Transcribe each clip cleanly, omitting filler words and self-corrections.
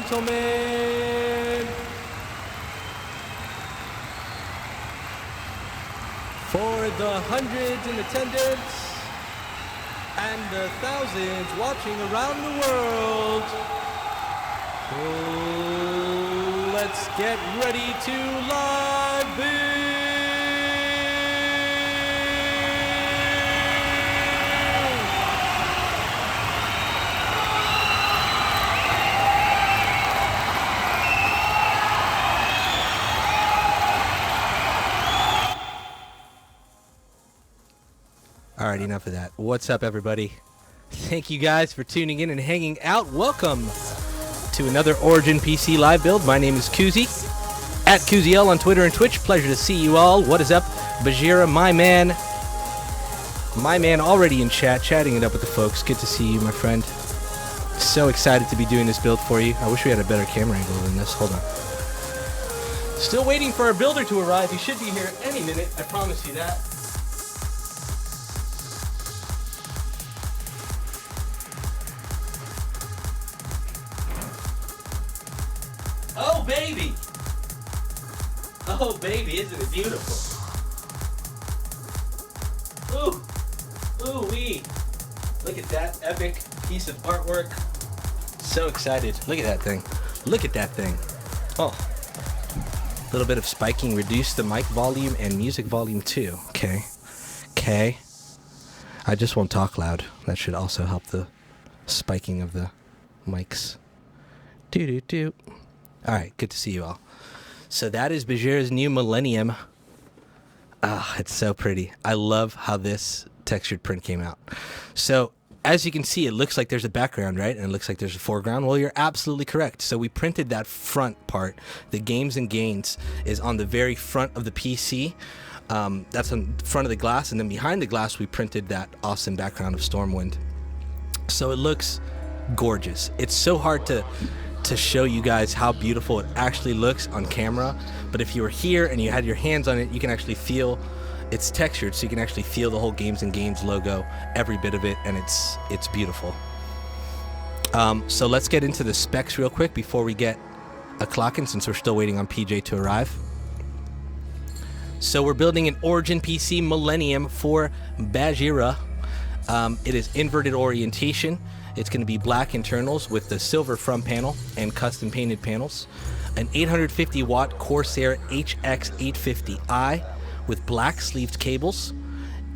gentlemen, for the hundreds in attendance and the thousands watching around the world, let's get ready to live beam. All right, enough of that. What's up, everybody? Thank you guys for tuning in and hanging out. Welcome to another Origin PC live build. My name is Koozie, at KoozieL on Twitter and Twitch. Pleasure to see you all. What is up? Bajheera, my man already in chat, chatting it up with the folks. Good to see you, my friend. So excited to be doing this build for you. I wish we had a better camera angle than this. Hold on. Still waiting for our builder to arrive. He should be here any minute. I promise you that. Oh, baby! Oh, baby, isn't it beautiful? Ooh! Ooh-wee! Look at that epic piece of artwork. So excited. Look at that thing. Look at that thing. Oh. A little bit of spiking. Reduce the mic volume and music volume too. Okay. Okay. I just won't talk loud. That should also help the spiking of the mics. Doo-doo-doo. All right, good to see you all. So that is Bajheera's new Millennium. Ah, it's so pretty. I love how this textured print came out. So as you can see, it looks like there's a background, right? And it looks like there's a foreground. Well, you're absolutely correct. So we printed that front part. The Games and Gains is on the very front of the PC. That's on the front of the glass. And then behind the glass, we printed that awesome background of Stormwind. So it looks gorgeous. It's so hard to show you guys how beautiful it actually looks on camera, but if you were here and you had your hands on it, you can actually feel it's textured, so you can actually feel the whole Games and Games logo, every bit of it, and it's beautiful. So let's get into the specs real quick before we get a clocking, since we're still waiting on PJ to arrive. So we're building an Origin PC Millennium for Bajheera. It is inverted orientation. It's going to be black internals with the silver front panel and custom painted panels. An 850 watt Corsair HX850i with black sleeved cables.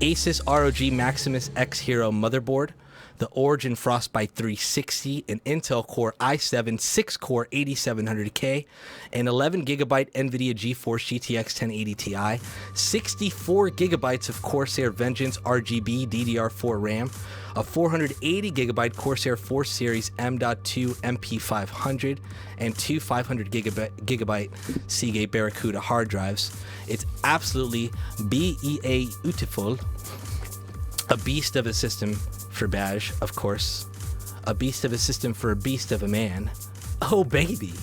Asus ROG Maximus X Hero motherboard. The Origin Frostbite 360, an Intel Core i7 6-core 8700K, an 11GB NVIDIA GeForce GTX 1080 Ti, 64GB of Corsair Vengeance RGB DDR4 RAM, a 480GB Corsair 4 Series M.2 MP500, and two 500GB Seagate Barracuda hard drives. It's absolutely beautiful. A beast of a system for Baj, of course. A beast of a system for a beast of a man. Oh, baby.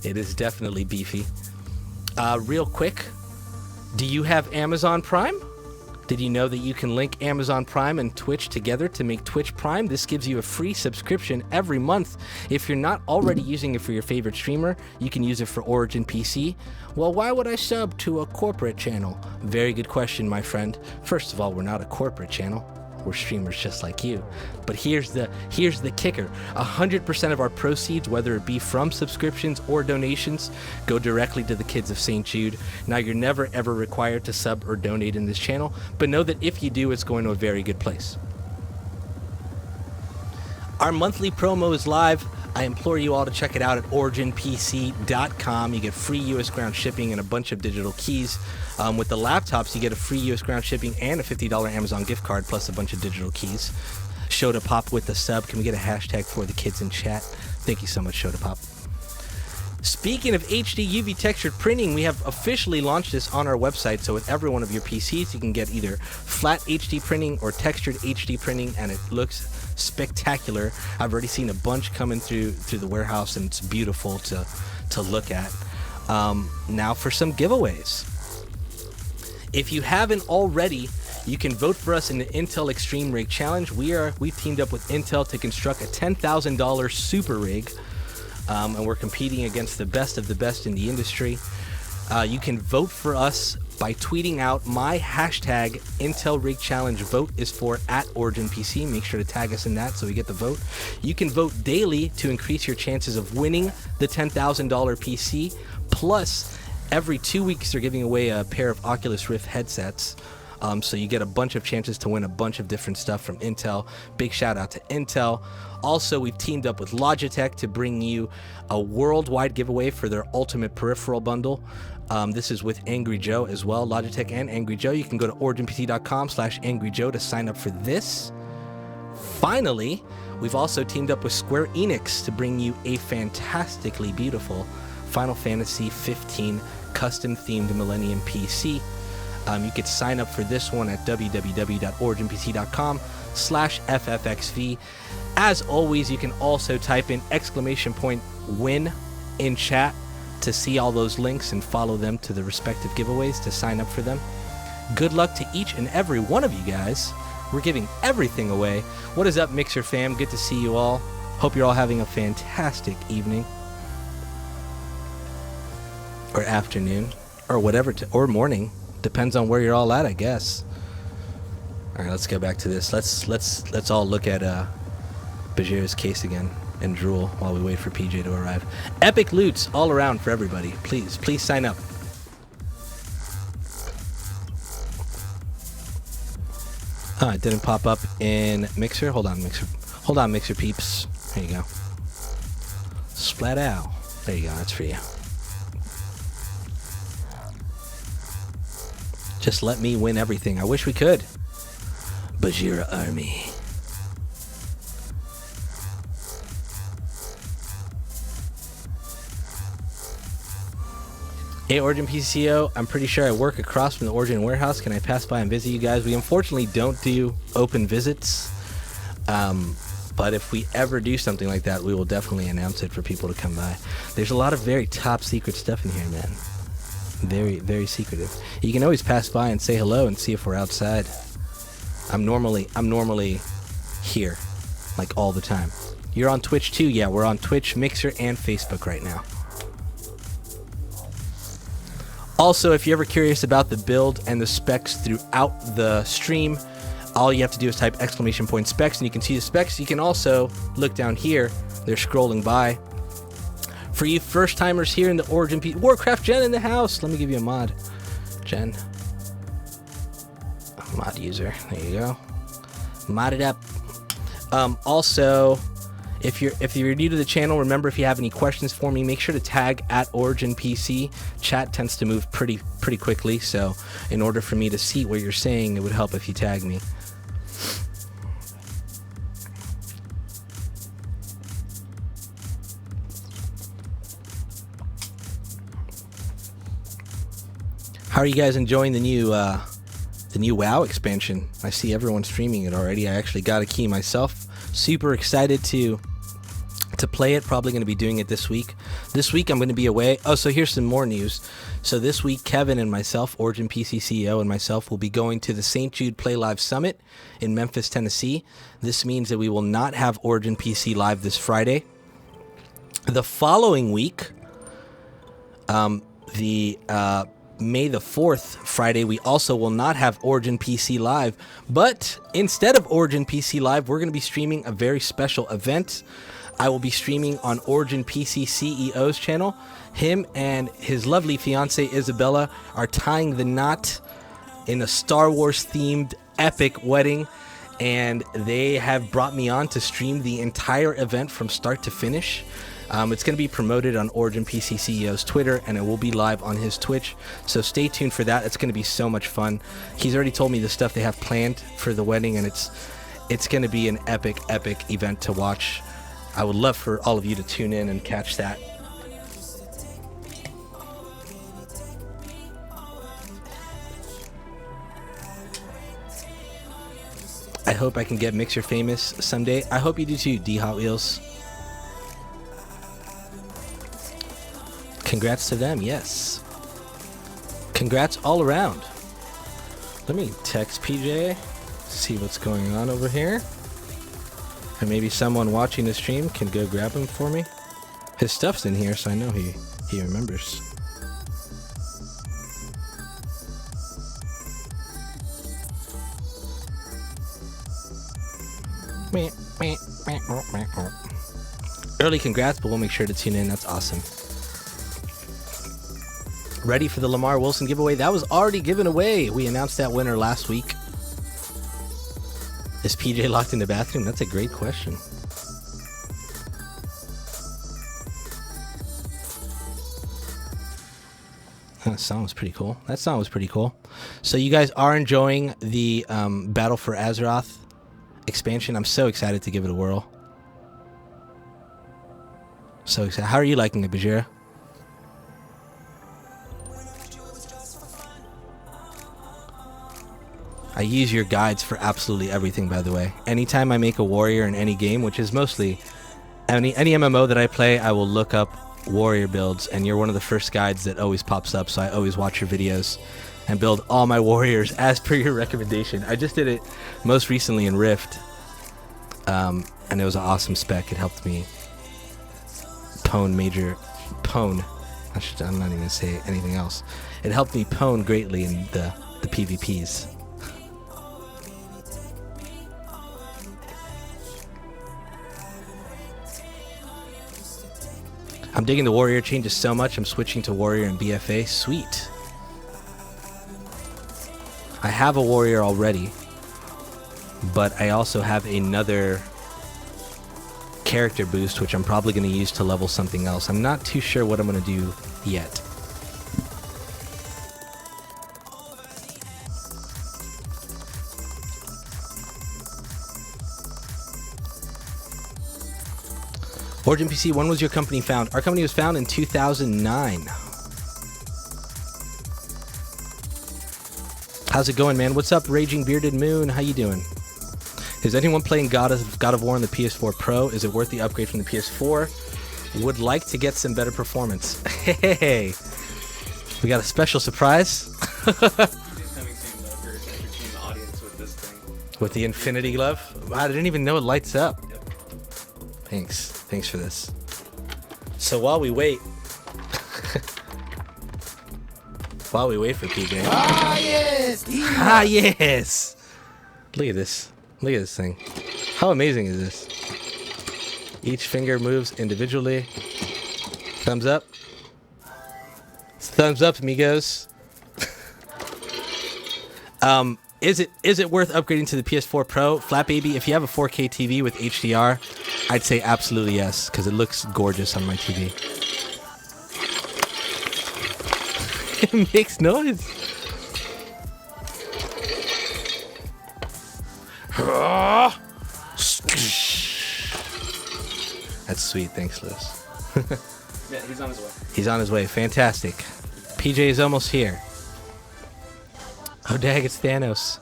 It is definitely beefy. Real quick, do you have Amazon Prime? Did you know that you can link Amazon Prime and Twitch together to make Twitch Prime? This gives you a free subscription every month. If you're not already using it for your favorite streamer, you can use it for Origin PC. Well, why would I sub to a corporate channel? Very good question, my friend. First of all, we're not a corporate channel. We're streamers just like you. But here's the kicker. 100% of our proceeds, whether it be from subscriptions or donations, go directly to the kids of St. Jude. Now, you're never ever required to sub or donate in this channel, but know that if you do, it's going to a very good place. Our monthly promo is live. I implore you all to check it out at originpc.com. You get free US ground shipping and a bunch of digital keys. With the laptops, you get a free US ground shipping and a $50 Amazon gift card, plus a bunch of digital keys. Show to Pop with the sub. Can we get a hashtag for the kids in chat? Thank you so much, Show to Pop. Speaking of HD UV textured printing, we have officially launched this on our website. So with every one of your PCs, you can get either flat HD printing or textured HD printing, and it looks spectacular. I've already seen a bunch coming through the warehouse, and it's beautiful to look at. Now for some giveaways. If you haven't already, You can vote for us in the Intel Extreme Rig Challenge. We've teamed up with Intel to construct a $10,000 super rig, and we're competing against the best of the best in the industry. You can vote for us by tweeting out my hashtag Intel Rig Challenge. Vote is for @OriginPC. Make sure to tag us in that so we get the vote. You can vote daily to increase your chances of winning the $10,000 PC. Plus, every 2 weeks they're giving away a pair of Oculus Rift headsets. So you get a bunch of chances to win a bunch of different stuff from Intel. Big shout out to Intel. Also, we've teamed up with Logitech to bring you a worldwide giveaway for their ultimate peripheral bundle. This is with Angry Joe as well, Logitech and Angry Joe. You can go to originpc.com/angryjoe to sign up for this. Finally, we've also teamed up with Square Enix to bring you a fantastically beautiful Final Fantasy 15 custom-themed Millennium PC. You could sign up for this one at www.originpc.com/FFXV. As always, you can also type in !win in chat to see all those links and follow them to the respective giveaways to sign up for them. Good luck to each and every one of you guys. We're giving everything away. What is up, Mixer fam? Good to see you all. Hope you're all having a fantastic evening or afternoon or whatever, or morning. Depends on where you're all at, I guess. All right, let's go back to this. Let's all look at Bajheera's case again and drool while we wait for PJ to arrive. Epic loots all around for everybody. Please sign up. It didn't pop up in Mixer. Hold on, Mixer peeps. There you go. Splat out. There you go. That's for you. Just let me win everything. I wish we could. Bajheera Army. Hey, Origin PCO. I'm pretty sure I work across from the Origin warehouse. Can I pass by and visit you guys? We unfortunately don't do open visits. But if we ever do something like that, we will definitely announce it for people to come by. There's a lot of very top secret stuff in here, man. Very, very secretive. You can always pass by and say hello and see if we're outside. I'm normally here, like all the time. You're on Twitch too? Yeah, we're on Twitch, Mixer, and Facebook right now. Also, if you're ever curious about the build and the specs throughout the stream, all you have to do is type !specs and you can see the specs. You can also look down here. They're scrolling by. For you first timers here in the Origin Warcraft Jen in the house. Let me give you a mod. Jen. Mod user. There you go. Mod it up. Also, if you're new to the channel, remember, if you have any questions for me, make sure to tag @OriginPC. Chat tends to move pretty quickly, so in order for me to see what you're saying, it would help if you tag me. How are you guys enjoying the new WoW expansion? I see everyone streaming it already. I actually got a key myself. Super excited to play it. Probably going to be doing it this week. This week I'm going to be away. Oh, so here's some more news. So this week, Kevin and myself, Origin PC CEO, and myself will be going to the St. Jude Play Live Summit in Memphis, Tennessee. This means that we will not have Origin PC Live this Friday. The following week, May the 4th, Friday, we also will not have Origin PC Live, but instead of Origin PC Live, we're going to be streaming a very special event. I will be streaming on Origin PC CEO's channel. Him and his lovely fiance Isabella are tying the knot in a Star Wars themed epic wedding, and they have brought me on to stream the entire event from start to finish. It's going to be promoted on Origin PC CEO's Twitter, and it will be live on his Twitch, so stay tuned for that. It's going to be so much fun. He's already told me the stuff they have planned for the wedding, and it's going to be an epic event to watch. I would love for all of you to tune in and catch that. I hope I can get Mixer famous someday. I hope you do too, D Hot Wheels. Congrats to them, yes. Congrats all around. Let me text PJ, see what's going on over here. And maybe someone watching the stream can go grab him for me. His stuff's in here, so I know he remembers. Early congrats, but we'll make sure to tune in. That's awesome. Ready for the Lamar Wilson giveaway? That was already given away. We announced that winner last week. Is PJ locked in the bathroom? That's a great question. That song was pretty cool. That song was pretty cool. So you guys are enjoying the Battle for Azeroth expansion. I'm so excited to give it a whirl. So excited. How are you liking it, Bajheera? I use your guides for absolutely everything, by the way. Anytime I make a warrior in any game, which is mostly any MMO that I play, I will look up warrior builds, and you're one of the first guides that always pops up, so I always watch your videos and build all my warriors as per your recommendation. I just did it most recently in Rift, and it was an awesome spec. It helped me I'm not even gonna say anything else. It helped me pwn greatly in the PvPs. I'm digging the warrior changes so much, I'm switching to warrior and BFA. Sweet. I have a warrior already, but I also have another character boost, which I'm probably going to use to level something else. I'm not too sure what I'm going to do yet. Origin PC, when was your company found? Our company was found in 2009. How's it going, man? What's up, Raging Bearded Moon? How you doing? Is anyone playing God of War on the PS4 Pro? Is it worth the upgrade from the PS4? Would like to get some better performance. Hey, we got a special surprise. With the Infinity Glove? Wow, I didn't even know it lights up. Yep. Thanks for this. So while we wait for PJ. Ah yes! Ah yes! Look at this. Look at this thing. How amazing is this? Each finger moves individually. Thumbs up. Thumbs up, amigos. Is it worth upgrading to the PS4 Pro? Flat Baby, if you have a 4K TV with HDR, I'd say absolutely yes, because it looks gorgeous on my TV. It makes noise. That's sweet. Thanks, Lewis. Yeah, he's on his way. He's on his way. Fantastic. PJ is almost here. Oh, dang, it's Thanos.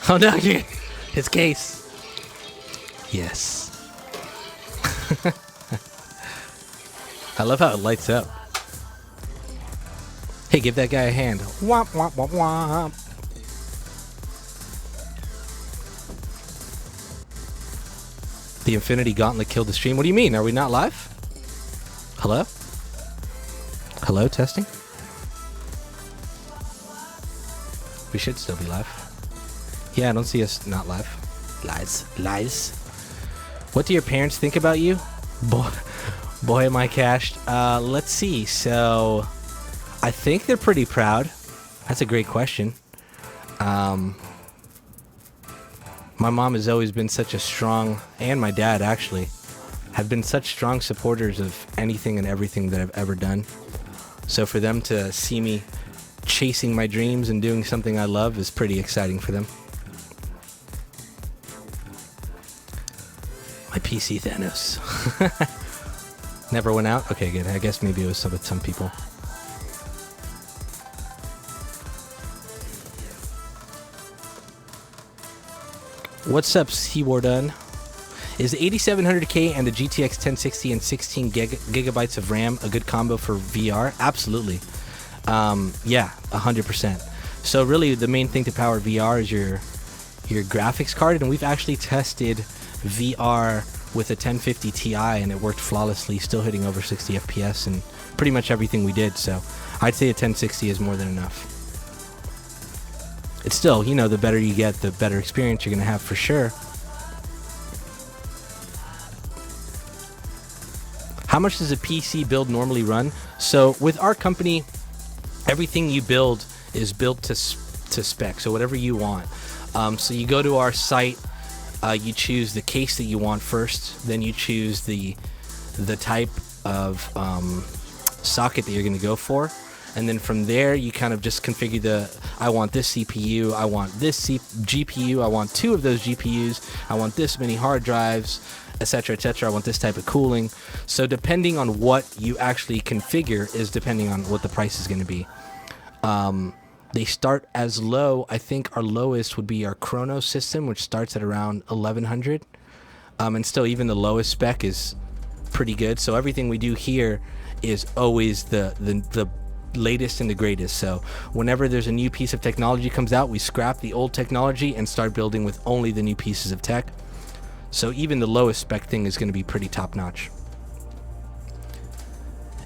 Oh, no, his case. Yes. I love how it lights up. Hey, give that guy a hand. Womp, womp, womp, womp. The Infinity Gauntlet killed the stream. What do you mean? Are we not live? Hello? Hello, testing? We should still be live. Yeah, I don't see us not live. Lies. What do your parents think about you? Boy, am I cashed. Let's see. So, I think they're pretty proud. That's a great question. My mom has always been such a strong, and my dad actually, have been such strong supporters of anything and everything that I've ever done. So for them to see me chasing my dreams and doing something I love is pretty exciting for them. My PC Thanos. Never went out? Okay, good. I guess maybe it was with some people. What's up, Seawardun? Is the 8700K and the GTX 1060 and 16 gigabytes of RAM a good combo for VR? Absolutely. Yeah, 100%. So really the main thing to power VR is your graphics card, and we've actually tested VR with a 1050 Ti and it worked flawlessly, still hitting over 60 FPS and pretty much everything we did. So I'd say a 1060 is more than enough. It's still, you know, the better you get, the better experience you're gonna have for sure. How much does a PC build normally run? So with our company, everything you build is built to spec, so whatever you want. So you go to our site, you choose the case that you want first, then you choose the type of socket that you're going to go for, and then from there you kind of just configure I want this CPU, I want this GPU, I want 2 of those GPUs, I want this many hard drives, etc, etc. I want this type of cooling. So depending on what you actually configure is depending on what the price is going to be. They start as low. I think our lowest would be our Chrono system, which starts at around 1100. And still, even the lowest spec is pretty good. So everything we do here is always the latest and the greatest. So whenever there's a new piece of technology comes out, we scrap the old technology and start building with only the new pieces of tech. So even the lowest spec thing is going to be pretty top notch.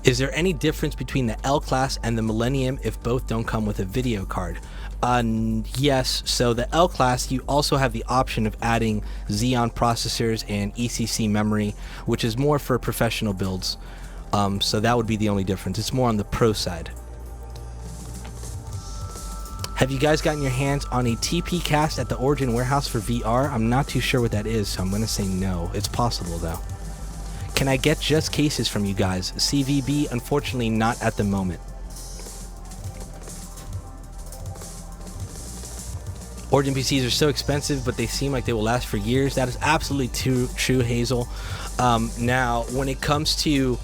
Is there any difference between the L class and the Millennium if both don't come with a video card? Yes. So the L class, you also have the option of adding Xeon processors and ECC memory, which is more for professional builds. So that would be the only difference. It's more on the pro side. Have you guys gotten your hands on a TP cast at the Origin warehouse for VR? I'm not too sure what that is, so I'm going to say no. It's possible though. Can I get just cases from you guys? CVB, unfortunately not at the moment. Origin PCs are so expensive, but they seem like they will last for years. That is absolutely true, Hazel. Now, when it comes to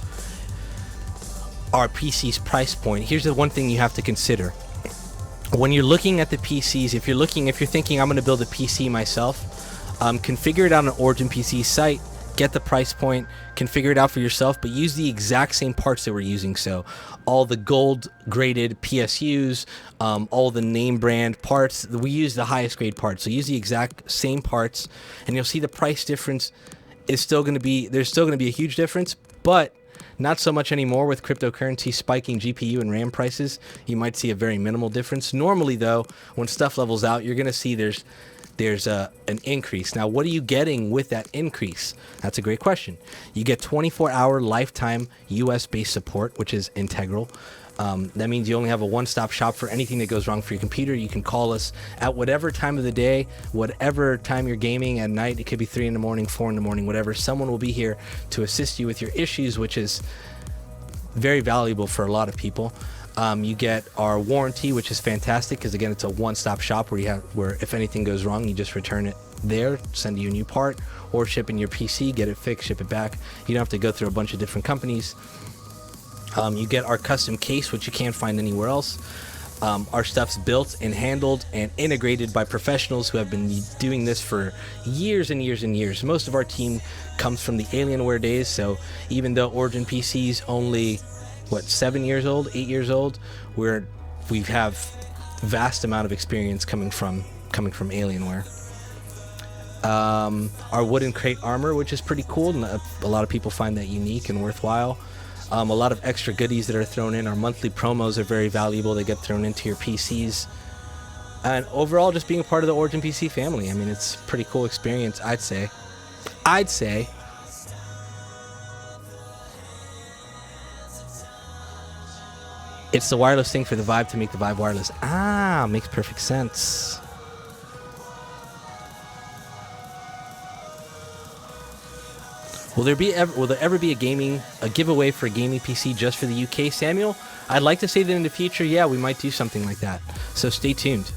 our PC's price point, here's the one thing you have to consider. When you're looking at the PCs, if you're thinking I'm going to build a PC myself, configure it on an Origin PC site, get the price point, configure it out for yourself, but use the exact same parts that we're using. So all the gold graded PSUs, all the name brand parts, we use the highest grade parts. So use the exact same parts and you'll see the price difference is still going to be, there's still going to be a huge difference, but not so much anymore with cryptocurrency spiking GPU and RAM prices. You might see a very minimal difference. Normally though, when stuff levels out, you're going to see there's an increase. Now, what are you getting with that increase? That's a great question. You get 24-hour lifetime US-based support, which is integral. That means you only have a one-stop shop for anything that goes wrong for your computer. You can call us at whatever time of the day, whatever time you're gaming at night. It could be 3 in the morning, 4 in the morning, whatever. Someone will be here to assist you with your issues, which is very valuable for a lot of people. You get our warranty, which is fantastic because again, it's a one-stop shop where if anything goes wrong, you just return it there, send you a new part, or ship in your PC, get it fixed, ship it back. You don't have to go through a bunch of different companies. You get our custom case, which you can't find anywhere else. Our stuff's built and handled and integrated by professionals who have been doing this for years and years and years. Most of our team comes from the Alienware days, so even though Origin PC's only 7 years old, 8 years old, we have vast amount of experience coming from Alienware. Our wooden crate armor, which is pretty cool, and a lot of people find that unique and worthwhile. A lot of extra goodies that are thrown in. Our monthly promos are very valuable. They get thrown into your PCs. And overall, just being a part of the Origin PC family. I mean, it's a pretty cool experience, I'd say. It's the wireless thing for the Vive to make the Vive wireless. Ah, makes perfect sense. Will there ever be a giveaway for a gaming PC just for the UK, Samuel? I'd like to say that in the future, yeah, we might do something like that. So stay tuned.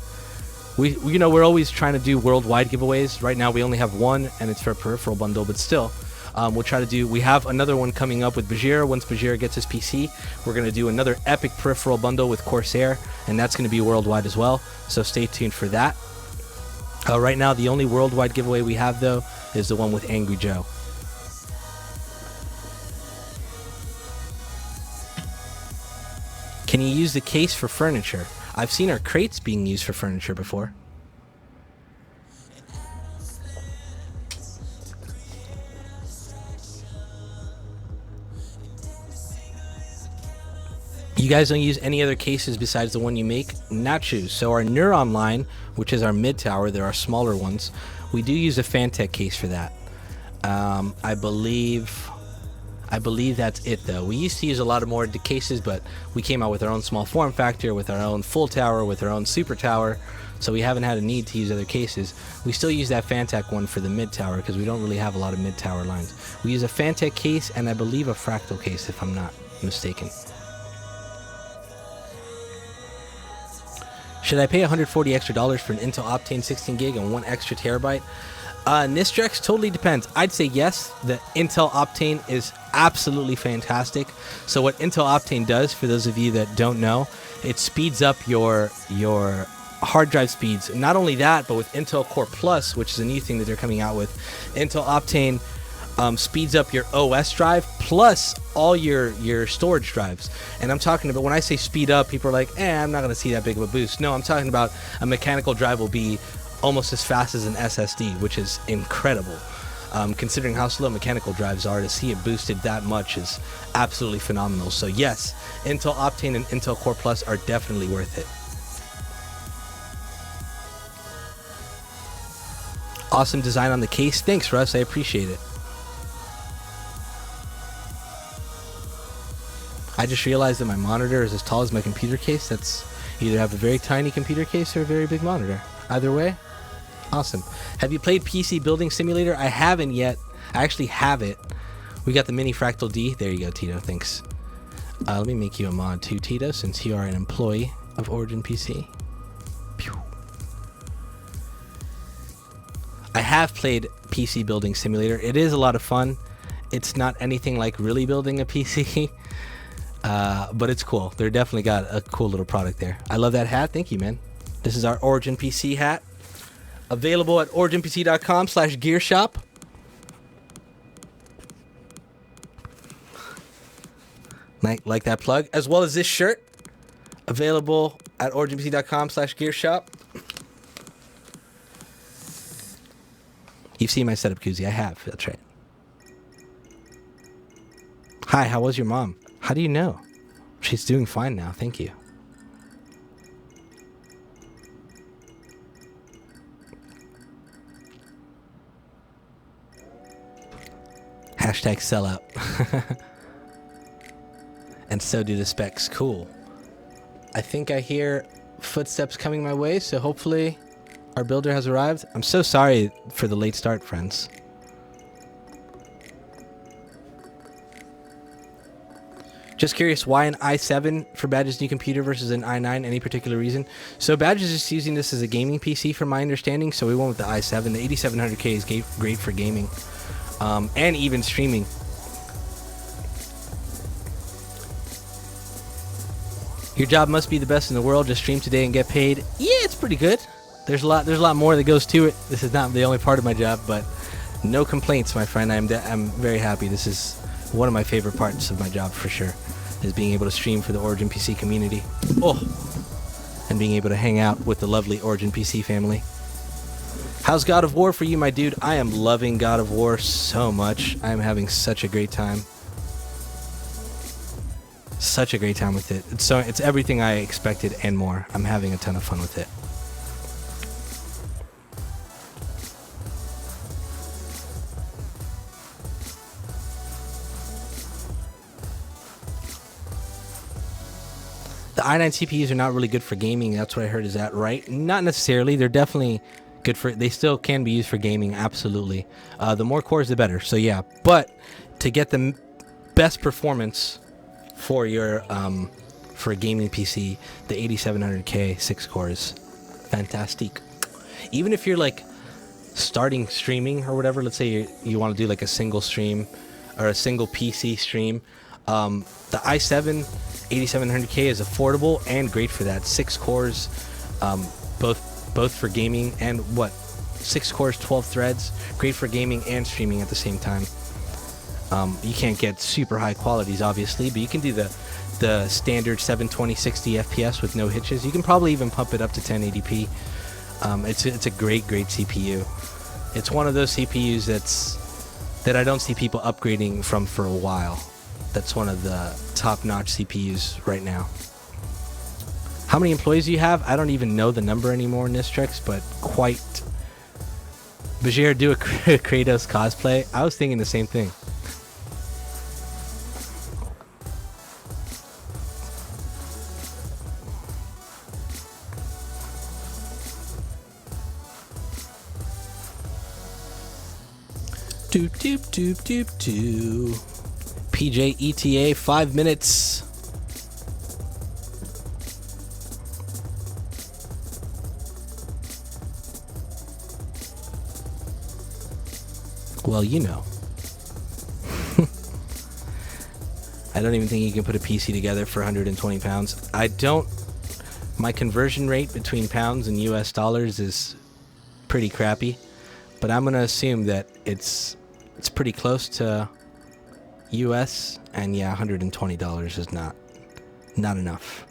We're always trying to do worldwide giveaways. Right now we only have one, and it's for a peripheral bundle, but still, we'll try to do. We have another one coming up with Bajheera. Once Bajheera gets his PC, we're going to do another epic peripheral bundle with Corsair, and that's going to be worldwide as well. So stay tuned for that. Right now, the only worldwide giveaway we have though is the one with Angry Joe. Can you use the case for furniture? I've seen our crates being used for furniture before. You guys don't use any other cases besides the one you make? Not choose. So our Neuron line, which is our mid tower, there are smaller ones. We do use a Fantech case for that. I believe that's it though. We used to use a lot of more cases, but we came out with our own small form factor, with our own full tower, with our own super tower. So we haven't had a need to use other cases. We still use that Fantech one for the mid tower because we don't really have a lot of mid tower lines. We use a Fantech case and I believe a Fractal case if I'm not mistaken. Should I pay $140 extra for an Intel Optane 16 gig and 1 extra terabyte? Nistrex, totally depends. I'd say yes. The Intel Optane is absolutely fantastic. So what Intel Optane does, for those of you that don't know, it speeds up your hard drive speeds. Not only that, but with Intel Core Plus, which is a new thing that they're coming out with, Intel Optane speeds up your OS drive plus all your storage drives. And I'm talking about, when I say speed up, people are like, I'm not going to see that big of a boost. No, I'm talking about a mechanical drive will be almost as fast as an SSD, which is incredible. Considering how slow mechanical drives are, to see it boosted that much is absolutely phenomenal. So yes, Intel Optane and Intel Core Plus are definitely worth it. Awesome design on the case. Thanks, Russ. I appreciate it. I just realized that my monitor is as tall as my computer case. That's either have a very tiny computer case or a very big monitor. Either way, awesome. Have you played PC Building Simulator? I haven't yet. I actually have it. We got the mini Fractal D. There you go, Tito. Thanks. Let me make you a mod too, Tito, since you are an employee of Origin PC. Pew. I have played PC Building Simulator. It is a lot of fun. It's not anything like really building a PC. But it's cool. They're definitely got a cool little product there. I love that hat. Thank you, man. This is our Origin PC hat. Available at originpc.com/gearshop. Like that plug. As well as this shirt. Available at originpc.com/gearshop. You've seen my setup, Koozie. I have. That's right. Hi, how was your mom? How do you know? She's doing fine now, thank you. Hashtag sellout. And so do the specs. Cool. I think I hear footsteps coming my way, so hopefully our builder has arrived. I'm so sorry for the late start, friends. Just curious, why an i7 for Badge's new computer versus an i9? Any particular reason? So Badge is just using this as a gaming PC from my understanding, so we went with the i7. The 8700K is great for gaming, and even streaming. Your job must be the best in the world. Just stream today and get paid. Yeah, it's pretty good. There's a lot more that goes to it. This is not the only part of my job, but no complaints, my friend. I'm very happy. This is one of my favorite parts of my job for sure, is being able to stream for the Origin PC community. And being able to hang out with the lovely Origin PC family. How's God of War for you, my dude? I am loving God of War so much. I am having such a great time. Such a great time with it. It's everything I expected and more. I'm having a ton of fun with it. The i9 CPUs are not really good for gaming. That's what I heard. Is that right? Not necessarily. They're definitely good for... They still can be used for gaming. Absolutely. The more cores, the better. So yeah. But to get the best performance for your for a gaming PC, the 8700K 6 cores, fantastic. Even if you're like starting streaming or whatever, let's say you want to do like a single stream or a single PC stream, the i7 8700K is affordable and great for that. 6 cores, both for gaming and 6 cores, 12 threads, great for gaming and streaming at the same time. You can't get super high qualities, obviously, but you can do the the standard 720 60 FPS with no hitches. You can probably even pump it up to 1080p. It's a great CPU. It's one of those CPUs that I don't see people upgrading from for a while. That's one of the top-notch CPUs right now. How many employees do you have? I don't even know the number anymore in Nistrix, but quite. Bajheera, do a Kratos cosplay. I was thinking the same thing. Doop doop doop doop doop. PJ ETA 5 minutes. Well, you know. I don't even think you can put a PC together for 120 pounds. I don't. My conversion rate between pounds and US dollars is pretty crappy, but I'm gonna assume that it's pretty close to US, and yeah, $120 is not enough.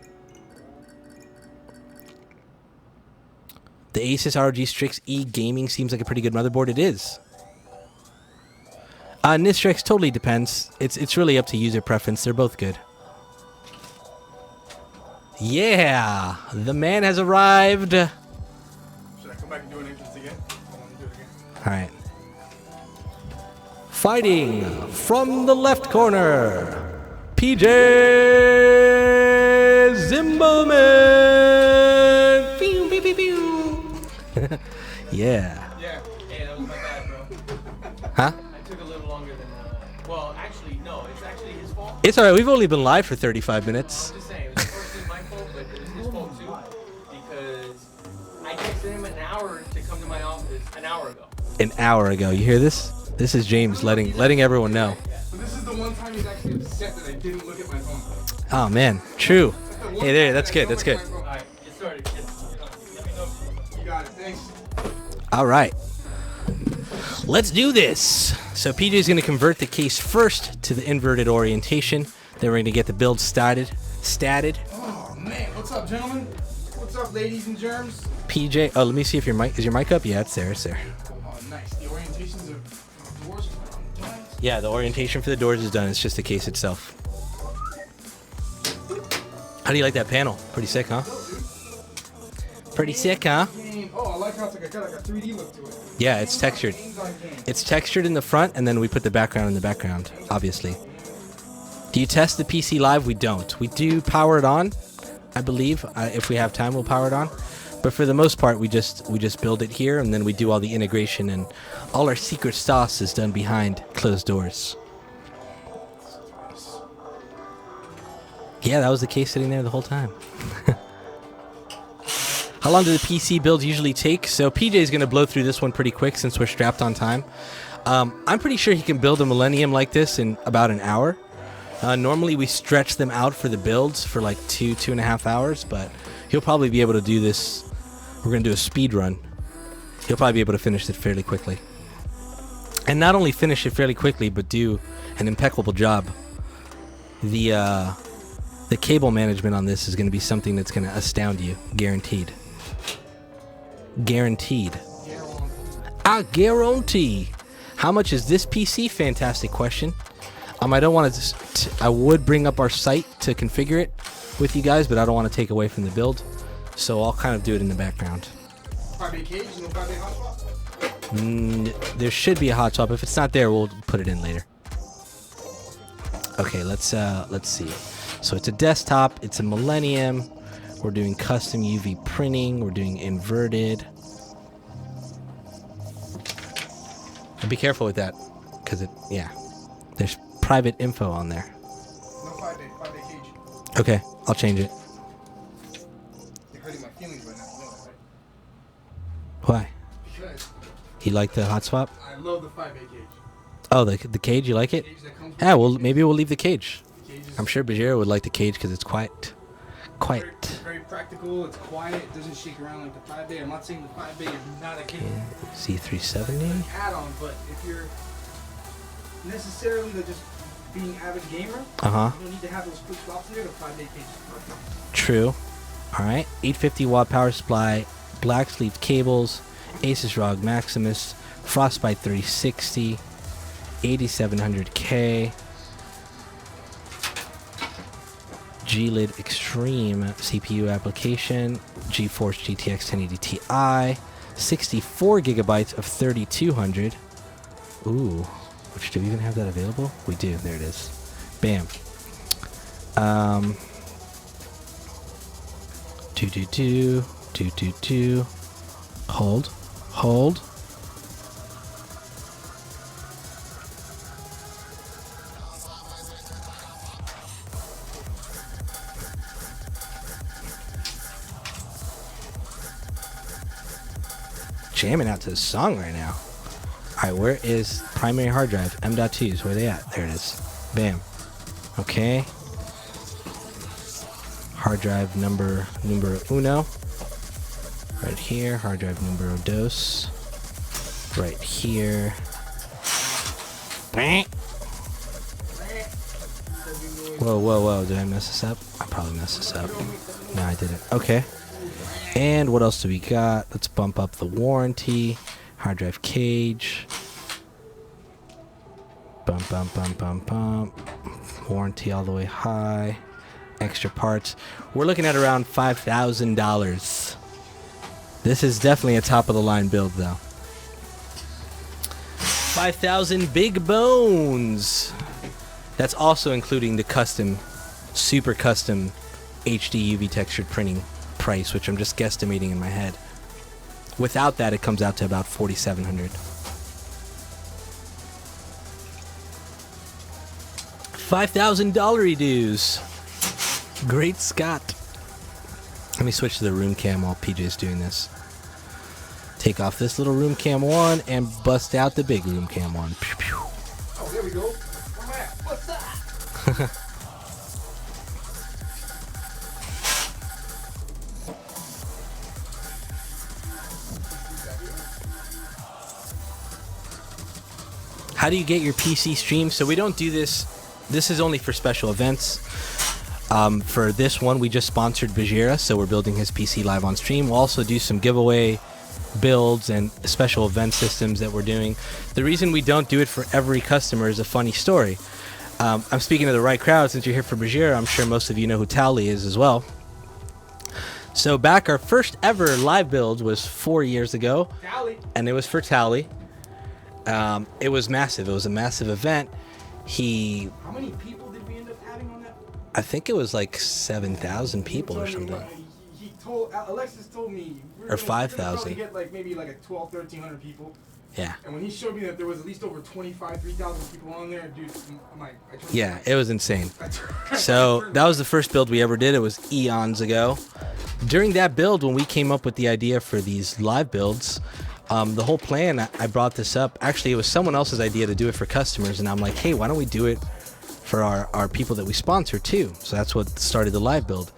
The Asus ROG Strix E Gaming seems like a pretty good motherboard. It is. Nistrix totally depends. It's really up to user preference. They're both good. Yeah, the man has arrived. Should I come back and do an entrance again? I want to do it again. All right. Fighting from the left corner, PJ Zimmerman. Pew, pew, pew, pew. Yeah. Yeah. Hey, that was my bad, bro. Huh? I took a little longer than. Well, actually, no. It's actually his fault. It's all right. We've only been live for 35 minutes. I'm just saying, it was partially my fault, but it was his fault too, because I texted him an hour to come to my office an hour ago. An hour ago. You hear this? This is James letting everyone know. So this is the one time he's actually upset that I didn't look at my phone. Oh man, true. Hey, there. That's good. That's good. All right, get started. Let me know. You got it. Thanks. All right. Let's do this. So PJ is going to convert the case first to the inverted orientation. Then we're going to get the build statted. Oh man, what's up, gentlemen? What's up, ladies and germs? PJ, oh, let me see if your mic is your mic up. Yeah, it's there. It's there. Oh, nice. The orientations of doors are done. Yeah, the orientation for the doors is done. It's just the case itself. How do you like that panel? Pretty sick, huh? Pretty sick, huh? Oh, I like how it's got like a 3D look to it. Yeah, it's textured. It's textured in the front, and then we put the background in the background, obviously. Do you test the PC live? We don't. We do power it on, I believe. If we have time, we'll power it on. But for the most part, we just build it here, and then we do all the integration, and all our secret sauce is done behind closed doors. Yeah, that was the case sitting there the whole time. How long does the PC build usually take? So PJ is going to blow through this one pretty quick since we're strapped on time. I'm pretty sure he can build a Millennium like this in about an hour. Normally we stretch them out for the builds for like 2.5 hours, but he'll probably be able to do this. We're going to do a speed run. He'll probably be able to finish it fairly quickly. And not only finish it fairly quickly, but do an impeccable job. The cable management on this is going to be something that's going to astound you, guaranteed. Guaranteed. I guarantee. How much is this PC? Fantastic question. I don't want to. I would bring up our site to configure it with you guys, but I don't want to take away from the build, so I'll kind of do it in the background. 5A cage, no 5A hot swap? There should be a hot swap. If it's not there, we'll put it in later. Okay, let's see. So it's a desktop. It's a Millennium. We're doing custom UV printing. We're doing inverted. And be careful with that, because there's private info on there. No 5A cage. Okay, I'll change it. You're hurting my feelings right now. You know that, right? Why? Because You like the hot swap? I love the 5A cage. Oh, the cage, you like it? Cage that comes with Yeah, well, maybe we'll leave the cage. the cage is I'm sure Bajheera would like the cage because it's quiet. very, very practical. It's quiet. It doesn't shake around like the 5A. I'm not saying the 5A is not a cage. C370. Add-on, but if you're necessarily to just being avid gamer, Uh-huh. you don't need to have those flip flops in there. The 5-day case is perfect. True. All right. 850 watt power supply, black sleeved cables, Asus ROG Maximus, Frostbite 360, 8700K, G-Lid Extreme CPU application, GeForce GTX 1080 Ti, 64 gigabytes of 3200. Ooh, which, do we even have that available? We do. There it is. Bam. Hold. Jamming out to the song right now. Alright, where is primary hard drive? M.2s, where are they at? There it is. Bam. Okay. Hard drive numero uno. Right here. Hard drive numero dos. Right here. Whoa. Did I mess this up? I probably messed this up. No, I didn't. Okay. And what else do we got? Let's bump up the warranty. Hard drive cage. Bump. Warranty all the way high. Extra parts. We're looking at around $5,000. This is definitely a top of the line build though. 5,000 big bones. That's also including the custom, super custom HD UV textured printing price, which I'm just guesstimating in my head. Without that, it comes out to about $4,700. $5,000 dues. Great Scott. Let me switch to the room cam while PJ's doing this. Take off this little room cam 1 and bust out the big room cam 1. Pew, pew. Oh, there we go. Where am I at? What's that? How do you get your PC stream? So we don't do this. This is only for special events. For this one, we just sponsored Bajheera, so we're building his PC live on stream. We'll also do some giveaway builds and special event systems that we're doing. The reason we don't do it for every customer is a funny story. I'm speaking to the right crowd since you're here for Bajheera. I'm sure most of you know who Tally is as well. So back, our first ever live build was 4 years ago. Tally. And it was for Tally. It was massive. It was a massive event. How many people did we end up having on that? I think it was like 7,000 people or something. He told Alexis told me Or 5,000. Get like maybe like a 1,300 people. Yeah. And when he showed me that there was at least over 3,000 people on there, dude, I'm like, Yeah, it was insane. So that was the first build we ever did. It was eons ago. During that build, when we came up with the idea for these live builds, the whole plan, I brought this up. Actually, it was someone else's idea to do it for customers, and I'm like, hey, why don't we do it for our people that we sponsor too? So that's what started the live build.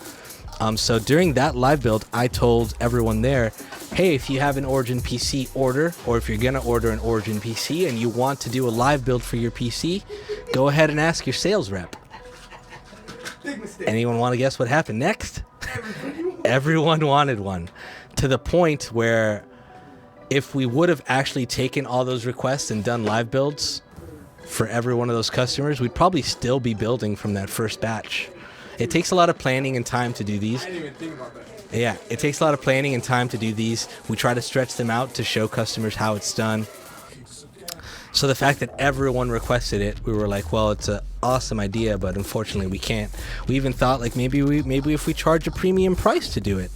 So during that live build, I told everyone there, hey, if you have an Origin PC, order, or if you're gonna order an Origin PC and you want to do a live build for your PC, go ahead and ask your sales rep. Big mistake. Anyone want to guess what happened next? Everyone wanted one, to the point where if we would have actually taken all those requests and done live builds for every one of those customers, we'd probably still be building from that first batch. It takes a lot of planning and time to do these. I didn't even think about that. Yeah, it takes a lot of planning and time to do these. We try to stretch them out to show customers how it's done. So the fact that everyone requested it, we were like, well, it's an awesome idea, but unfortunately we can't. We even thought like maybe if we charge a premium price to do it,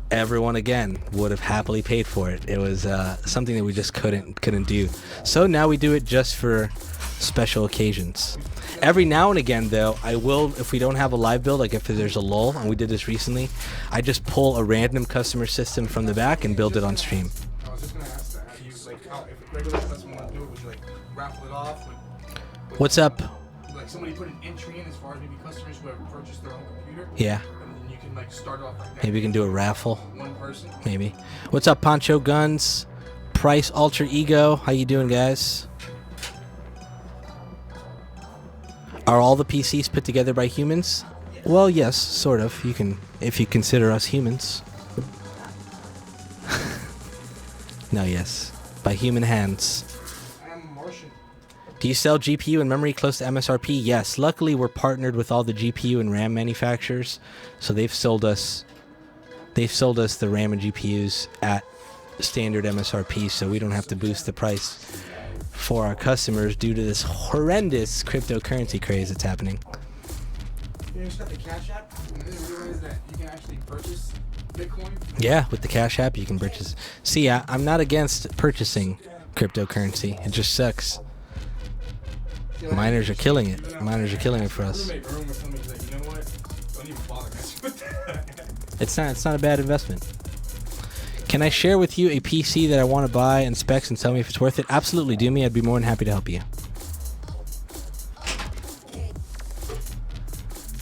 everyone again would have happily paid for it. It was something that we just couldn't do. So now we do it just for special occasions. Every now and again, though, I will, if we don't have a live build, like if there's a lull, and we did this recently, I just pull a random customer system from the back and build it on stream. I was just gonna ask that. How do you like how if a regular customer want to do it, would you like raffle it off? Like, What's up? like somebody put an entry in as far as maybe customers who have purchased their own computer. Yeah. And then you can like start off like that. Maybe we can do a raffle. One person. Maybe. What's up, Poncho Guns? Price Ultra Ego. How you doing, guys? Are all the PCs put together by humans? Well, yes, sort of. You can, if you consider us humans. No, yes. By human hands. I am Martian. Do you sell GPU and memory close to MSRP? Yes. Luckily, we're partnered with all the GPU and RAM manufacturers, so they've sold us the RAM and GPUs at standard MSRP, so we don't have to boost the price for our customers due to this horrendous cryptocurrency craze that's happening. You just got the Cash App, and I didn't realize that you can actually purchase Bitcoin. Yeah, with the Cash App, you can purchase. See, I'm not against purchasing cryptocurrency. It just sucks. Miners are killing it. Miners are killing it for us. My roommate was telling me, he's like, you know what? Don't even bother messing with that. It's not a bad investment. Can I share with you a PC that I want to buy and specs and tell me if it's worth it? Absolutely, do me. I'd be more than happy to help you.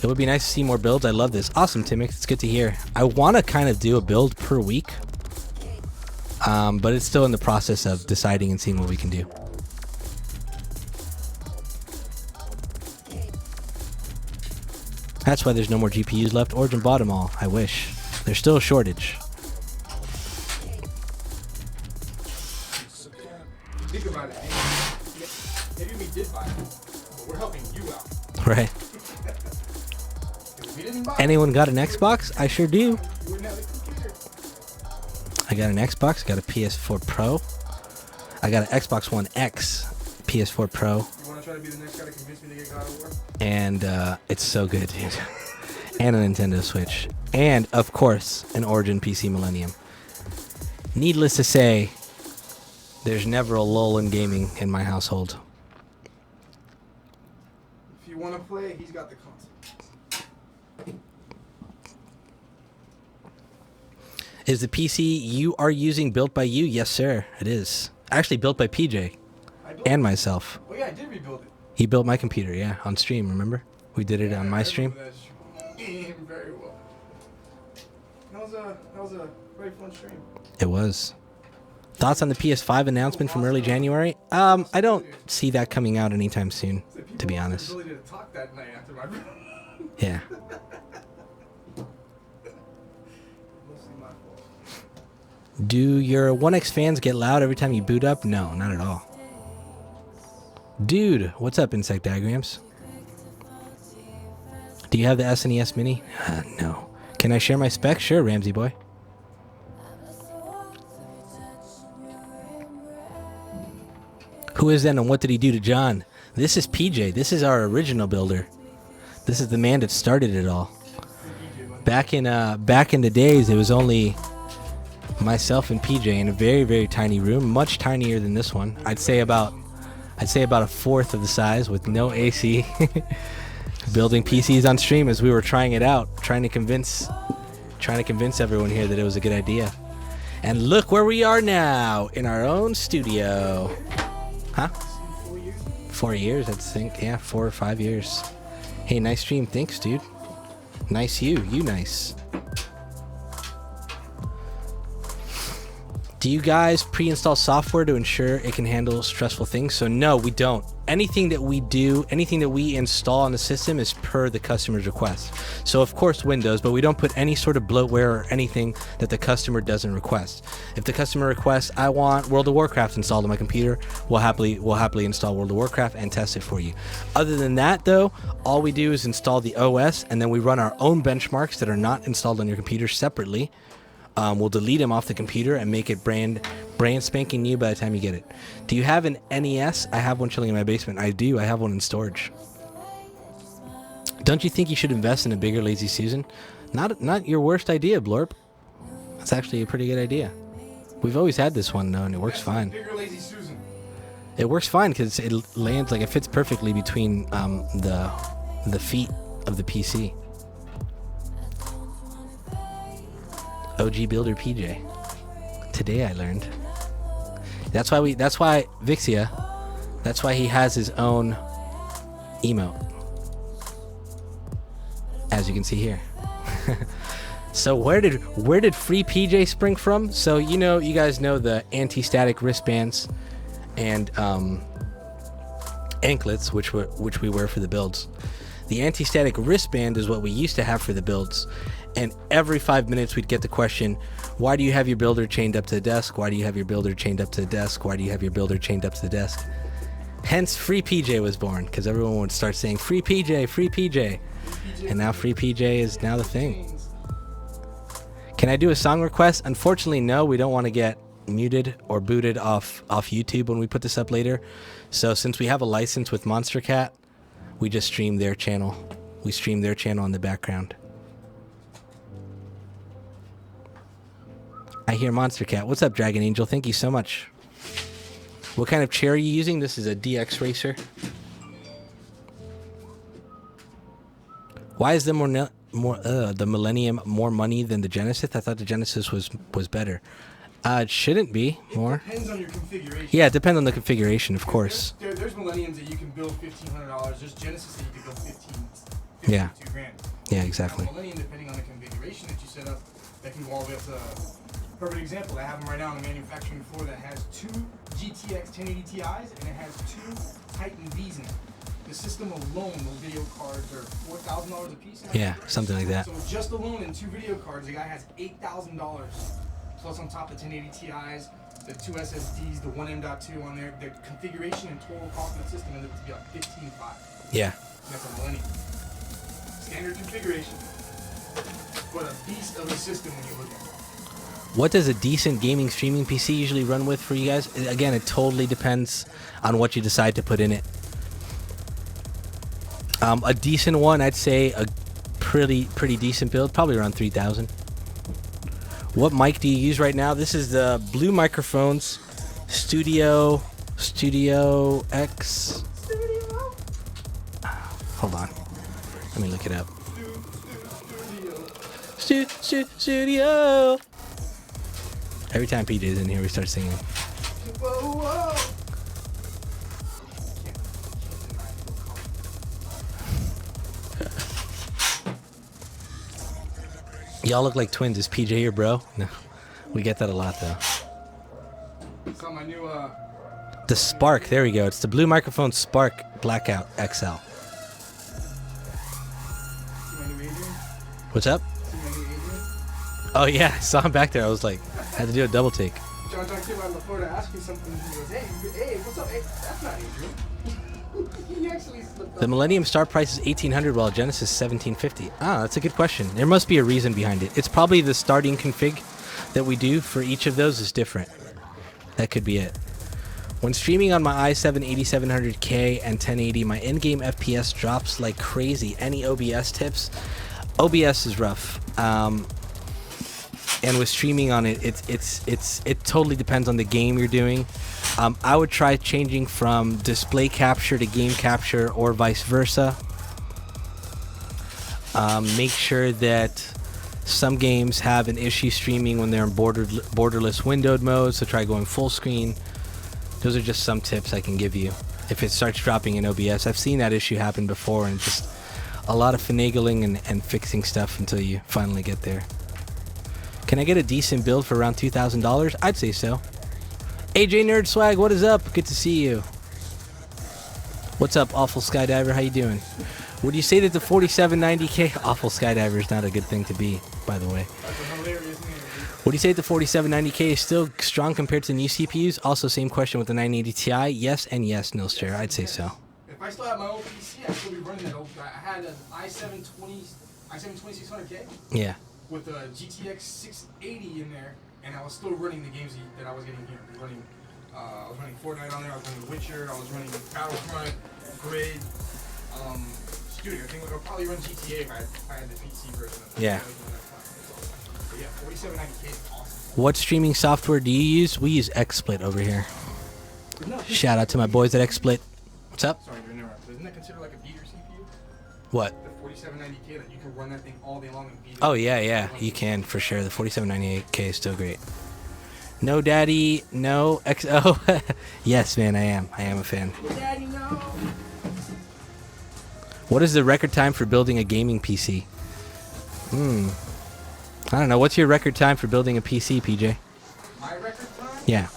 It would be nice to see more builds. I love this. Awesome, Timmy. It's good to hear. I want to kind of do a build per week, but it's still in the process of deciding and seeing what we can do. That's why there's no more GPUs left. Origin bought them all. I wish. There's still a shortage. Think about it. Maybe we did buy it, but we're helping you out. Right. If we didn't buy Anyone got an Xbox? I sure do. it, you wouldn't have a computer. I got an Xbox. I got a PS4 Pro. I got an Xbox One X PS4 Pro. You want to try to be the next guy to convince me to get God of War? And it's so good, dude. And a Nintendo Switch. And, of course, an Origin PC Millennium. Needless to say, there's never a lull in gaming in my household. If you want to play, he's got the console. Is the PC you are using built by you? Yes, sir. It is. Actually, built by PJ I built and it. myself. Oh yeah, I did rebuild it. He built my computer, yeah, on stream, remember? We did it on my stream. Very well. That was a very fun stream. It was. Thoughts on the PS5 announcement from early January? I don't see that coming out anytime soon, to be honest. The ability to talk that night after my Yeah. mostly my fault. Do your 1X fans get loud every time you boot up? No, not at all. Dude, what's up, Insect Diagrams? Do you have the SNES Mini? No. Can I share my specs? Sure, Ramsey boy. Who is that and what did he do to John? This is PJ. This is our original builder. This is the man that started it all. Back in the days, it was only myself and PJ in a very, very tiny room, much tinier than this one. I'd say about a fourth of the size with no AC. Building PCs on stream as we were trying it out, trying to convince everyone here that it was a good idea. And look where we are now, in our own studio. Huh? 4 years, I think. Yeah, 4 or 5 years. Hey, nice stream. Thanks, dude. Nice you. You nice. Do you guys pre-install software to ensure it can handle stressful things? So no, we don't. Anything that we do, anything that we install on the system is per the customer's request. So of course Windows, but we don't put any sort of bloatware or anything that the customer doesn't request. If the customer requests, I want World of Warcraft installed on my computer, we'll happily install World of Warcraft and test it for you. Other than that though, all we do is install the OS and then we run our own benchmarks that are not installed on your computer separately. We'll delete them off the computer and make it brand spanking new by the time you get it. Do you have an NES? I have one chilling in my basement. I do. I have one in storage. Don't you think you should invest in a bigger Lazy Susan? Not your worst idea, Blorp. That's actually a pretty good idea. We've always had this one though, and it works fine. Bigger Lazy Susan. It works fine because it lands like it fits perfectly between the feet of the PC. OG Builder PJ. Today I learned. That's why Vixia, that's why he has his own emote. As you can see here. So where did free PJ spring from? So you guys know the anti-static wristbands and anklets, which we wear for the builds. The anti-static wristband is what we used to have for the builds, and every 5 minutes we'd get the question, why do you have your builder chained up to the desk? Why do you have your builder chained up to the desk? Why do you have your builder chained up to the desk? Hence Free PJ was born, because everyone would start saying Free PJ, Free PJ, and now Free PJ is now the thing. Can I do a song request? Unfortunately, no. We don't want to get muted or booted off YouTube when we put this up later. So since we have a license with Monster Cat, we just stream their channel. We stream their channel in the background. I hear Monster Cat. What's up, Dragon Angel? Thank you so much. What kind of chair are you using? This is a DX Racer. Why is the the Millennium more money than the Genesis? I thought the Genesis was better. It shouldn't be more. It depends on your configuration. Yeah, it depends on the configuration, of course. There's Millenniums that you can build $1,500. There's Genesis that you can build $52 grand. Yeah, exactly. Now, Millennium, depending on the configuration that you set up, that can go all the way up to. Perfect example. I have them right now on the manufacturing floor that has 2 GTX 1080 Ti's and it has 2 Titan V's in it. The system alone, those video cards are $4,000 a piece. Yeah, something like that. So just alone in 2 video cards, the guy has $8,000. Plus on top the 1080 Ti's, the 2 SSDs, the 1 M.2 on there. The configuration and total cost of the system ended up to be like $15,500. Yeah. And that's a Millennium. Standard configuration, but a beast of a system when you look at it. What does a decent gaming streaming PC usually run with for you guys? Again, it totally depends on what you decide to put in it. A decent one, I'd say a pretty decent build, probably around 3,000. What mic do you use right now? This is the Blue Microphones Studio X. Hold on, let me look it up. Studio. Every time PJ's in here, we start singing. Whoa. Y'all look like twins. Is PJ here, bro? No, we get that a lot though. It's on my new The Spark. There we go. It's the Blue Microphone Spark Blackout XL. see my new Adrian? What's up? See my new Adrian? Oh yeah, I saw him back there. I was like, had to do a double take. John came out before to ask me something. He goes, hey, what's up? Hey, that's not Adrian. He actually slipped The up. Millennium start price is $1,800 while Genesis is $1,750. Ah, that's a good question. There must be a reason behind it. It's probably the starting config that we do for each of those is different. That could be it. When streaming on my i7 8700K and 1080, my in-game FPS drops like crazy. Any OBS tips? OBS is rough. And with streaming on it, it totally depends on the game you're doing. I would try changing from display capture to game capture or vice versa. Make sure that some games have an issue streaming when they're in borderless windowed mode, so try going full screen. Those are just some tips I can give you. If it starts dropping in OBS, I've seen that issue happen before, and just a lot of finagling and fixing stuff until you finally get there. Can I get a decent build for around $2,000? I'd say so. AJ Nerd Swag, what is up? Good to see you. What's up, Awful Skydiver? How you doing? Would you say that the 4790K Awful Skydiver is not a good thing to be, by the way? That's a hilarious name. Would you say the 4790K is still strong compared to new CPUs? Also, same question with the 980 Ti. Yes and yes, Nilster. I'd say so. If I still had my old PC, I'd still be running that old. I had an i7 2600K Yeah. with a GTX 680 in there, and I was still running the games that I was getting here. I was running Fortnite on there. I was running Witcher. I was running Battlefront, Grid, Studio. I think I would probably run GTA if I had the PC version of it. Yeah. But yeah, 4790K is awesome. What streaming software do you use? We use XSplit over here. No, Shout out to my boys at XSplit. What's up? sorry to interrupt. Isn't that considered like a beater CPU? What? The 4790K, that you can run that thing all day long and beat it. Oh yeah, you can for sure. The 4798K is still great. No daddy, no XO. Yes, man, I am a fan. Daddy, no. What is the record time for building a gaming PC? I don't know. What's your record time for building a PC, PJ? My record time? Yeah.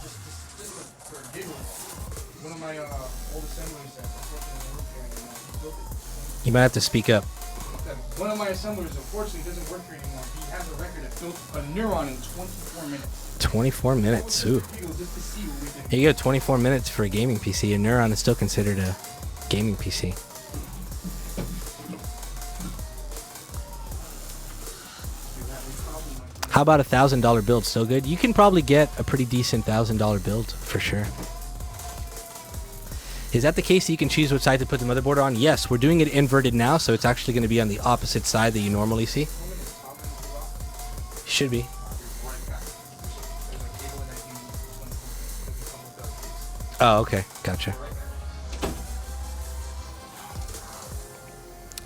Just my old assemblers that unfortunately doesn't work here anymore. He built it. You might have to speak up. One of my assemblers unfortunately doesn't work here anymore. He has a record that built a neuron in 24 minutes. 24 minutes. Ooh. Just to see what we can Here you go. 24 minutes for a gaming PC. A Neuron is still considered a gaming PC. How about a $1,000 build? Still good? You can probably get a pretty decent $1,000 build for sure. Is that the case that you can choose which side to put the motherboard on? Yes, we're doing it inverted now, so it's actually going to be on the opposite side that you normally see. Should be. Oh, okay. Gotcha.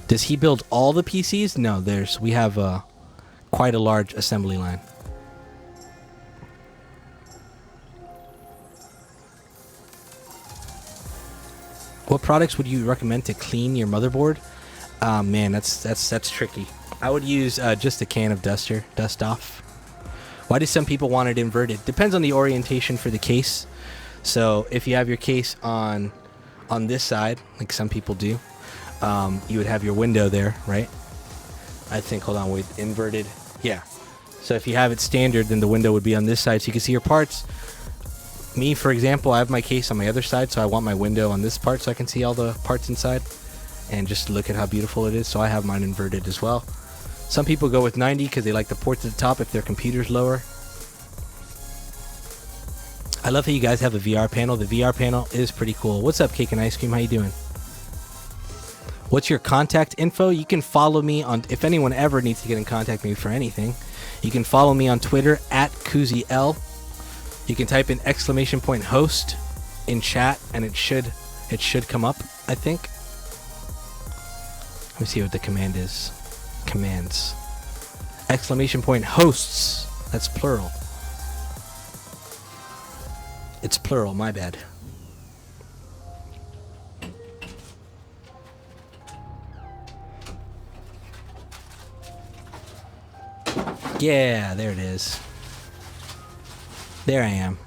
Does he build all the PCs? No, we have quite a large assembly line. What products would you recommend to clean your motherboard? Man, that's tricky. I would use just a can of dust off. Why do some people want it inverted? Depends on the orientation for the case. So if you have your case on this side, like some people do, you would have your window there, right? I think, hold on, wait, inverted. Yeah. So if you have it standard, then the window would be on this side so you can see your parts. Me, for example, I have my case on my other side, so I want my window on this part so I can see all the parts inside. And just look at how beautiful it is. So I have mine inverted as well. Some people go with 90 because they like the ports at the top if their computer's lower. I love how you guys have a VR panel. The VR panel is pretty cool. What's up, Cake and Ice Cream? How you doing? What's your contact info? You can follow me on, if anyone ever needs to get in contact with me for anything, you can follow me on Twitter at KuziL. You can type in !host in chat and it should come up, I think. Let me see what the command is. Commands. !hosts. That's plural. It's plural, my bad. Yeah, there it is. There I am.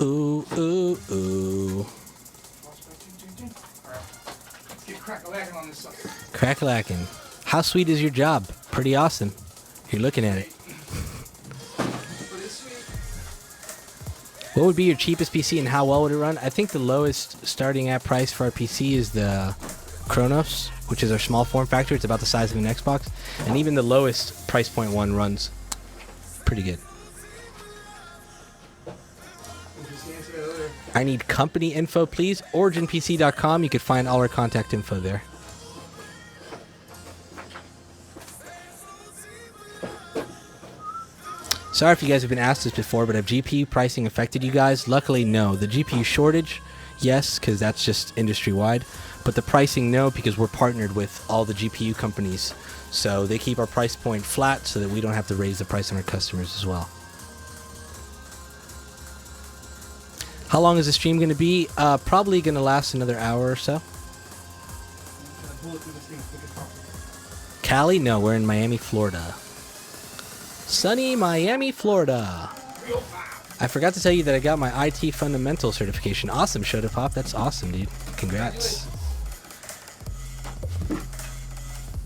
Ooh, ooh, ooh. Let's get crack-a-lacking on this sucker. Crack-a-lacking. How sweet is your job? Pretty awesome. You're looking at it. What would be your cheapest PC and how well would it run? I think the lowest starting at price for our PC is the Chronos, which is our small form factor. It's about the size of an Xbox. And even the lowest price point one runs pretty good. I need company info, please. OriginPC.com. You could find all our contact info there. Sorry if you guys have been asked this before, but have GPU pricing affected you guys? Luckily, no. The GPU shortage, yes, because that's just industry-wide. But the pricing, no, because we're partnered with all the GPU companies. So they keep our price point flat so that we don't have to raise the price on our customers as well. How long is the stream going to be? Probably going to last another hour or so. Cali? No, we're in Miami, Florida. Sunny Miami, Florida. I forgot to tell you that I got my IT fundamental certification. Awesome, Shota Pop. That's awesome, dude. Congrats.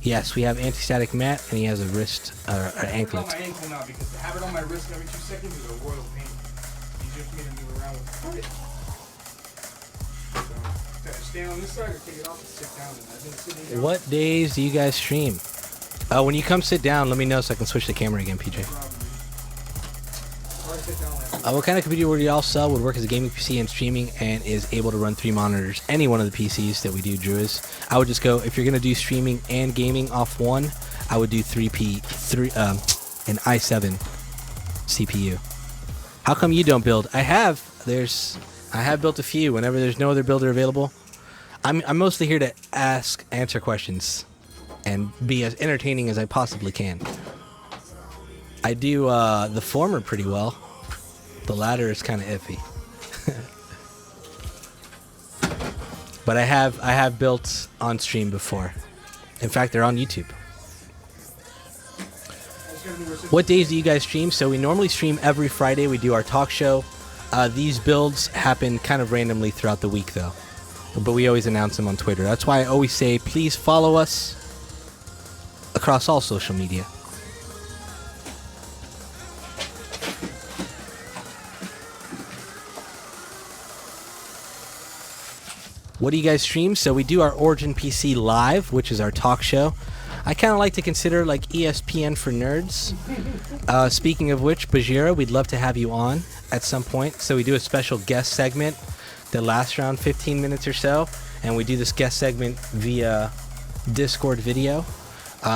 Yes, we have anti-static mat, and he has a wrist or anklet. I have it on my ankle now because to have it on my wrist every 2 seconds is a royal pain. Easier for me to move around with it. So, gotta stay on this side or take it off and sit down. And I've been sitting down. What days do you guys stream? When you come sit down, let me know so I can switch the camera again, PJ. What kind of computer would y'all sell? Would work as a gaming PC and streaming and is able to run 3 monitors? Any one of the PCs that we do, Drew, is. I would just go, if you're going to do streaming and gaming off one, I would do an i7 CPU. How come you don't build? I have built a few whenever there's no other builder available. I'm mostly here to answer questions and be as entertaining as I possibly can. I do the former pretty well. The latter is kind of iffy. But I have built on stream before. In fact, they're on YouTube. What days do you guys stream? So we normally stream every Friday. We do our talk show. These builds happen kind of randomly throughout the week, though. But we always announce them on Twitter. That's why I always say, please follow us across all social media. What do you guys stream? So we do our Origin PC Live, which is our talk show. I kind of like to consider like ESPN for nerds. Speaking of which, Bajheera, we'd love to have you on at some point. So we do a special guest segment that lasts around 15 minutes or so. And we do this guest segment via Discord video.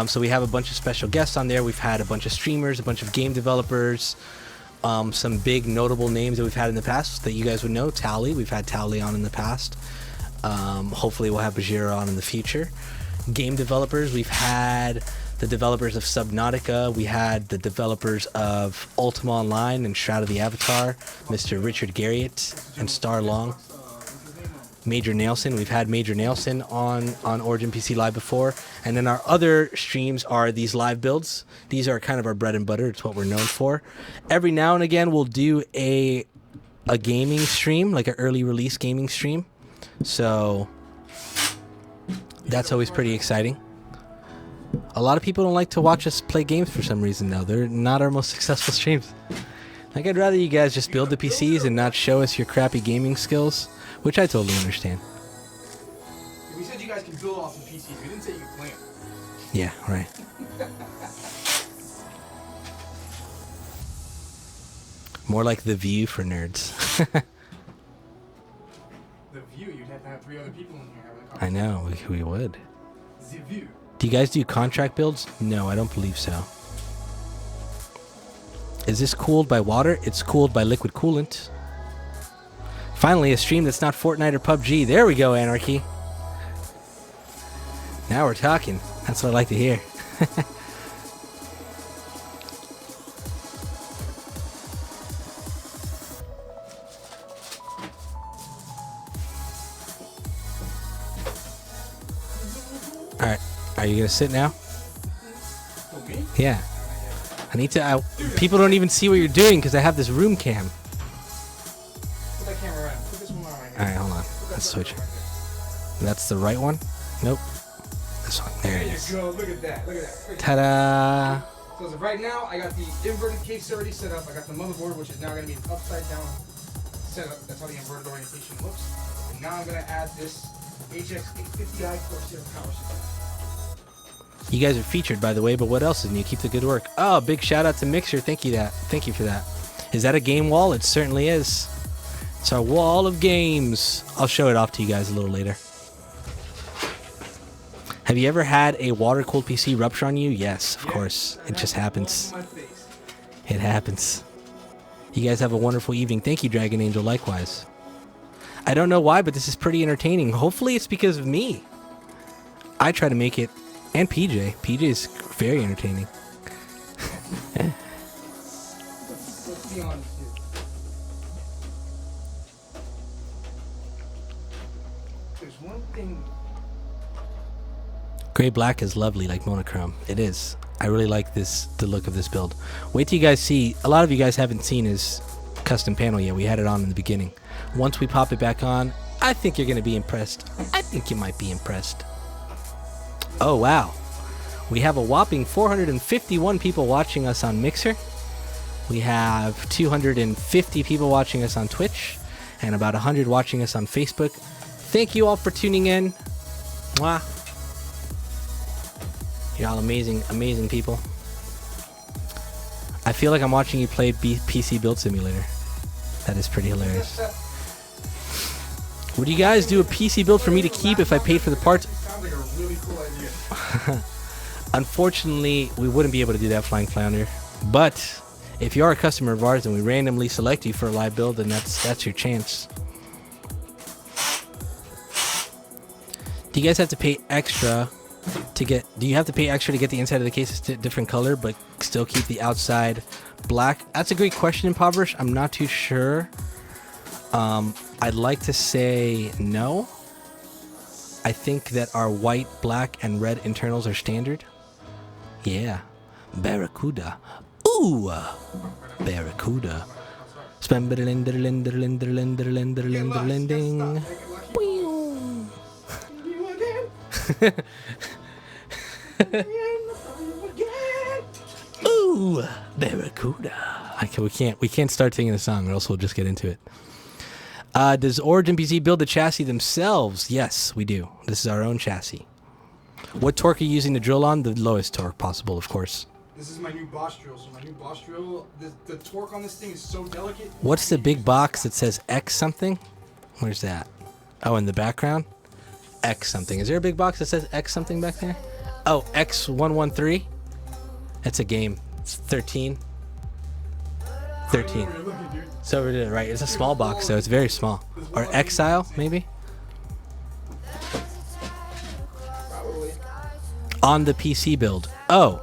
So we have a bunch of special guests on there. We've had a bunch of streamers, a bunch of game developers, some big notable names that we've had in the past that you guys would know. Tally, we've had Tally on in the past. Hopefully we'll have Bajheera on in the future. Game developers, we've had the developers of Subnautica, we had the developers of Ultima Online and Shroud of the Avatar, Mr. Richard Garriott and Star Long. Major Nelson, we've had Major Nelson on Origin PC Live before. And then our other streams are these live builds. These are kind of our bread and butter. It's what we're known for. Every now and again we'll do a gaming stream, like an early release gaming stream. So that's always pretty exciting. A lot of people don't like to watch us play games for some reason, though. They're not our most successful streams. Like, I'd rather you guys just build the PCs and not show us your crappy gaming skills, which I totally understand. We said you guys can build off the PCs. We didn't say you could play them. Yeah, right. More like The View for nerds. The View, you'd have to have 3 other people in here having a I conversation. know, we would. The View. Do you guys do contract builds? No, I don't believe so. Is this cooled by water? It's cooled by liquid coolant. Finally, a stream that's not Fortnite or PUBG. There we go, Anarchy. Now we're talking. That's what I like to hear. Alright, are you gonna sit now? Oh, me? Yeah. I need to. People don't even see what you're doing because I have this room cam. Put that camera around. Put this one on right here. Alright, hold on. Put that Let's switch it. right there. That's the right one? Nope. This one. There it is. There you go. Look at that. Look at that. Ta-da! So as of right now, I got the inverted case already set up. I got the motherboard, which is now going to be an upside down setup. That's how the inverted orientation looks. And now I'm going to add this HX850i Corsair power supply. You guys are featured, by the way, but what else is new? Keep the good work. Oh, big shout out to Mixer. Thank you for that. Is that a game wall? It certainly is. It's our wall of games. I'll show it off to you guys a little later. Have you ever had a water-cooled PC rupture on you? Yes, of course. It just happens. It happens. You guys have a wonderful evening. Thank you, Dragon Angel. Likewise. I don't know why, but this is pretty entertaining. Hopefully it's because of me. I try to make it. And PJ. PJ is very entertaining. Let's be honest here. There's one thing. Gray black is lovely, like monochrome. It is. I really like the look of this build. Wait till you guys see. A lot of you guys haven't seen his custom panel yet. We had it on in the beginning. Once we pop it back on, I think you're going to be impressed. I think you might be impressed. Oh, wow. We have a whopping 451 people watching us on Mixer. We have 250 people watching us on Twitch. And about 100 watching us on Facebook. Thank you all for tuning in. Mwah. You're all amazing, amazing people. I feel like I'm watching you play PC Build Simulator. That is pretty hilarious. Would you guys do a PC build for me to keep if I paid for the parts? Sounds like a really cool idea. Unfortunately, we wouldn't be able to do that, Flying Flounder. But if you are a customer of ours and we randomly select you for a live build, then that's your chance. Do you guys have to pay extra to get? Do you have to pay extra to get the inside of the case a different color, but still keep the outside black? That's a great question, Impoverished. I'm not too sure. I'd like to say no, I think that our white, black, and red internals are standard. Yeah. Barracuda. Ooh! Barracuda. Spambiddling. Ooh, Barracuda. We can't start singing a song, or else we'll just get into it. Does Origin PC build the chassis themselves? Yes, we do. This is our own chassis. What torque are you using to drill on? The lowest torque possible, of course. This is my new Bosch drill. So my new Bosch drill, the torque on this thing is so delicate. What's the big box that says X something? Where's that? Oh, in the background? X something. Is there a big box that says X something back there? Oh, X113? That's a game. It's 13. 13. It's over there, right? It's a small box, so it's very small. Or Exile, maybe? On the PC build. Oh,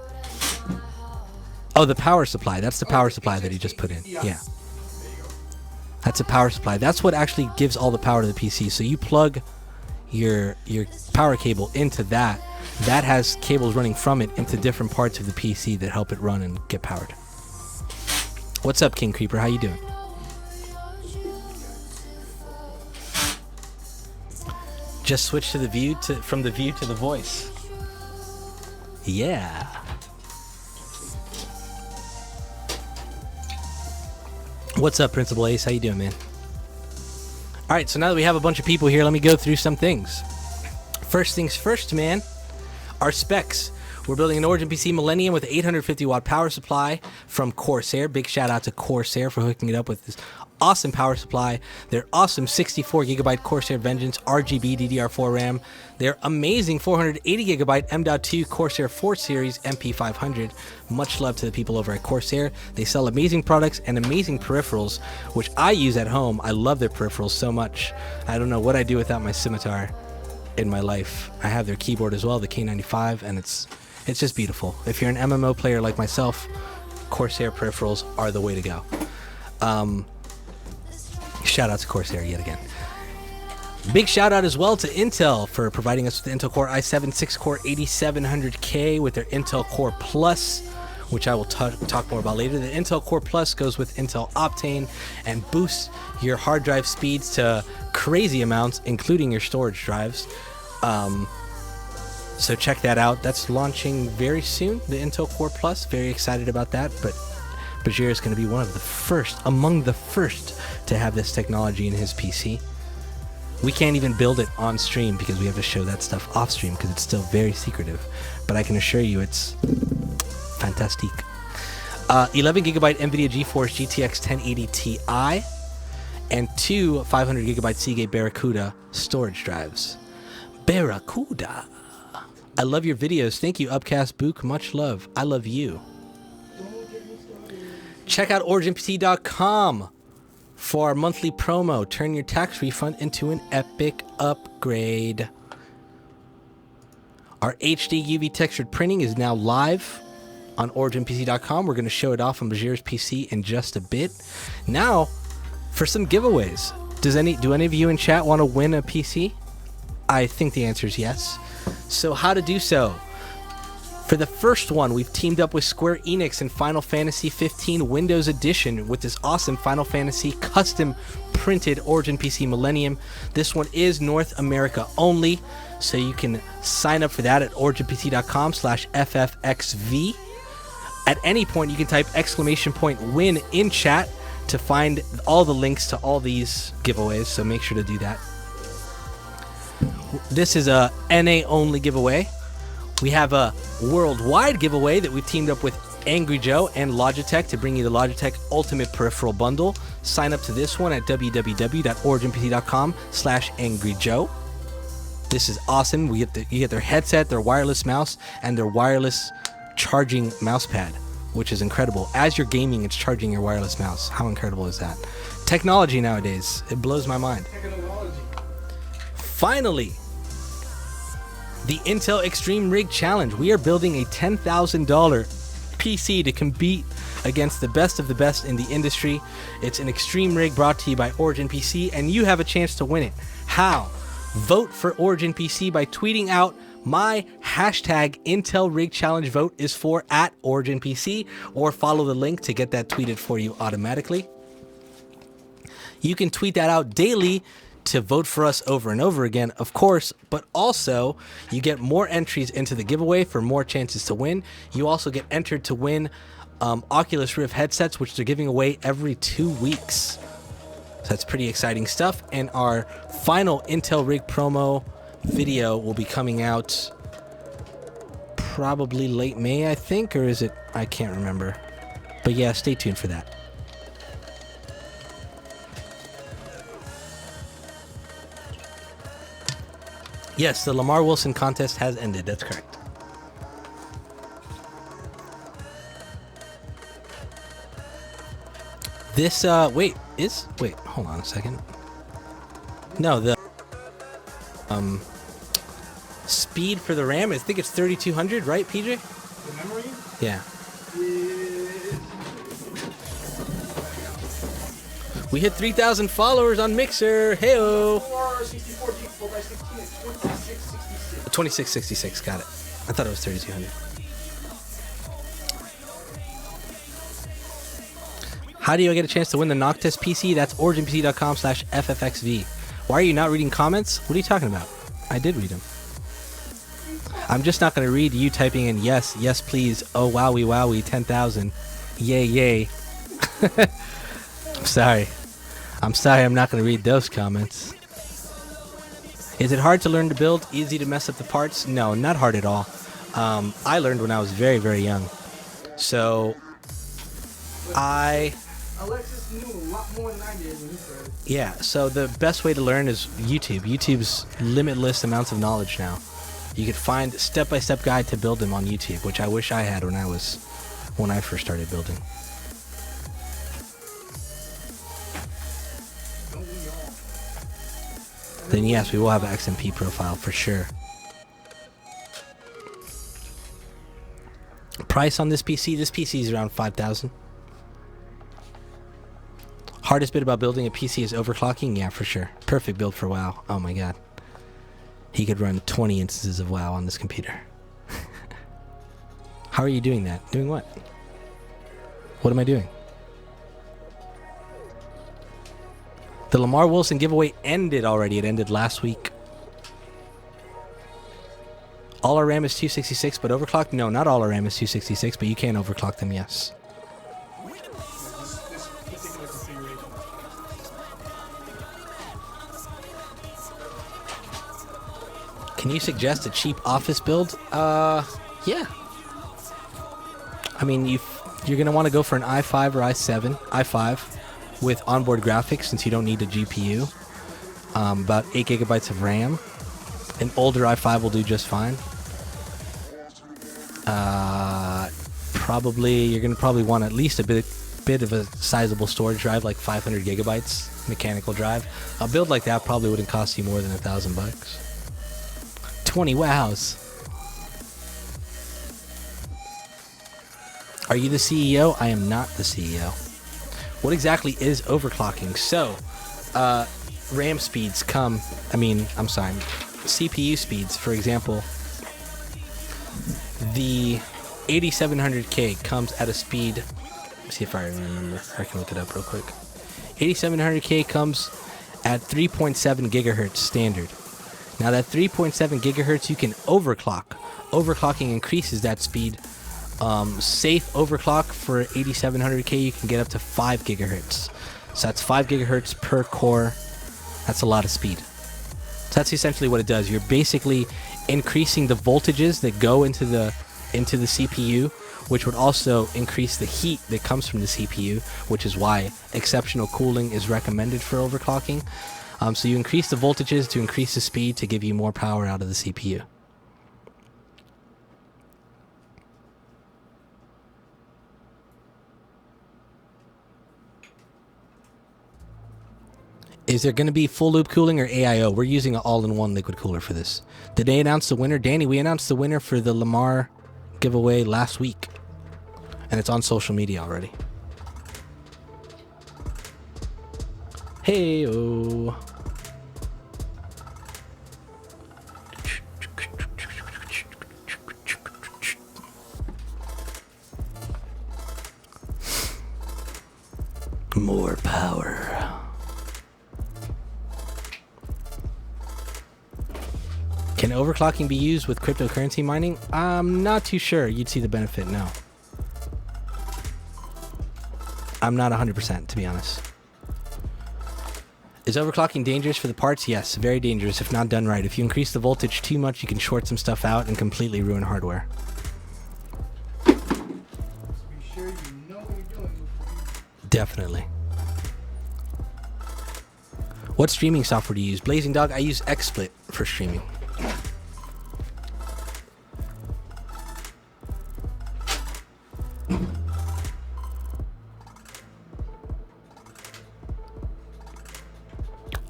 the power supply. That's the power supply that he just put in. Yeah. That's a power supply. That's what actually gives all the power to the PC. So you plug your power cable into that. That has cables running from it into different parts of the PC that help it run and get powered. What's up, King Creeper? How you doing? Just switch to the view from the view to the voice. Yeah. What's up, Principal Ace? How you doing, man? All right, so now that we have a bunch of people here, let me go through some things. First things first, man. Our specs. We're building an Origin PC Millennium with 850 watt power supply from Corsair. Big shout out to Corsair for hooking it up with this awesome power supply. Their awesome 64 gigabyte Corsair Vengeance RGB DDR4 RAM. Their amazing 480 gigabyte M.2 Corsair 4 Series MP500. Much love to the people over at Corsair. They sell amazing products and amazing peripherals, which I use at home. I love their peripherals so much. I don't know what I'd do without my scimitar in my life. I have their keyboard as well, the K95, and it's just beautiful. If you're an MMO player like myself, Corsair peripherals are the way to go. Shout out to Corsair yet again. Big shout out as well to Intel for providing us with the Intel Core i7 6-core 8700K with their Intel Core Plus, which I will talk more about later. The Intel Core Plus goes with Intel Optane and boosts your hard drive speeds to crazy amounts, including your storage drives. So check that out. That's launching very soon, the Intel Core Plus. Very excited about that, but Bajheera is going to be one of the first, among the first, to have this technology in his PC. We can't even build it on stream because we have to show that stuff off stream because it's still very secretive. But I can assure you it's fantastic. 11 gigabyte NVIDIA GeForce GTX 1080 Ti and 2 500 gigabyte Seagate Barracuda storage drives. Barracuda. I love your videos. Thank you, Upcast Book. Much love. I love you. Check out OriginPC.com for our monthly promo. Turn your tax refund into an epic upgrade. Our HD UV textured printing is now live on OriginPC.com. We're going to show it off on Bajheera's PC in just a bit. Now, for some giveaways. Do any of you in chat want to win a PC? I think the answer is yes. So how to do so? For the first one, we've teamed up with Square Enix and Final Fantasy 15 Windows Edition with this awesome Final Fantasy custom printed Origin PC Millennium. This one is North America only, so you can sign up for that at originpc.com/ffxv. At any point, you can type !win in chat to find all the links to all these giveaways, so make sure to do that. This is a NA only giveaway. We have a worldwide giveaway that we've teamed up with Angry Joe and Logitech to bring you the Logitech Ultimate Peripheral Bundle. Sign up to this one at www.originpc.com/angryjoe. This is awesome. You get their headset, their wireless mouse, and their wireless charging mouse pad, which is incredible. As you're gaming, it's charging your wireless mouse. How incredible is that? Technology nowadays, it blows my mind. Finally, the Intel Extreme Rig Challenge. We are building a $10,000 PC to compete against the best of the best in the industry. It's an Extreme Rig brought to you by Origin PC, and you have a chance to win it. How? vote for Origin PC by tweeting out my hashtag Intel Rig Challenge vote is for @OriginPC, or follow the link to get that tweeted for you automatically. You can tweet that out daily to vote for us over and over again, of course, but also you get more entries into the giveaway for more chances to win. You also get entered to win Oculus Rift headsets, which they're giving away every 2 weeks. So that's pretty exciting stuff. And our final Intel Rig promo video will be coming out probably late May, I think, or is it? I can't remember. But yeah, stay tuned for that. Yes, the Lamar Wilson contest has ended. That's correct. This, wait, hold on a second. No, the, speed for the RAM, I think it's 3200, right, PJ? The memory? Yeah. Is... We hit 3,000 followers on Mixer. Heyo. 64 gig, 4x16 is 2666. 2666, got it. I thought it was 3200. How do you get a chance to win the Noctis PC? That's originpc.com/ffxv. Why are you not reading comments? What are you talking about? I did read them. I'm just not going to read you typing in yes, yes please, oh wowie wowie, 10,000, yay yay. I'm sorry I'm not going to read those comments. Is it hard to learn to build? Easy to mess up the parts? No, not hard at all. I learned when I was very, very young. So Alexis knew a lot more than I did when he started. Yeah, so the best way to learn is YouTube. YouTube's limitless amounts of knowledge now. You could find step-by-step guide to build them on YouTube, which I wish I had when I first started building. Then yes, we will have an XMP profile for sure. Price on this PC? This PC is around 5,000. Hardest bit about building a PC is overclocking? Yeah, for sure. Perfect build for WoW. Oh my god. He could run 20 instances of WoW on this computer. How are you doing that? Doing what? What am I doing? The Lamar Wilson giveaway ended already. It ended last week. All our RAM is 266, but overclocked? No, not all our RAM is 266, but you can overclock them, yes. This particular configuration. Can you suggest a cheap office build? Yeah. I mean, you're going to want to go for an i5 or i5 with onboard graphics since you don't need a GPU. About 8 gigabytes of RAM. An older i5 will do just fine. You're going to probably want at least a bit of a sizable storage drive, like 500 gigabytes mechanical drive. A build like that probably wouldn't cost you more than $1,000. 20 wows. Are you the CEO? I am not the CEO. What exactly is overclocking? So, RAM speeds CPU speeds, for example, the 8700K comes at a speed, let's see if I remember, I can look it up real quick. 8700K comes at 3.7 gigahertz standard. Now that 3.7 gigahertz you can overclock. Overclocking increases that speed. Safe overclock for 8700K you can get up to 5 gigahertz. So that's 5 gigahertz per core. That's a lot of speed. So that's essentially what it does. You're basically increasing the voltages that go into the CPU, which would also increase the heat that comes from the CPU, which is why exceptional cooling is recommended for overclocking. So you increase the voltages to increase the speed to give you more power out of the CPU. Is there going to be full loop cooling or AIO? We're using an all-in-one liquid cooler for this. Did they announce the winner? Danny, we announced the winner for the Lamar giveaway last week. And it's on social media already. Hey-oh. More power. Can overclocking be used with cryptocurrency mining? I'm not too sure. You'd see the benefit, no. I'm not 100%, to be honest. Is overclocking dangerous for the parts? Yes, very dangerous if not done right. If you increase the voltage too much, you can short some stuff out and completely ruin hardware. Be sure you know what you're doing. Definitely. What streaming software do you use? Blazing Dog, I use XSplit for streaming.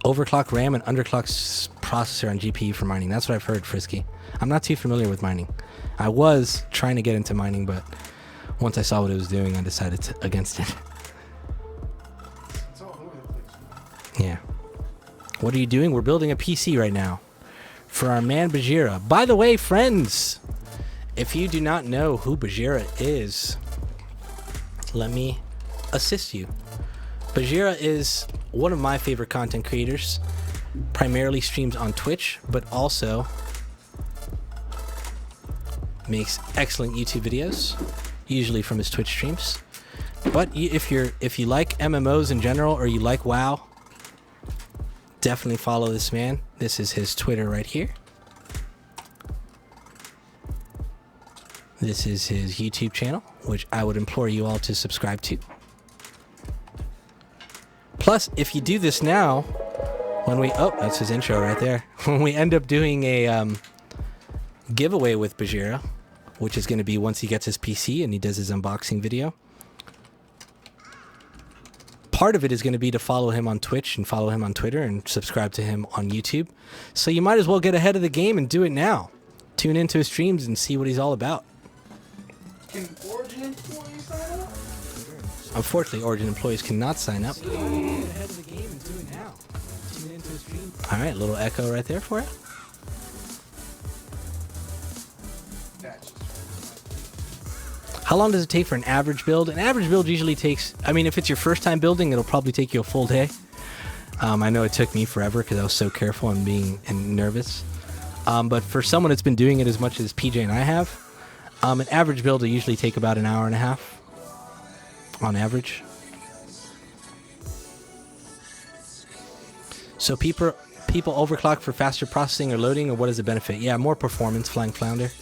Overclock RAM and underclock processor on GPU for mining. That's what I've heard, Frisky. I'm not too familiar with mining. I was trying to get into mining, but once I saw what it was doing, I decided against it. It's all over the place, man. Yeah. What are you doing? We're building a PC right now for our man Bajheera. By the way, friends, if you do not know who Bajheera is, let me assist you. Bajheera is one of my favorite content creators, primarily streams on Twitch, but also makes excellent YouTube videos, usually from his Twitch streams. But if you like MMOs in general, or you like WoW, definitely follow this man. This is his Twitter right here. This is his YouTube channel, which I would implore you all to subscribe to. Plus, if you do this now, that's his intro right there. When we end up doing a giveaway with Bajheera, which is going to be once he gets his PC and he does his unboxing video, part of it is going to be to follow him on Twitch and follow him on Twitter and subscribe to him on YouTube. So you might as well get ahead of the game and do it now. Tune into his streams and see what he's all about. Can Origin employees sign up? Unfortunately, Origin employees cannot sign up. Get ahead of the game and do it now. Tune into his stream. All right, little echo right there for you. How long does it take for an average build? An average build usually takes, I mean, if it's your first time building, it'll probably take you a full day. I know it took me forever because I was so careful and nervous. But for someone that's been doing it as much as PJ and I have, an average build will usually take about an hour and a half on average. So people overclock for faster processing or loading, or what is the benefit? Yeah, more performance, Flying Flounder.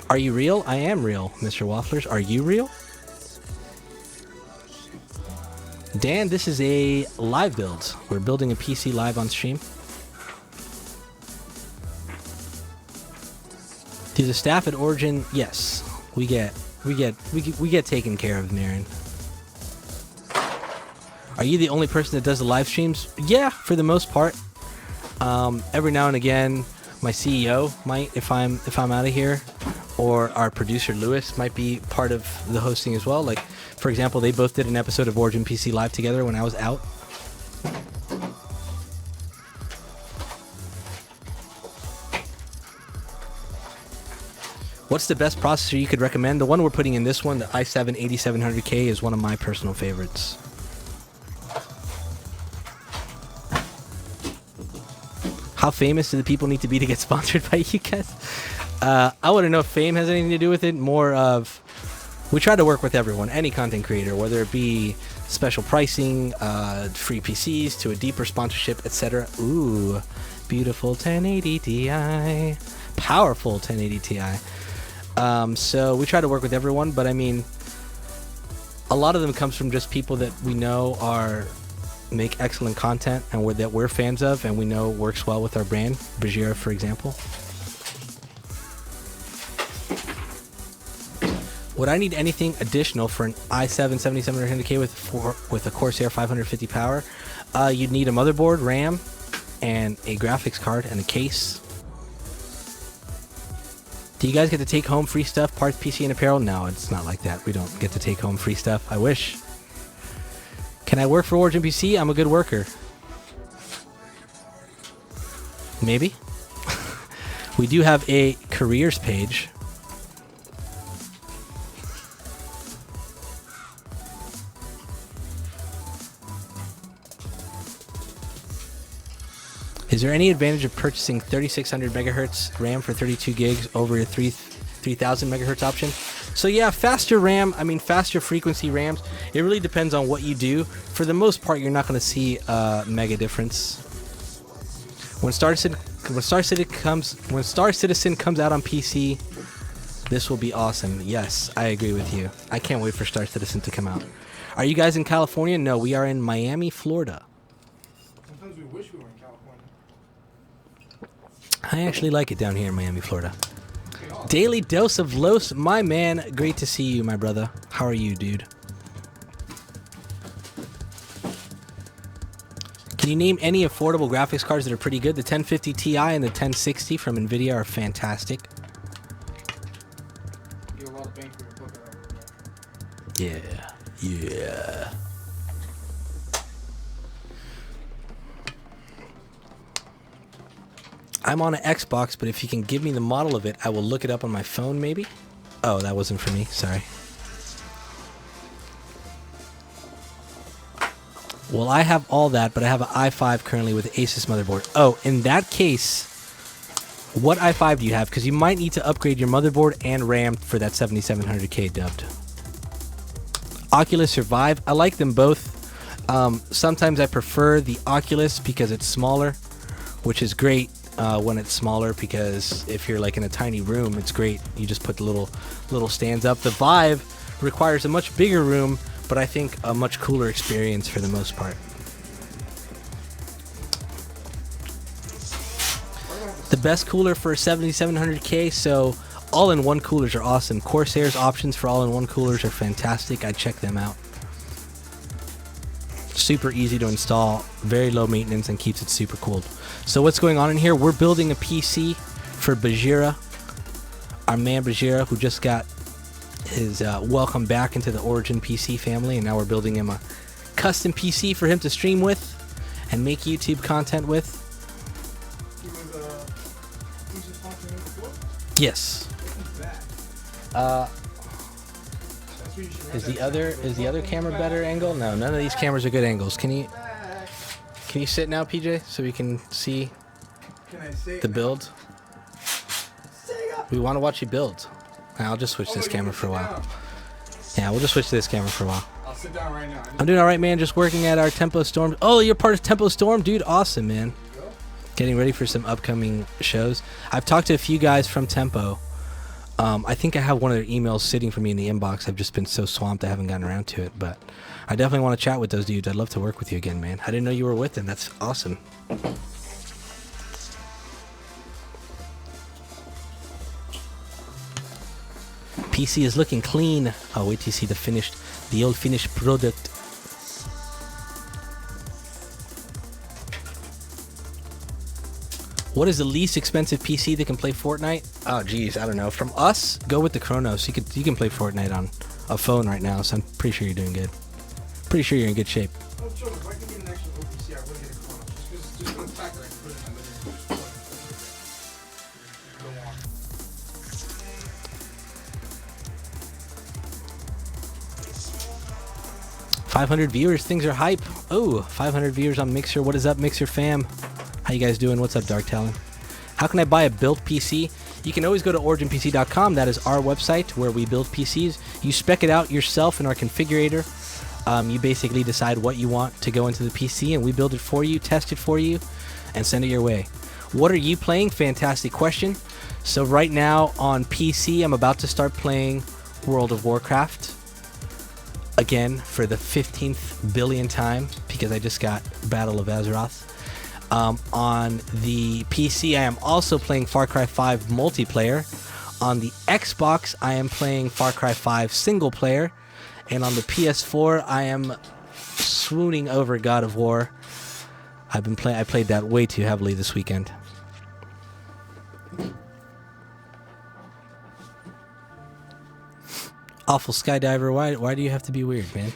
Are you real? I am real, Mr. Wafflers. Are you real? Dan, this is a live build. We're building a PC live on stream. Do the staff at Origin? Yes, we get taken care of, Marin. Are you the only person that does the live streams? Yeah, for the most part. Every now and again, my CEO might, if I'm out of here, or our producer Lewis might be part of the hosting as well. Like, for example, they both did an episode of Origin PC Live together when I was out. What's the best processor you could recommend? The one we're putting in this one, the i7 8700K, is one of my personal favorites. How famous do the people need to be to get sponsored by you guys? I wouldn't know if fame has anything to do with it. More of, we try to work with everyone, any content creator, whether it be special pricing, free PCs, to a deeper sponsorship, etc. Ooh, beautiful 1080 Ti, powerful 1080 Ti. So we try to work with everyone, but I mean, a lot of them comes from just people that we know make excellent content and that we're fans of, and we know works well with our brand. Bajheera, for example. Would I need anything additional for an i7 7700K with a Corsair 550 power? You'd need a motherboard, RAM, and a graphics card and a case. Do you guys get to take home free stuff, parts, PC, and apparel? No, it's not like that. We don't get to take home free stuff. I wish. Can I work for Origin PC? I'm a good worker. Maybe. We do have a careers page. Is there any advantage of purchasing 3600 megahertz RAM for 32 gigs over your 3000 megahertz option? So yeah, faster RAM, I mean faster frequency RAMs, it really depends on what you do. For the most part, you're not going to see a mega difference. When Star Citizen comes out on PC, this will be awesome. Yes, I agree with you. I can't wait for Star Citizen to come out. Are you guys in California? No, we are in Miami, Florida. Sometimes we wish we were in California. I actually like it down here in Miami, Florida. Daily Dose of Los, my man. Great to see you, my brother. How are you, dude? Can you name any affordable graphics cards that are pretty good? The 1050 Ti and the 1060 from NVIDIA are fantastic. You get a lot of bang for your buck out of Yeah, yeah. I'm on an Xbox, but if you can give me the model of it, I will look it up on my phone, maybe? Oh, that wasn't for me. Sorry. Well, I have all that, but I have an i5 currently with Asus motherboard. Oh, in that case, what i5 do you have? Because you might need to upgrade your motherboard and RAM for that 7700K dubbed. Oculus Survive. I like them both. Sometimes I prefer the Oculus because it's smaller, which is great when it's smaller, because if you're like in a tiny room, it's great. You just put the little stands up. The Vive requires a much bigger room, but I think a much cooler experience for the most part. The best cooler for 7700K, so all-in-one coolers are awesome. Corsair's options for all-in-one coolers are fantastic. I check them out. Super easy to install, very low maintenance, and keeps it super cooled. So what's going on in here? We're building a PC for Bajheera, our man Bajheera, who just got his welcome back into the Origin PC family, and now we're building him a custom PC for him to stream with and make YouTube content with. Yes. Is the other camera better angle? No, none of these cameras are good angles. Can you sit now, PJ, so we can see the build? We want to watch you build. I'll just switch this camera for a while. Yeah, we'll just switch to this camera for a while. I'll sit down right now. I'm doing all right, man. Just working at our Tempo Storm. Oh, you're part of Tempo Storm? Dude, awesome, man. Getting ready for some upcoming shows. I've talked to a few guys from Tempo. I think I have one of their emails sitting for me in the inbox. I've just been so swamped I haven't gotten around to it. But I definitely want to chat with those dudes. I'd love to work with you again, man. I didn't know you were with them. That's awesome. PC is looking clean. I'll wait to see the old finished product. What is the least expensive PC that can play Fortnite? Oh, geez, I don't know. From us, go with the Chronos. You can play Fortnite on a phone right now, so I'm pretty sure you're doing good. Pretty sure you're in good shape. Oh, sure. If I can get an actual OPC, I would get a Chrono. Just for the fact that I can put it in my living room. Go on. 500 viewers. Things are hype. Oh, 500 viewers on Mixer. What is up, Mixer fam? How you guys doing? What's up, Dark Talon? How can I buy a built PC? You can always go to originpc.com. That is our website where we build PCs. You spec it out yourself in our configurator. You basically decide what you want to go into the PC, and we build it for you, test it for you, and send it your way. What are you playing? Fantastic question. So right now on PC, I'm about to start playing World of Warcraft again for the 15th billion time, because I just got Battle of Azeroth. On the PC, I am also playing Far Cry 5 multiplayer. On the Xbox, I am playing Far Cry 5 single player. And on the PS4, I am swooning over God of War. I played that way too heavily this weekend. Awful Skydiver, why do you have to be weird, man?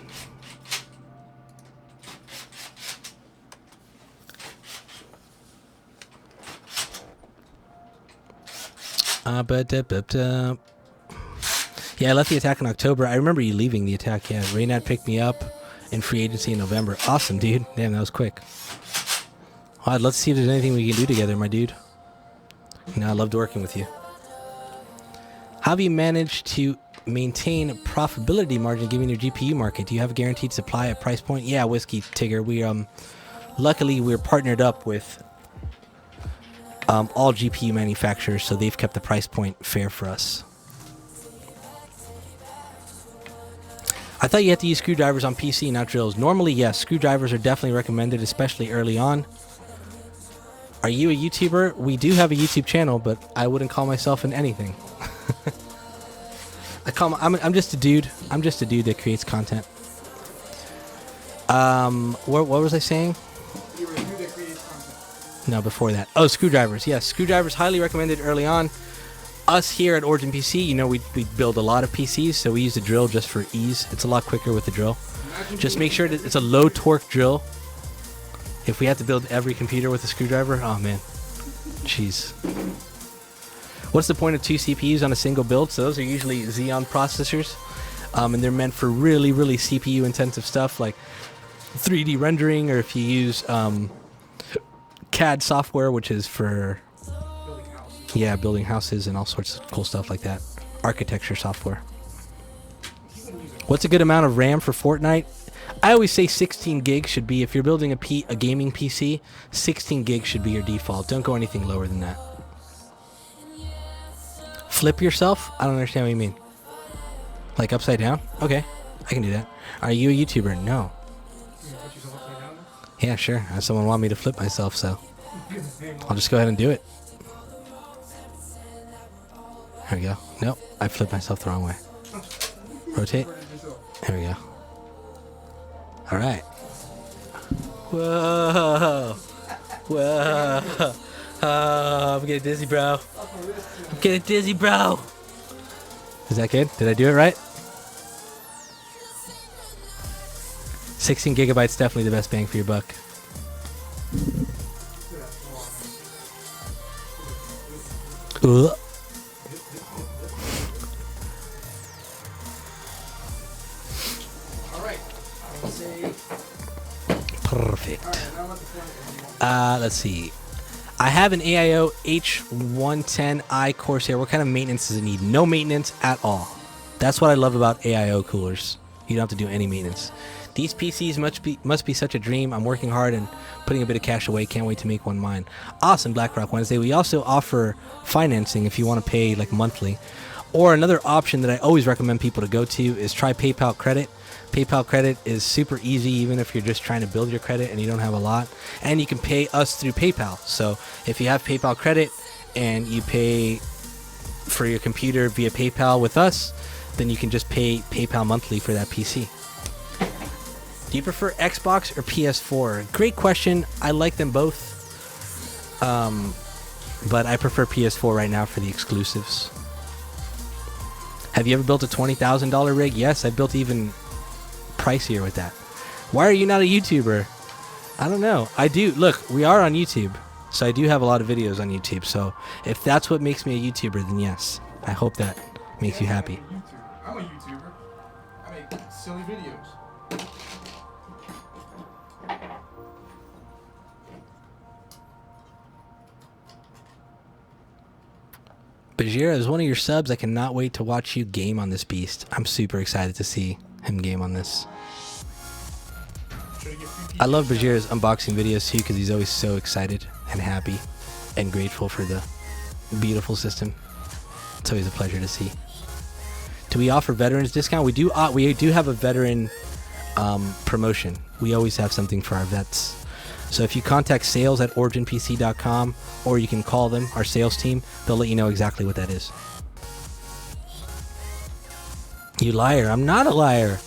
Yeah, I left the attack in October. I remember you leaving the attack. Yeah, Raynat picked me up in free agency in November. Awesome, dude. Damn, that was quick. Let's see if there's anything we can do together, my dude. You know, I loved working with you. How have you managed to maintain profitability margin given your GPU market? Do you have a guaranteed supply at price point? Yeah, Whiskey Tigger. We luckily we're partnered up with all GPU manufacturers, so they've kept the price point fair for us. I thought you had to use screwdrivers on PC, not drills. Normally, yes, screwdrivers are definitely recommended, especially early on. Are you a YouTuber? We do have a YouTube channel, but I wouldn't call myself in anything. I'm just a dude. I'm just a dude that creates content. What was I saying? You were a dude that creates content. No, before that. Oh, screwdrivers. Yes, screwdrivers highly recommended early on. Us here at Origin PC, you know, we build a lot of PCs, so we use the drill just for ease. It's a lot quicker with the drill. Just make sure that it's a low torque drill. If we had to build every computer with a screwdriver, oh man, jeez. What's the point of 2 CPUs on a single build? So those are usually Xeon processors, and they're meant for really, really CPU intensive stuff like 3D rendering, or if you use CAD software, which is for building houses and all sorts of cool stuff like that. Architecture software. What's a good amount of RAM for Fortnite? I always say 16 gigs should be, if you're building a gaming PC, 16 gigs should be your default. Don't go anything lower than that. Flip yourself? I don't understand what you mean. Like upside down? Okay, I can do that. Are you a YouTuber? No. Yeah, sure. Someone want me to flip myself, so I'll just go ahead and do it. There we go. Nope, I flipped myself the wrong way. Rotate. There we go. All right. Whoa. Whoa. Oh, I'm getting dizzy, bro. I'm getting dizzy, bro. Is that good? Did I do it right? 16 gigabytes, definitely the best bang for your buck. Perfect. Let's see. I have an AIO H110i Corsair. What kind of maintenance does it need? No maintenance at all. That's what I love about AIO coolers. You don't have to do any maintenance. These PCs must be such a dream. I'm working hard and putting a bit of cash away. Can't wait to make one mine. Awesome, BlackRock Wednesday. We also offer financing if you want to pay like monthly. Or another option that I always recommend people to go to is try PayPal Credit. PayPal Credit is super easy even if you're just trying to build your credit and you don't have a lot. And you can pay us through PayPal. So if you have PayPal Credit and you pay for your computer via PayPal with us, then you can just pay PayPal monthly for that PC. Do you prefer Xbox or PS4? Great question. I like them both. But I prefer PS4 right now for the exclusives. Have you ever built a $20,000 rig? Yes, I built even pricier with that. Why are you not a YouTuber? I don't know. I do. Look, we are on YouTube. So I do have a lot of videos on YouTube. So if that's what makes me a YouTuber, then yes. I hope that makes you happy. I'm a YouTuber. I make silly videos. Bajheera is one of your subs. I cannot wait to watch you game on this beast. I'm super excited to see him game on this. I love Bajheera's unboxing videos too because he's always so excited and happy and grateful for the beautiful system. It's always a pleasure to see. Do we offer veterans discount? We do have a veteran promotion. We always have something for our vets. So if you contact sales at originpc.com, or you can call them, our sales team, they'll let you know exactly what that is. You liar. I'm not a liar.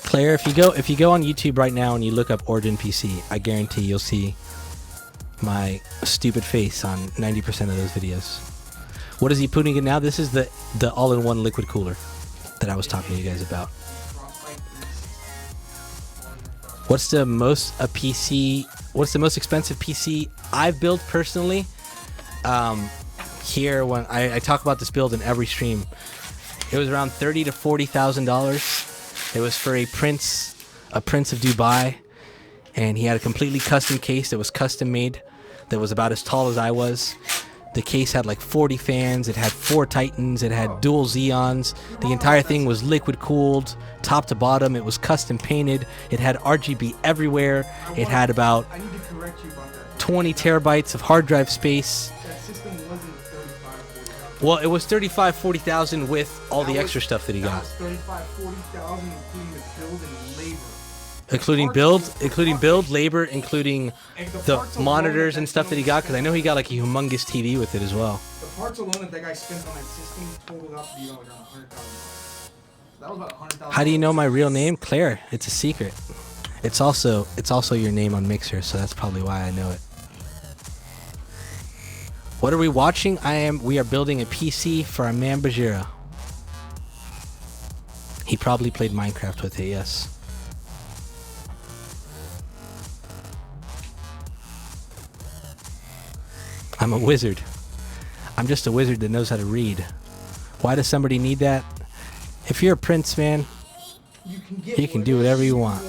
Claire, if you go on YouTube right now and you look up Origin PC, I guarantee you'll see my stupid face on 90% of those videos. What is he putting in now? This is the all-in-one liquid cooler that I was talking to you guys about. What's the most expensive PC I've built personally? Here, when I talk about this build in every stream, it was around $30,000 to $40,000. It was for a prince of Dubai, and he had a completely custom case that was custom made, that was about as tall as I was. The case had like 40 fans, it had 4 Titans, it had dual Xeons. The entire thing was liquid cooled, top to bottom. It was custom painted. It had RGB everywhere. It had about I need to correct you about that. 20 terabytes of hard drive space. That system wasn't 35, 40,000. Well, it was 35, 40,000 with all the extra stuff that he got. That was 35, 40,000, including the build and labor. Including build, labor, including the monitors and stuff that he got, because I know he got like a humongous TV with it as well. The parts alone that guy spent on that system totaled up to be like around $100,000. That was about $100,000. How do you know my real name? Claire. It's a secret. It's also your name on Mixer, so that's probably why I know it. What are we watching? We are building a PC for our man Bajheera. He probably played Minecraft with it, yes. I'm a wizard. I'm just a wizard that knows how to read. Why does somebody need that? If you're a prince, man, you can do whatever you want.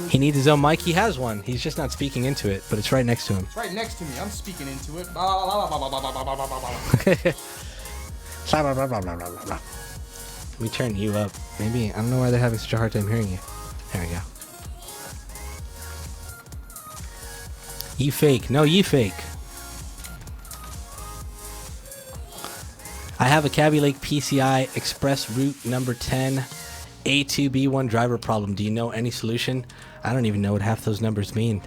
He needs his own mic. He has one. He's just not speaking into it, but it's right next to him. It's right next to me. I'm speaking into it. Let me turn you up. Maybe, I don't know why they're having such a hard time hearing you. There we go. You fake. No, you fake. I have a Cabby Lake PCI Express route number 10 A2B1 driver problem. Do you know any solution? I don't even know what half those numbers mean.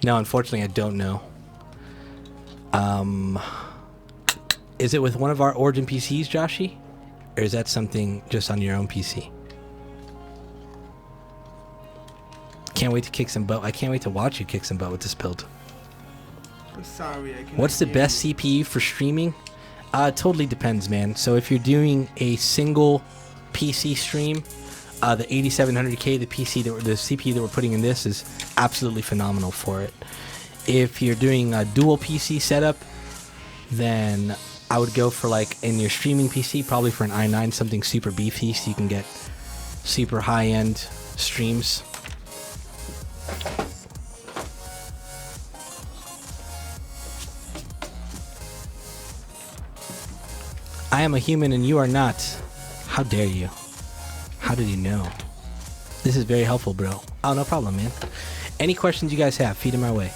No, unfortunately, I don't know. Is it with one of our Origin PCs, Joshy? Or is that something just on your own PC? Can't wait to kick some butt. I can't wait to watch you kick some butt with this build. I'm sorry, I What's the best CPU for streaming? It totally depends, man. So if you're doing a single PC stream, the 8700K, the CPU that we're putting in this is absolutely phenomenal for it. If you're doing a dual PC setup, then I would go for, like, in your streaming PC, probably for an i9, something super beefy so you can get super high-end streams. I am a human and you are not. How dare you? How did you know? This is very helpful, bro. Oh, no problem, man. Any questions you guys have, feed them my way.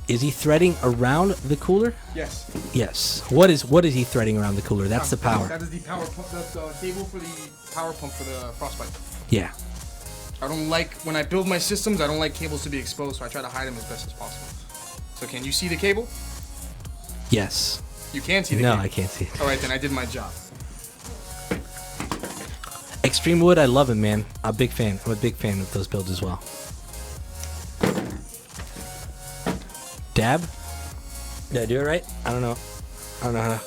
Is he threading around the cooler? Yes. Yes. What is he threading around the cooler? That's the power. That is the power pump. That's the cable for the power pump for the Frostbite. Yeah. I don't like, when I build my systems, I don't like cables to be exposed, so I try to hide them as best as possible. So can you see the cable? Yes. You can see the cable? No, I can't see it. Alright, then I did my job. Extreme Wood, I love him, man. I'm a big fan. I'm a big fan of those builds as well. Dab? Did I do it right? I don't know. I don't know how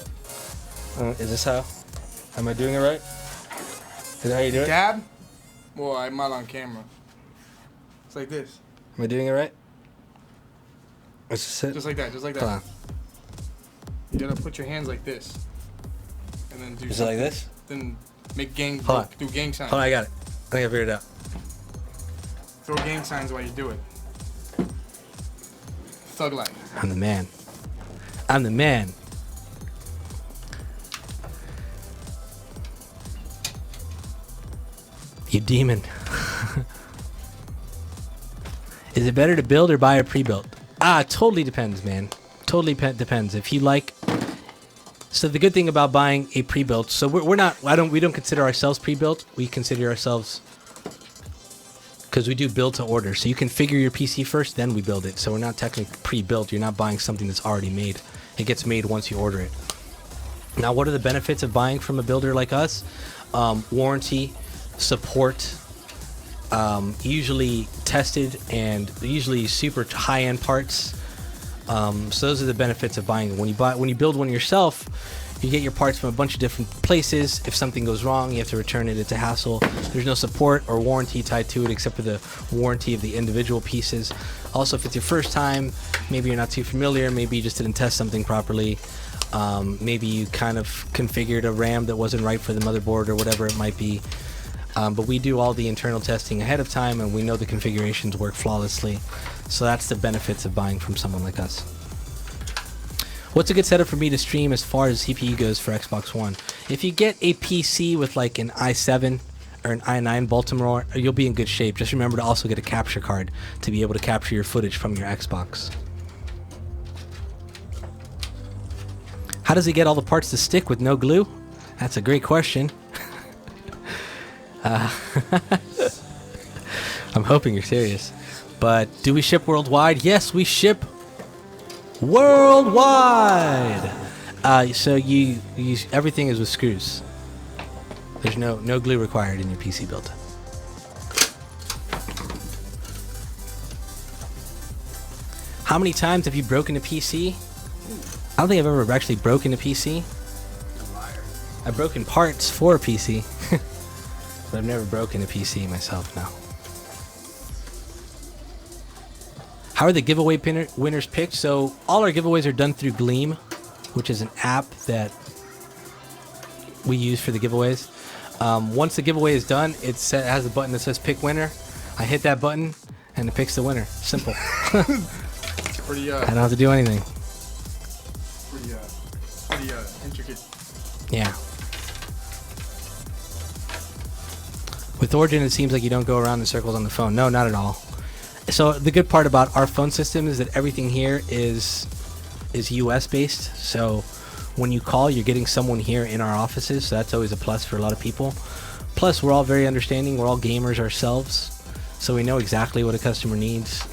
to... is this how? Am I doing it right? Is that how you do it? Dab? Well, I'm not on camera. It's like this. Am I doing it right? Let's just sit. Just like that, just like that. Hold on. You gotta put your hands like this. And then do Is it like this? Then make gang, Hold on. do gang signs. Hold on, I got it. I think I figured it out. Throw gang signs while you do it. Thug life. I'm the man. I'm the man. You demon. Is it better to build or buy a pre-built? Totally depends, man. Totally depends. If you like... So the good thing about buying a pre-built... So we're not... We don't consider ourselves pre-built. We consider ourselves... Because we do build to order. So you configure your PC first, then we build it. So we're not technically pre-built. You're not buying something that's already made. It gets made once you order it. Now, what are the benefits of buying from a builder like us? Warranty, support, usually tested and usually super high-end parts. So those are the benefits of buying. When you build one yourself, you get your parts from a bunch of different places. If something goes wrong, you have to return it. It's a hassle. There's no support or warranty tied to it except for the warranty of the individual pieces. Also, if it's your first time, maybe you're not too familiar, maybe you just didn't test something properly. Maybe you kind of configured a RAM that wasn't right for the motherboard or whatever it might be. But we do all the internal testing ahead of time, and we know the configurations work flawlessly. So that's the benefits of buying from someone like us. What's a good setup for me to stream as far as CPU goes for Xbox One? If you get a PC with like an i7 or an i9 Baltimore, you'll be in good shape. Just remember to also get a capture card to be able to capture your footage from your Xbox. How does he get all the parts to stick with no glue? That's a great question. I'm hoping you're serious. But do we ship worldwide? Yes, we ship worldwide. So you everything is with screws. There's no glue required in your PC build. How many times have you broken a PC? I don't think I've ever actually broken a PC. I've broken parts for a PC, but I've never broken a PC myself now. How are the giveaway winners picked? So all our giveaways are done through Gleam, which is an app that we use for the giveaways. Once the giveaway is done, it has a button that says pick winner. I hit that button and it picks the winner. Simple. It's pretty I don't have to do anything. pretty intricate. Yeah. With Origin, it seems like you don't go around in circles on the phone. No, not at all. So the good part about our phone system is that everything here is US based. So when you call, you're getting someone here in our offices. So that's always a plus for a lot of people. Plus, we're all very understanding. We're all gamers ourselves. So we know exactly what a customer needs.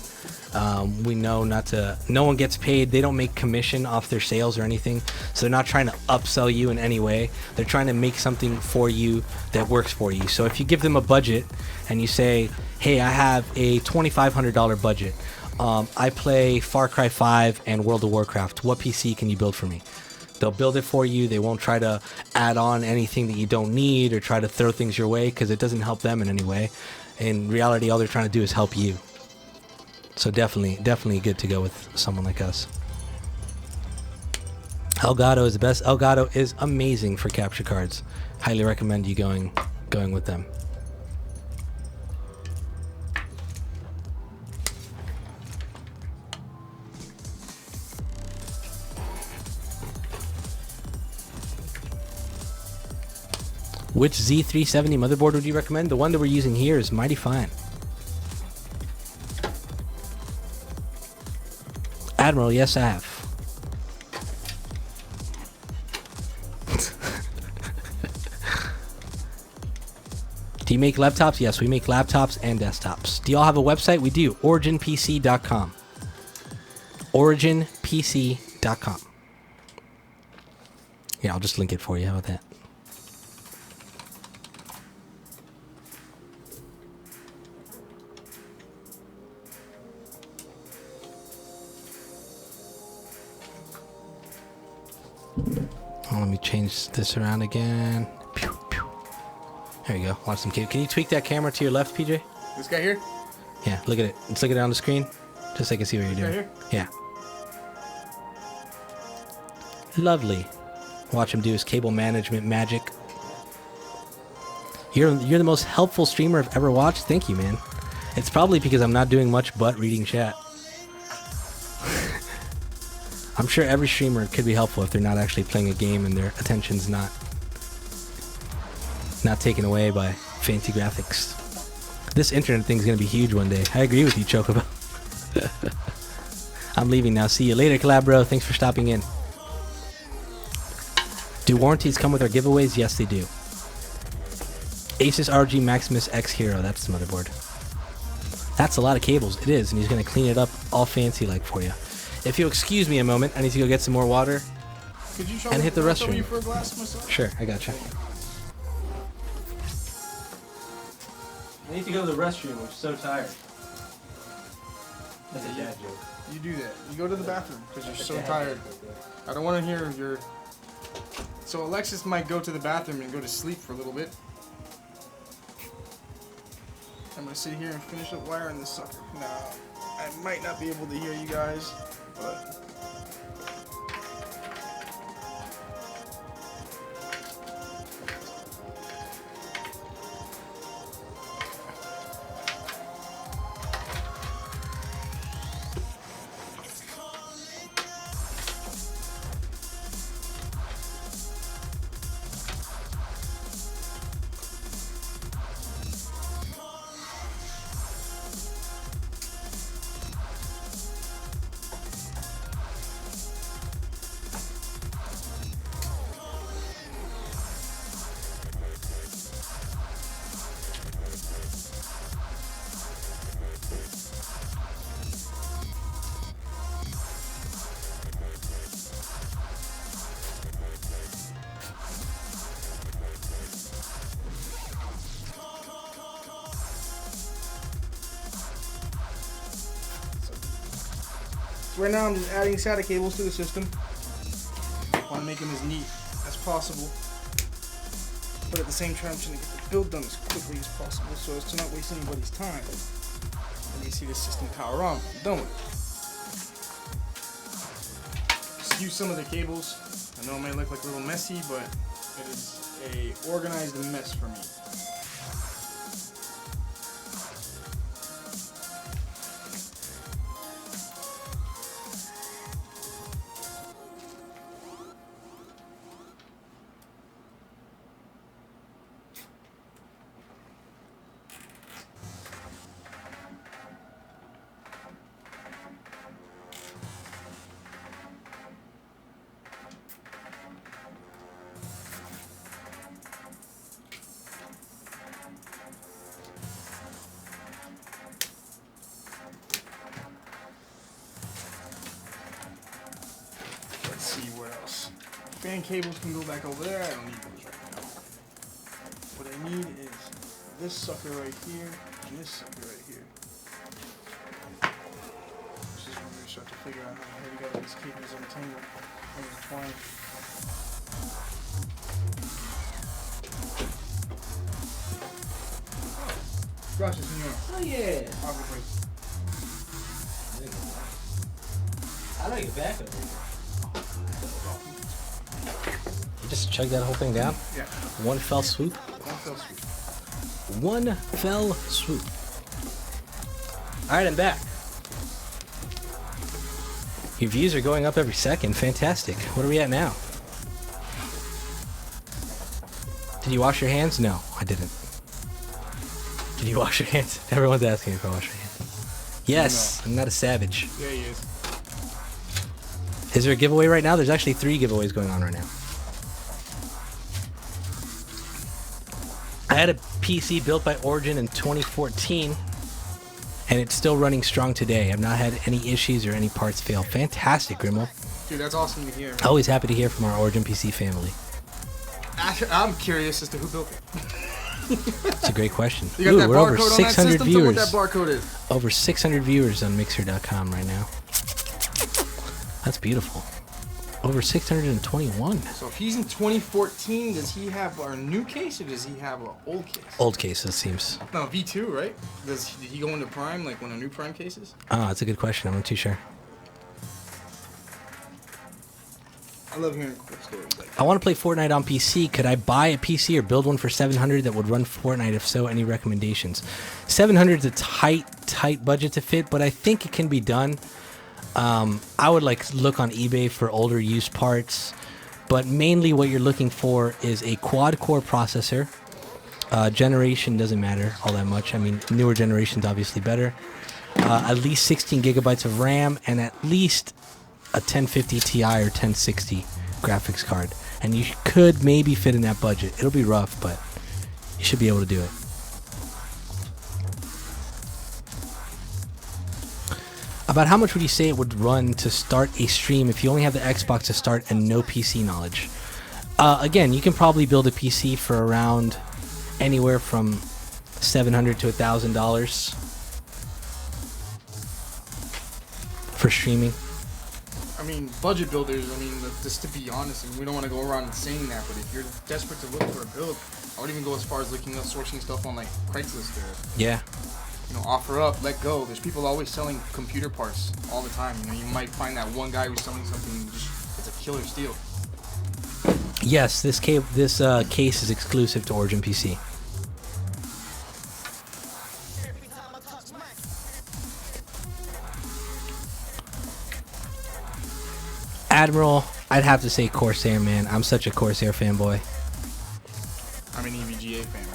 We know no one gets paid. They don't make commission off their sales or anything. So they're not trying to upsell you in any way. They're trying to make something for you that works for you. So if you give them a budget and you say, hey, I have a $2,500 budget. I play Far Cry 5 and World of Warcraft. What PC can you build for me? They'll build it for you. They won't try to add on anything that you don't need or try to throw things your way because it doesn't help them in any way. In reality, all they're trying to do is help you. So definitely good to go with someone like us. Elgato is the best. Elgato is amazing for capture cards. Highly recommend you going with them. Which Z370 motherboard would you recommend? The one that we're using here is mighty fine. Admiral, yes I have. Do you make laptops? Yes, we make laptops and desktops. Do y'all have a website? We do. OriginPC.com. OriginPC.com. Yeah, I'll just link it for you. How about that? Oh, let me change this around again. Pew, pew. There you go. Watch some cable. Can you tweak that camera to your left, PJ? This guy here? Yeah, look at it. Let's look at it on the screen, just so I can see what you're doing. Right Yeah. here? Lovely. Watch him do his cable management magic. You're the most helpful streamer I've ever watched. Thank you, man. It's probably because I'm not doing much but reading chat. I'm sure every streamer could be helpful if they're not actually playing a game and their attention's not taken away by fancy graphics. This internet thing's gonna be huge one day. I agree with you, Chocobo. I'm leaving now. See you later, collab bro. Thanks for stopping in. Do warranties come with our giveaways? Yes, they do. Asus ROG Maximus X Hero. That's the motherboard. That's a lot of cables. It is, and he's gonna clean it up all fancy like for you. If you'll excuse me a moment, I need to go get some more water. Could you show And me hit the restroom. you for a glass myself? Sure, I gotcha. I need to go to the restroom. I'm so tired. That's a dad joke. You do that. You go to the bathroom because you're so tired. I don't want to hear your... So Alexis might go to the bathroom and go to sleep for a little bit. I'm going to sit here and finish up wiring this sucker. Now, I might not be able to hear you guys, but... right now I'm just adding SATA cables to the system. I want to make them as neat as possible, but at the same time I'm trying to get the build done as quickly as possible so as to not waste anybody's time. And you see the system power on. I'm done with it. Just use some of the cables. I know it might look like a little messy, but it is a organized mess for me. Fan cables can go back over there. I don't need those right now. What I need is this sucker right here and this sucker right here. This is when we start to figure out how the hell you got all these cables untangled and intertwined. Gracias, señor. Oh yeah. I like it back over here. You just chug that whole thing down? Yeah. One fell swoop? One fell swoop. One fell swoop. Alright, I'm back. Your views are going up every second. Fantastic. What are we at now? Did you wash your hands? No, I didn't. Did you wash your hands? Everyone's asking if I wash my hands. Yes, no. I'm not a savage. Yeah, he is. Is there a giveaway right now? There's actually 3 giveaways going on right now. I had a PC built by Origin in 2014, and it's still running strong today. I've not had any issues or any parts fail. Fantastic, Grimmel. Dude, that's awesome to hear. Always happy to hear from our Origin PC family. I'm curious as to who built it. It's a great question. You got Ooh, that we're over barcode 600 on that system? Tell me viewers. what that barcode is. Over 600 viewers on Mixer.com right now. That's beautiful. Over 621. So if he's in 2014, does he have our new case or does he have an old case? Old case, it seems. No, V2, right? Did he go into Prime, like one of new Prime cases? Oh, that's a good question. I'm not too sure. I love hearing cool stories like that. I want to play Fortnite on PC. Could I buy a PC or build one for 700 that would run Fortnite? If so, any recommendations? 700 is a tight budget to fit, but I think it can be done. I would look on eBay for older used parts, but mainly what you're looking for is a quad-core processor. Generation doesn't matter all that much. I mean, newer generation's obviously better. At least 16 gigabytes of RAM and at least a 1050 Ti or 1060 graphics card. And you could maybe fit in that budget. It'll be rough, but you should be able to do it. About how much would you say it would run to start a stream if you only have the Xbox to start and no PC knowledge? Again, you can probably build a PC for around anywhere from $700 to $1,000 for streaming. I mean, budget builders, I mean, just to be honest, we don't want to go around saying that, but if you're desperate to look for a build, I would even go as far as looking up sourcing stuff on like Craigslist or Yeah. Offer up, let go. There's people always selling computer parts all the time. You might find that one guy who's selling something it's a killer steal. Yes, this case is exclusive to Origin PC. Admiral, I'd have to say Corsair, man. I'm such a Corsair fanboy. I'm an EVGA fanboy.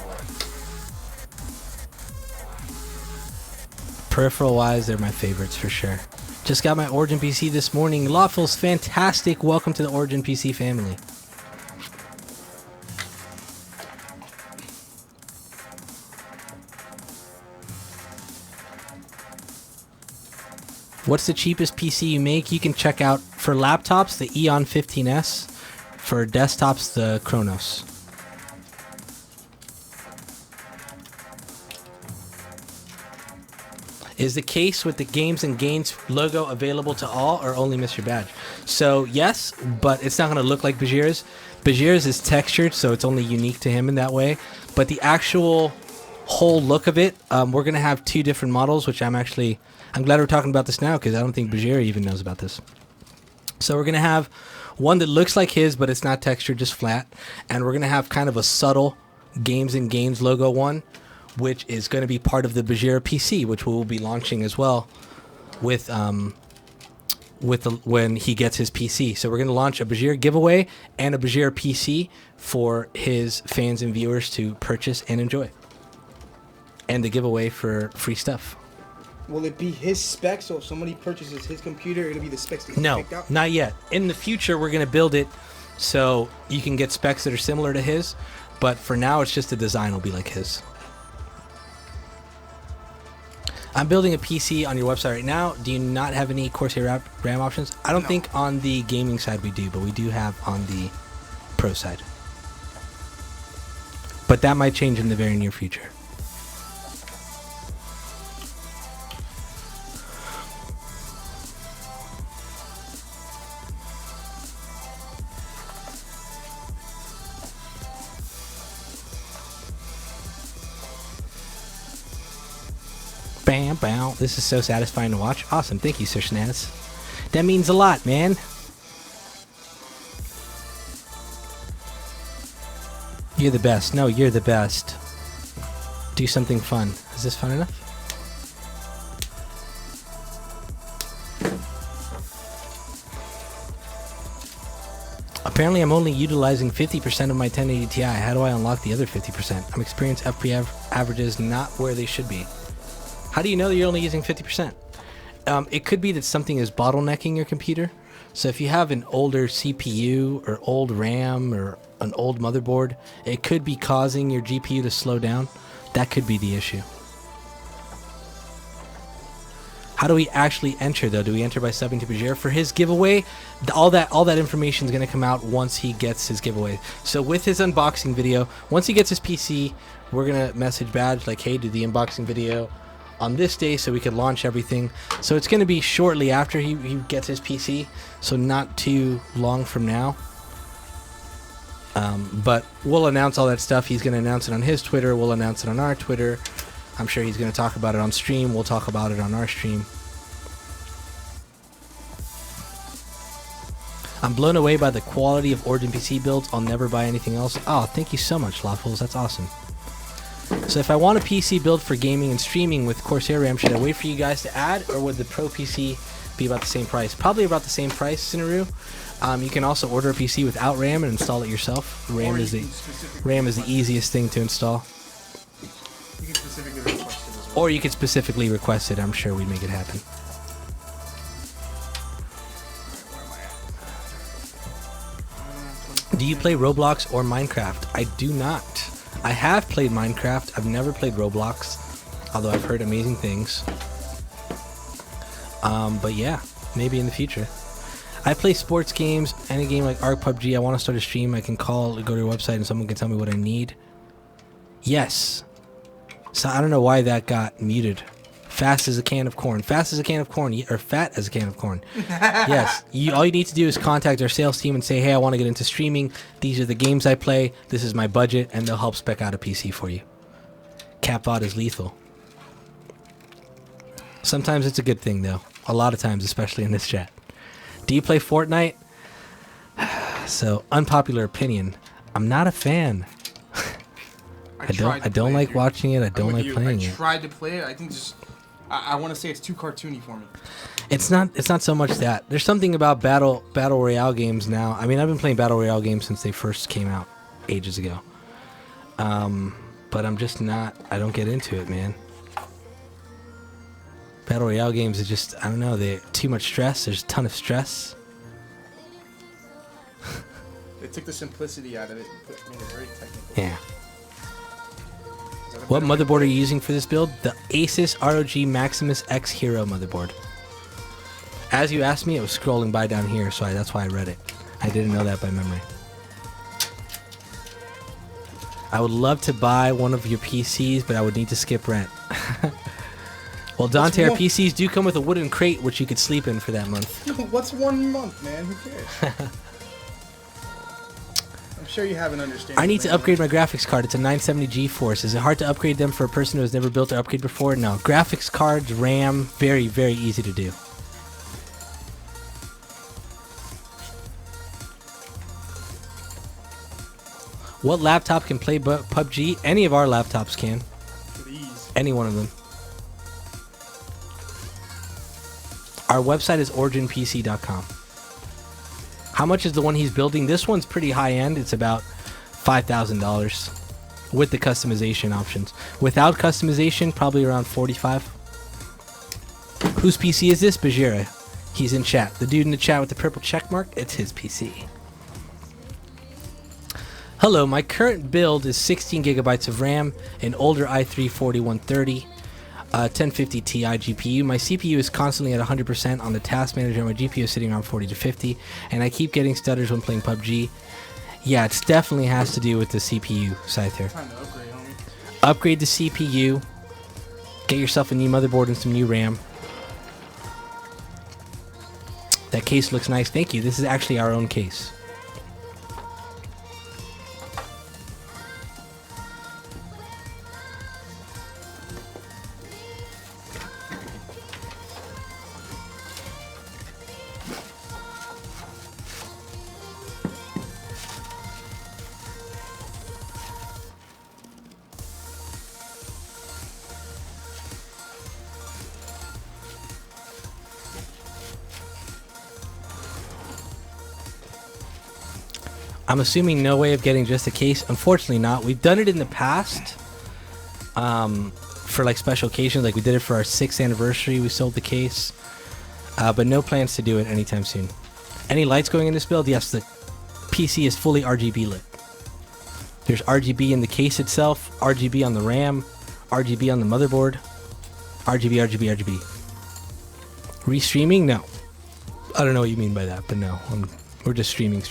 Peripheral wise, they're my favorites for sure. Just got my Origin PC this morning. Lawful's fantastic. Welcome to the Origin PC family. What's the cheapest PC you make? You can check out for laptops the Eon 15S, for desktops the Chronos. Is the case with the Games and Gains logo available to all or only Mr. Badge? So yes, but it's not going to look like Bajheera's. Bajheera's is textured, so it's only unique to him in that way. But the actual whole look of it, we're going to have 2 different models, which I'm glad we're talking about this now because I don't think Bajheera even knows about this. So we're going to have one that looks like his, but it's not textured, just flat. And we're going to have kind of a subtle Games and Gains logo one, which is going to be part of the Bajheera PC, which we will be launching as well with when he gets his PC. So we're going to launch a Bajheera giveaway and a Bajheera PC for his fans and viewers to purchase and enjoy. And the giveaway for free stuff. Will it be his specs? So if somebody purchases his computer, it'll be the specs that he No, picked out? not yet. In the future, we're going to build it so you can get specs that are similar to his. But for now, it's just the design will be like his. I'm building a PC on your website right now. Do you not have any Corsair RAM options? I don't think on the gaming side we do, but we do have on the pro side. But that might change in the very near future. Bam, bam. This is so satisfying to watch. Awesome. Thank you, Sir Shanaz. That means a lot, man. You're the best. No, you're the best. Do something fun. Is this fun enough? Apparently, I'm only utilizing 50% of my 1080 Ti. How do I unlock the other 50%? I'm experienced FPS averages not where they should be. How do you know that you're only using 50%? It could be that something is bottlenecking your computer. So if you have an older CPU or old RAM or an old motherboard, it could be causing your GPU to slow down. That could be the issue. How do we actually enter though? Do we enter by subbing to Bajheera? For his giveaway, all that information is going to come out once he gets his giveaway. So with his unboxing video, once he gets his PC, we're going to message Badge like, hey, do the unboxing video on this day so we could launch everything. So it's going to be shortly after he gets his PC, so not too long from now. But we'll announce all that stuff. He's going to announce it on his Twitter. We'll announce it on our Twitter. I'm sure he's going to talk about it on stream. We'll talk about it on our stream. I'm blown away by the quality of Origin PC builds. I'll never buy anything else. Oh, thank you so much, Lawfuls. That's awesome. So if I want a PC build for gaming and streaming with Corsair RAM, should I wait for you guys to add, or would the Pro PC be about the same price? Probably about the same price, Cineru. You can also order a PC without RAM and install it yourself. RAM is the easiest thing to install. You can specifically request it as well. Or you could specifically request it. I'm sure we'd make it happen. Do you play Roblox or Minecraft? I do not. I have played Minecraft. I've never played Roblox, although I've heard amazing things. But yeah, maybe in the future. I play sports games, any game like Arc, PUBG. I want to start a stream. I can call, go to your website, and someone can tell me what I need. Yes. So I don't know why that got muted. Fast as a can of corn. Fast as a can of corn, or fat as a can of corn. Yes. All you need to do is contact our sales team and say, hey, I want to get into streaming. These are the games I play. This is my budget, and they'll help spec out a PC for you. Catbot is lethal. Sometimes it's a good thing, though. A lot of times, especially in this chat. Do you play Fortnite? So, unpopular opinion. I'm not a fan. I don't like watching it. I don't like playing it. I tried to play it. I think just I want to say it's too cartoony for me. It's not so much that. There's something about battle royale games now. I mean, I've been playing battle royale games since they first came out ages ago. But I'm just not. I don't get into it, man. Battle royale games are just, I don't know. They're too much stress. There's a ton of stress. They took the simplicity out of it and made it very technical. Yeah. What motherboard are you using for this build? The Asus ROG Maximus X Hero motherboard. As you asked me, it was scrolling by down here, so that's why I read it. I didn't know that by memory. I would love to buy one of your PCs, but I would need to skip rent. Well, Dante, our one- PCs do come with a wooden crate, which you could sleep in for that month. What's 1 month, man? Who cares? I'm sure you have an understanding. I need to man. upgrade my graphics card. It's a 970 GeForce. Is it hard to upgrade them for a person who has never built or upgrade before? No. Graphics cards, RAM, very, very easy to do. What laptop can play PUBG? Any of our laptops can. Please. Any one of them. Our website is originpc.com. How much is the one he's building? This one's pretty high end. It's about $5,000 with the customization options. Without customization, probably around $45,000. Whose PC is this? Bajheera. He's in chat. The dude in the chat with the purple check mark, it's his PC. Hello, my current build is 16 gigabytes of RAM, an older i3-4130, 1050 Ti GPU. My CPU is constantly at 100% on the task manager. My GPU is sitting around 40 to 50, and I keep getting stutters when playing PUBG. Yeah, it definitely has to do with the CPU, Scyther. Time to upgrade, homie. Upgrade the CPU, get yourself a new motherboard and some new RAM. That case looks nice. Thank you. This is actually our own case. I'm assuming no way of getting just a case. Unfortunately not. We've done it in the past for like special occasions. Like we did it for our 6th anniversary. We sold the case. But no plans to do it anytime soon. Any lights going in this build? Yes, the PC is fully RGB lit. There's RGB in the case itself, RGB on the RAM, RGB on the motherboard, RGB, RGB, RGB. Restreaming? No. I don't know what you mean by that, but no. We're just streaming.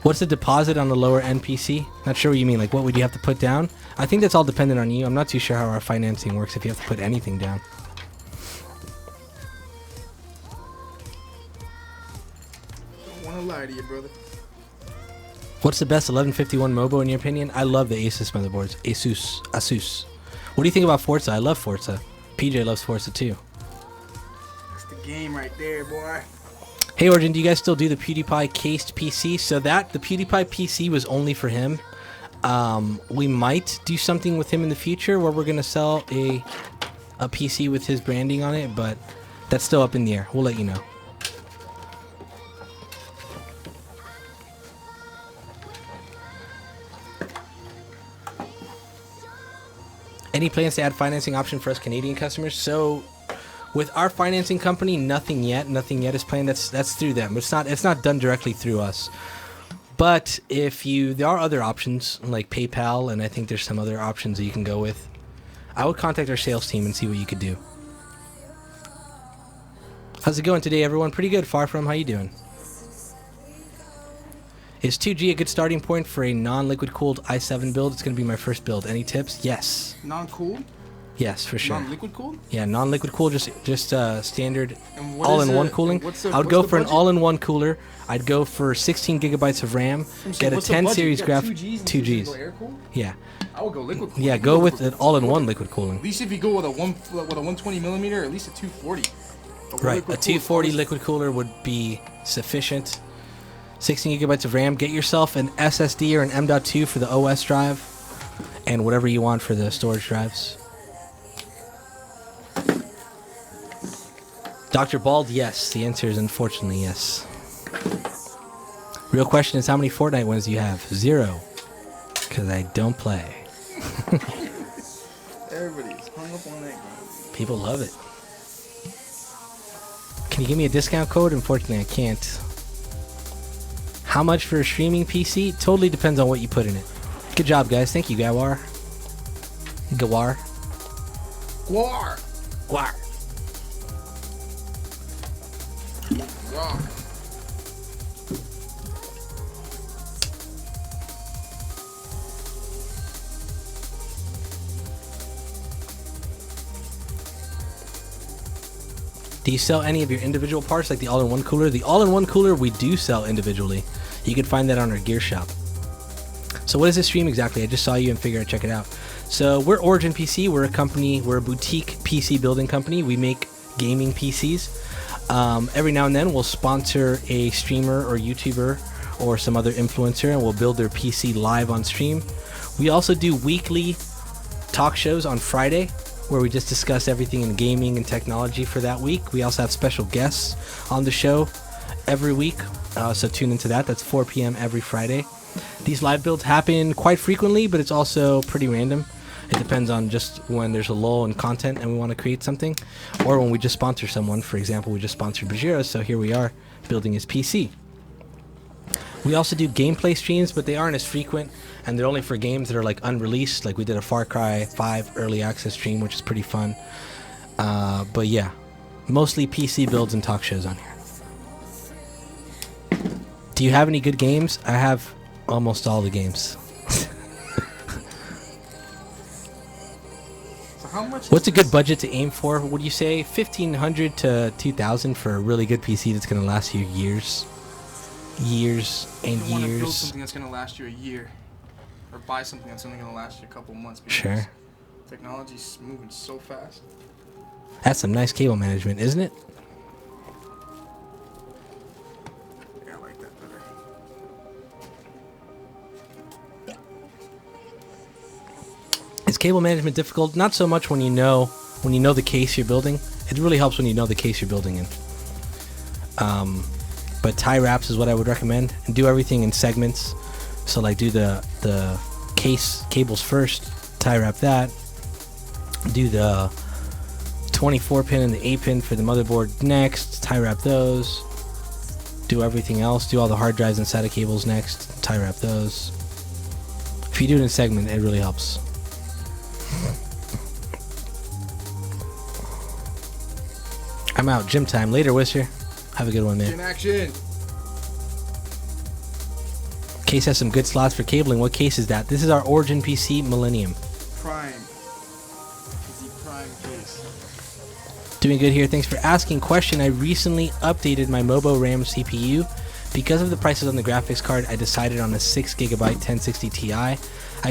What's the deposit on the lower end PC? Not sure what you mean. Like, what would you have to put down? I think that's all dependent on you. I'm not too sure how our financing works if you have to put anything down. Don't want to lie to you, brother. What's the best 1151 Mobo in your opinion? I love the Asus motherboards. Asus. What do you think about Forza? I love Forza. PJ loves Forza too. That's the game right there, boy. Hey Origin, do you guys still do the PewDiePie cased PC? So the PewDiePie PC was only for him. We might do something with him in the future where we're gonna sell a PC with his branding on it, but that's still up in the air. We'll let you know. Any plans to add financing option for us Canadian customers? So with our financing company, nothing yet. Nothing yet is planned. That's through them. It's not done directly through us. But there are other options like PayPal, and I think there's some other options that you can go with. I would contact our sales team and see what you could do. How's it going today, everyone? Pretty good. Far from. How you doing? Is 2G a good starting point for a non-liquid cooled i7 build? It's going to be my first build. Any tips? Yes. Non-cooled? Yes, for sure. Non-liquid cooled? Yeah, non-liquid cool, just standard And what all-in-one is it- cooling. and what's the- I would what's go the for an budget? all-in-one cooler. I'd go for 16 gigabytes of RAM. Get a What's the 10 budget? series You got graphic. 2Gs and 2Gs. go air cooled? Yeah, I would go liquid cooled. yeah. You Go go with for- an all-in-one liquid cooling. At least if you go with a 120 millimeter, at least a 240. Right, liquid a cooled 240 always- liquid cooler would be sufficient. 16 gigabytes of RAM. Get yourself an SSD or an M.2 for the OS drive, and whatever you want for the storage drives. Dr. Bald, yes. The answer is unfortunately yes. Real question is how many Fortnite wins do you have? 0. Because I don't play. Everybody's hung up on that game. People love it. Can you give me a discount code? Unfortunately, I can't. How much for a streaming PC? Totally depends on what you put in it. Good job, guys. Thank you, Gawar. Gawar. Guar! Gawar. Guar. Do you sell any of your individual parts, like the all-in-one cooler? The all-in-one cooler we do sell individually. You can find that on our gear shop. So what is this stream exactly? I just saw you and figured I'd check it out. So we're Origin PC. We're a company. We're a boutique PC building company. We make gaming PCs. Every now and then we'll sponsor a streamer or YouTuber or some other influencer, and we'll build their PC live on stream. We also do weekly talk shows on Friday where we just discuss everything in gaming and technology for that week. We also have special guests on the show every week, so tune into that. That's 4 p.m. every Friday. These live builds happen quite frequently, but it's also pretty random. It depends on just when there's a lull in content and we want to create something, or when we just sponsor someone. For example, we just sponsored Bajheera, so here we are building his PC. We also do gameplay streams, but they aren't as frequent, and they're only for games that are like unreleased. Like we did a Far Cry 5 early access stream, which is pretty fun. But yeah, mostly PC builds and talk shows on here. Do you have any good games? I have almost all the games. So how much? What's a good budget to aim for? Would you say 1,500 to 2,000 for a really good PC that's going to last you years? Years and You want to build years. something that's gonna last you a year, or buy something that's only gonna last you a couple months. Because Sure. Technology's moving so fast. That's some nice cable management, isn't it? Yeah, I like that better. Is cable management difficult? Not so much when you know the case you're building. It really helps when you know the case you're building in. But tie wraps is what I would recommend, and do everything in segments. So like do the case cables first, tie wrap that. Do the 24 pin and the 8 pin for the motherboard next, tie wrap those. Do everything else. Do all the hard drives and SATA cables next, tie wrap those. If you do it in segment, it really helps. I'm out. Gym time. Later, Wisher. Have a good one, man. In action. Case has some good slots for cabling. What case is that? This is our Origin PC Millennium. Prime. Is the prime case. Doing good here. Thanks for asking. Question. I recently updated my Mobo RAM CPU. Because of the prices on the graphics card, I decided on a 6GB 1060 Ti. I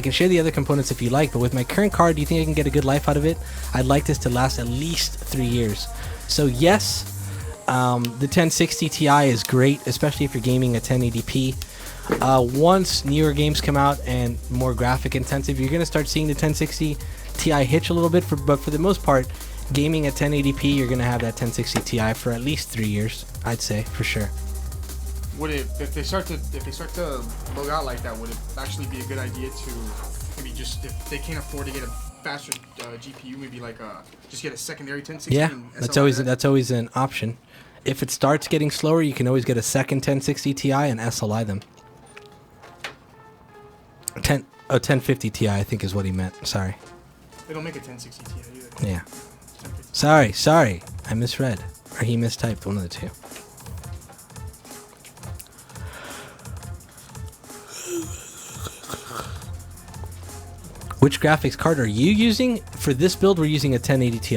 can share the other components if you like, but with my current card, do you think I can get a good life out of it? I'd like this to last at least 3 years. So yes, the 1060 Ti is great, especially if you're gaming at 1080p. Once newer games come out and more graphic intensive, you're going to start seeing the 1060 Ti hitch a little bit, but for the most part, gaming at 1080p, you're going to have that 1060 Ti for at least 3 years, I'd say, for sure. Would it, if they start to bug out like that, would it actually be a good idea to maybe just, if they can't afford to get a faster GPU, maybe like just get a secondary 1060? Yeah, and that's always an option. If it starts getting slower, you can always get a second 1060 Ti and SLI them. 1050 Ti, I think is what he meant. Sorry. They don't make a 1060 Ti either. Yeah. Sorry. I misread. Or he mistyped, one of the two. Which graphics card are you using? For this build, we're using a 1080 Ti.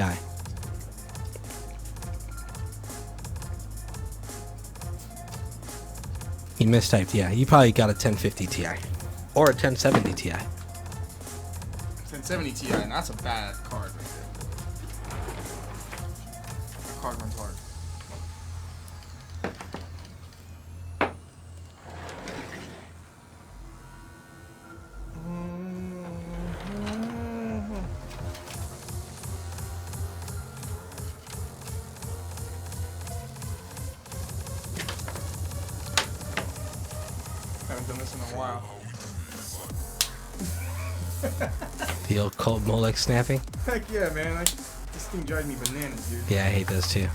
He mistyped, yeah. You probably got a 1050 Ti. Or a 1070 Ti. 1070 Ti, and that's a bad card right there. That card runs hard. Haven't done this in a while. The old Colt Molex snapping. Heck yeah, man. This thing drives me bananas, dude. Yeah, I hate those too.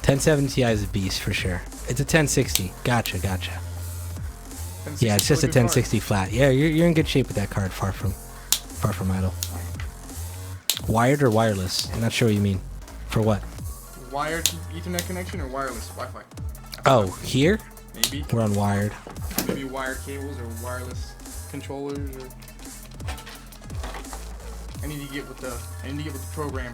1070 Ti is a beast for sure. It's a 1060. Gotcha. Yeah, it's just a 1060 flat. Yeah, you're in good shape with that card. Far from idle. Wired or wireless? I'm not sure what you mean. For what? Wired Ethernet connection or wireless Wi-Fi? Oh, here? Maybe. We're on wired. Maybe wired cables or wireless controllers or. I need to get with the program.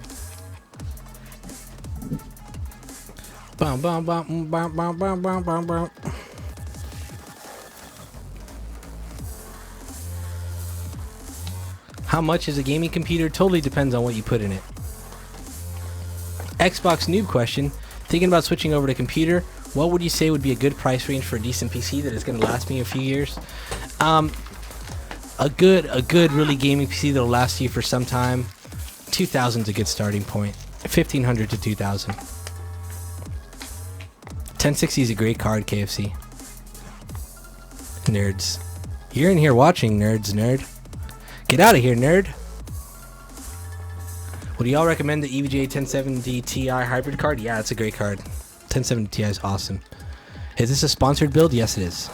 Bum, bum, bum, bum, bum, bum, bum, bum, bum. How much is a gaming computer? Totally depends on what you put in it. Xbox noob question. Thinking about switching over to computer, what would you say would be a good price range for a decent PC that is going to last me a few years? A good really gaming PC that'll last you for some time. 2,000 is a good starting point. 1,500 to 2,000. 1060 is a great card, KFC. Nerds. You're in here watching, nerd. Get out of here, nerd. Would y'all recommend the EVGA 1070 Ti hybrid card? Yeah, it's a great card. 1070 Ti is awesome. Is this a sponsored build? Yes, it is.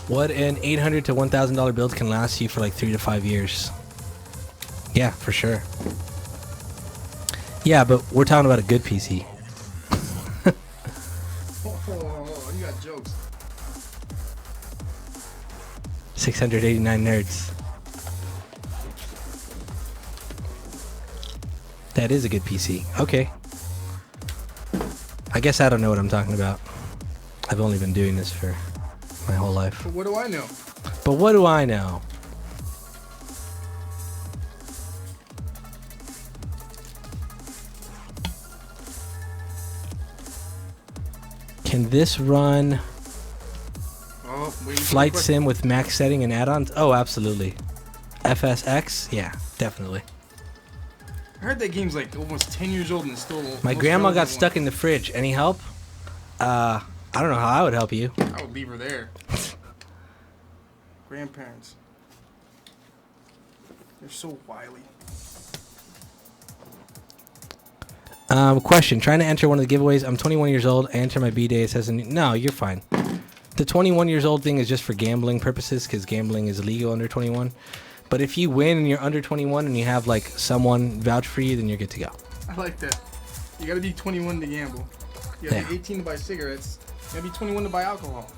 What an $800 to $1,000 build can last you for like 3 to 5 years. Yeah, for sure. Yeah, but we're talking about a good PC. Oh, you got jokes. 689 nerds. That is a good PC. Okay. I guess I don't know what I'm talking about. I've only been doing this for my whole life. But what do I know? But what do I know? Can this run Flight Sim with max setting and add-ons? Oh, absolutely. FSX? Yeah, definitely. I heard that game's like almost 10 years old and it's still. My grandma got stuck in the fridge. Any help? I don't know how I would help you. I would leave her there. Grandparents. They're so wily. Question. Trying to enter one of the giveaways. I'm 21 years old. I enter my B-day. It says, no, you're fine. The 21 years old thing is just for gambling purposes because gambling is illegal under 21. But if you win and you're under 21 and you have like someone vouch for you, then you're good to go. I like that. You gotta be 21 to gamble. You gotta be 18 to buy cigarettes. You gotta be 21 to buy alcohol.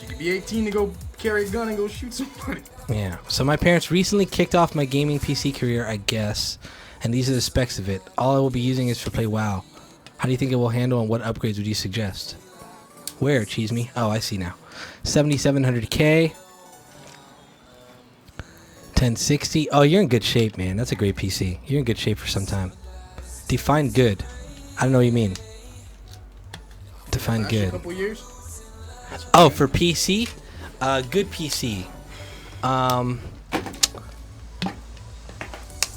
You could be 18 to go carry a gun and go shoot somebody. Yeah. So my parents recently kicked off my gaming PC career, I guess. And these are the specs of it. All I will be using is for play WoW. How do you think it will handle and what upgrades would you suggest? Where, Cheese Me? Oh, I see now. 7700K. 1060. Oh, you're in good shape, man. That's a great PC. You're in good shape for some time. Define good. I don't know what you mean. Define good. A couple years? Oh, for PC? Good PC.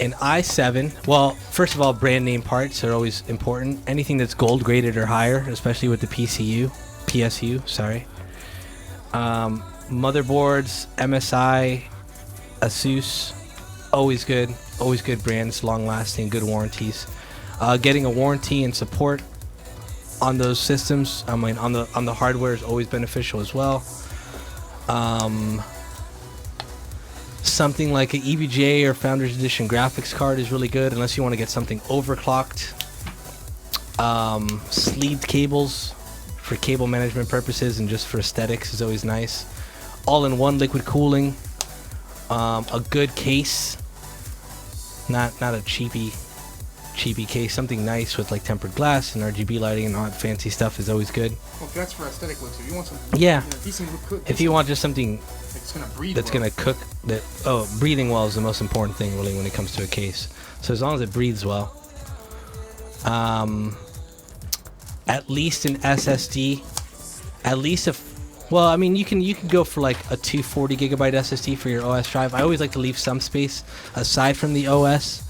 An i7. Well, first of all, brand name parts are always important. Anything that's gold graded or higher, especially with the PSU, sorry. Motherboards, MSI, Asus, always good brands, long lasting, good warranties. Getting a warranty and support on those systems, I mean on the hardware is always beneficial as well. Something like an EVGA or Founders Edition graphics card is really good, unless you want to get something overclocked. Sleeved cables for cable management purposes and just for aesthetics is always nice. All-in-one liquid cooling. A good case, not a cheapy case. Something nice with like tempered glass and RGB lighting and all that fancy stuff is always good. Well, that's for aesthetic looks. If you want something, yeah, decent cook. If you want just something that's gonna breathe, that's gonna cook. Breathing well is the most important thing really when it comes to a case. So as long as it breathes well. At least an SSD. At least well, I mean, you can go for like a 240 gigabyte SSD for your OS drive. I always like to leave some space aside from the OS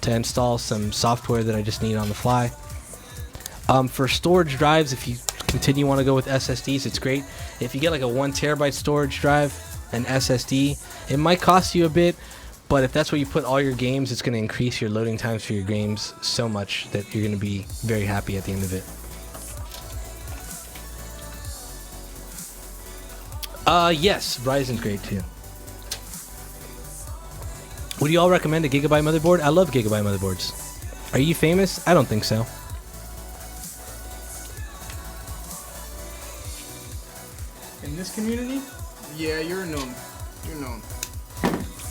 to install some software that I just need on the fly. For storage drives, if you want to go with SSDs, it's great. If you get like a 1 terabyte storage drive, an SSD, it might cost you a bit, but if that's where you put all your games, it's going to increase your loading times for your games so much that you're going to be very happy at the end of it. Yes, Ryzen's great too. Would you all recommend a Gigabyte motherboard? I love Gigabyte motherboards. Are you famous? I don't think so. this community, yeah, you're known. You're known.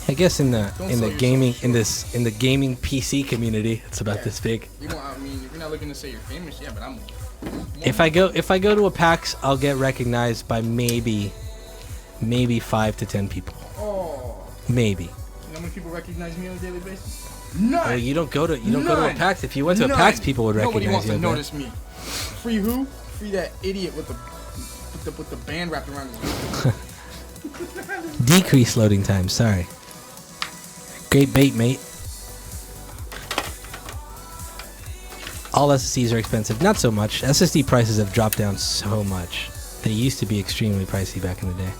I guess in the Don't in sell the yourself gaming short. in the gaming PC community, it's about Yeah. this big. You want, I mean, if you're not looking to say you're famous, yeah, but I'm. If I go to a PAX, I'll get recognized by maybe 5 to 10 people. Oh. Maybe. You know how many people recognize me on a daily basis? Well, None. you don't go to a None. PAX. If you went to a None. PAX, people would Nobody recognize wants you. to I bet. notice me. Free who? Free that idiot with the band wrapped around his neck. Decrease loading time. Sorry. Great bait, mate. All SSDs are expensive. Not so much. SSD prices have dropped down so much. They used to be extremely pricey back in the day.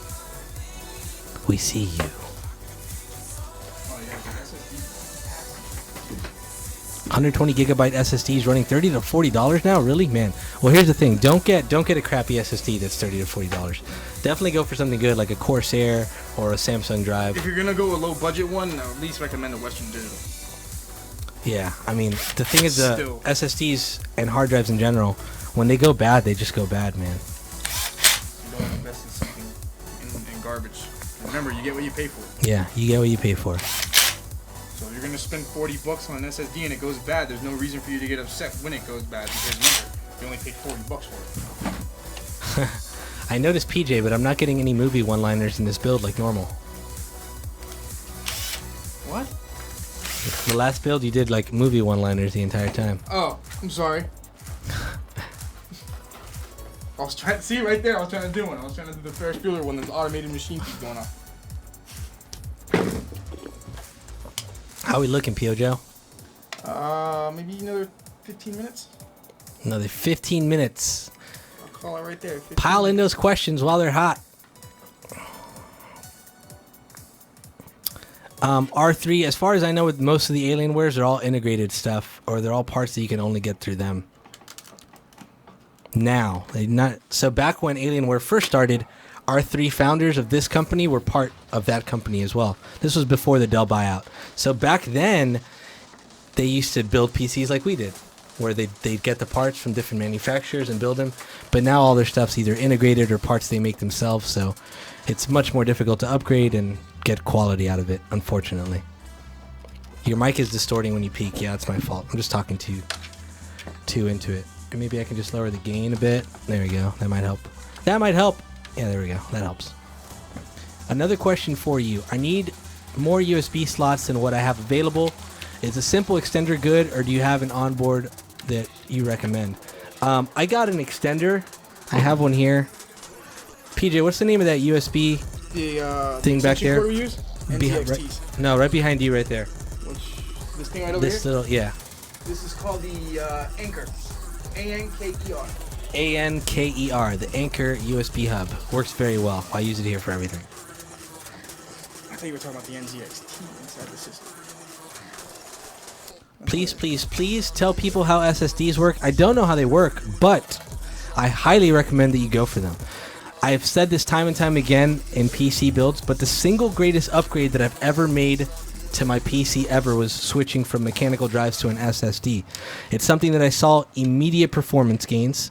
We see you. Oh yeah, the SSD. 120 gigabyte SSDs running $30 to $40 now. Really, man. Well, here's the thing. Don't get a crappy SSD that's $30 to $40. Definitely go for something good like a Corsair or a Samsung drive. If you're gonna go a low budget one, I would at least recommend a Western Digital. Yeah, I mean, the thing is, the Still. SSDs and hard drives in general, when they go bad, they just go bad, man. You don't invest in something in garbage. Remember, you get what you pay for. Yeah, you get what you pay for. So if you're gonna spend $40 on an SSD and it goes bad, there's no reason for you to get upset when it goes bad because remember, you only paid $40 for it. I noticed PJ, but I'm not getting any movie one-liners in this build like normal. What? The last build, you did like movie one-liners the entire time. Oh, I'm sorry. I was trying to see right there. I was trying to do one. I was trying to do the Ferris Bueller one. There's automated machine keeps going off. How we looking, Pio Maybe another 15 minutes. Another 15 minutes. I'll call it right there. 15 Pile in minutes. those questions while they're hot. R3, as far as I know, with most of the Alienwares, they're all integrated stuff, or they're all parts that you can only get through them. Now, so back when Alienware first started, R3 founders of this company were part of that company as well. This was before the Dell buyout. So back then, they used to build PCs like we did, where they'd get the parts from different manufacturers and build them. But now all their stuff's either integrated or parts they make themselves, so it's much more difficult to upgrade and get quality out of it, unfortunately. Your mic is distorting when you peak. Yeah, it's my fault. I'm just talking too into it. And maybe I can just lower the gain a bit. There we go. That might help. That might help. Yeah, there we go. That helps. Another question for you. I need more USB slots than what I have available. Is a simple extender good, or do you have an onboard that you recommend? I got an extender. I have one here. PJ, what's the name of that USB thing back extension there? cord we use? NTXTs. No, right behind you, right there. This thing right over This here? little, yeah. This is called the Anchor. ANKER. ANKER, the Anchor USB hub. Works very well. I use it here for everything. I thought you were talking about the NZXT inside the system. Please tell people how SSDs work. I don't know how they work, but I highly recommend that you go for them. I've said this time and time again in PC builds, but the single greatest upgrade that I've ever made to my PC ever was switching from mechanical drives to an SSD. It's something that I saw immediate performance gains.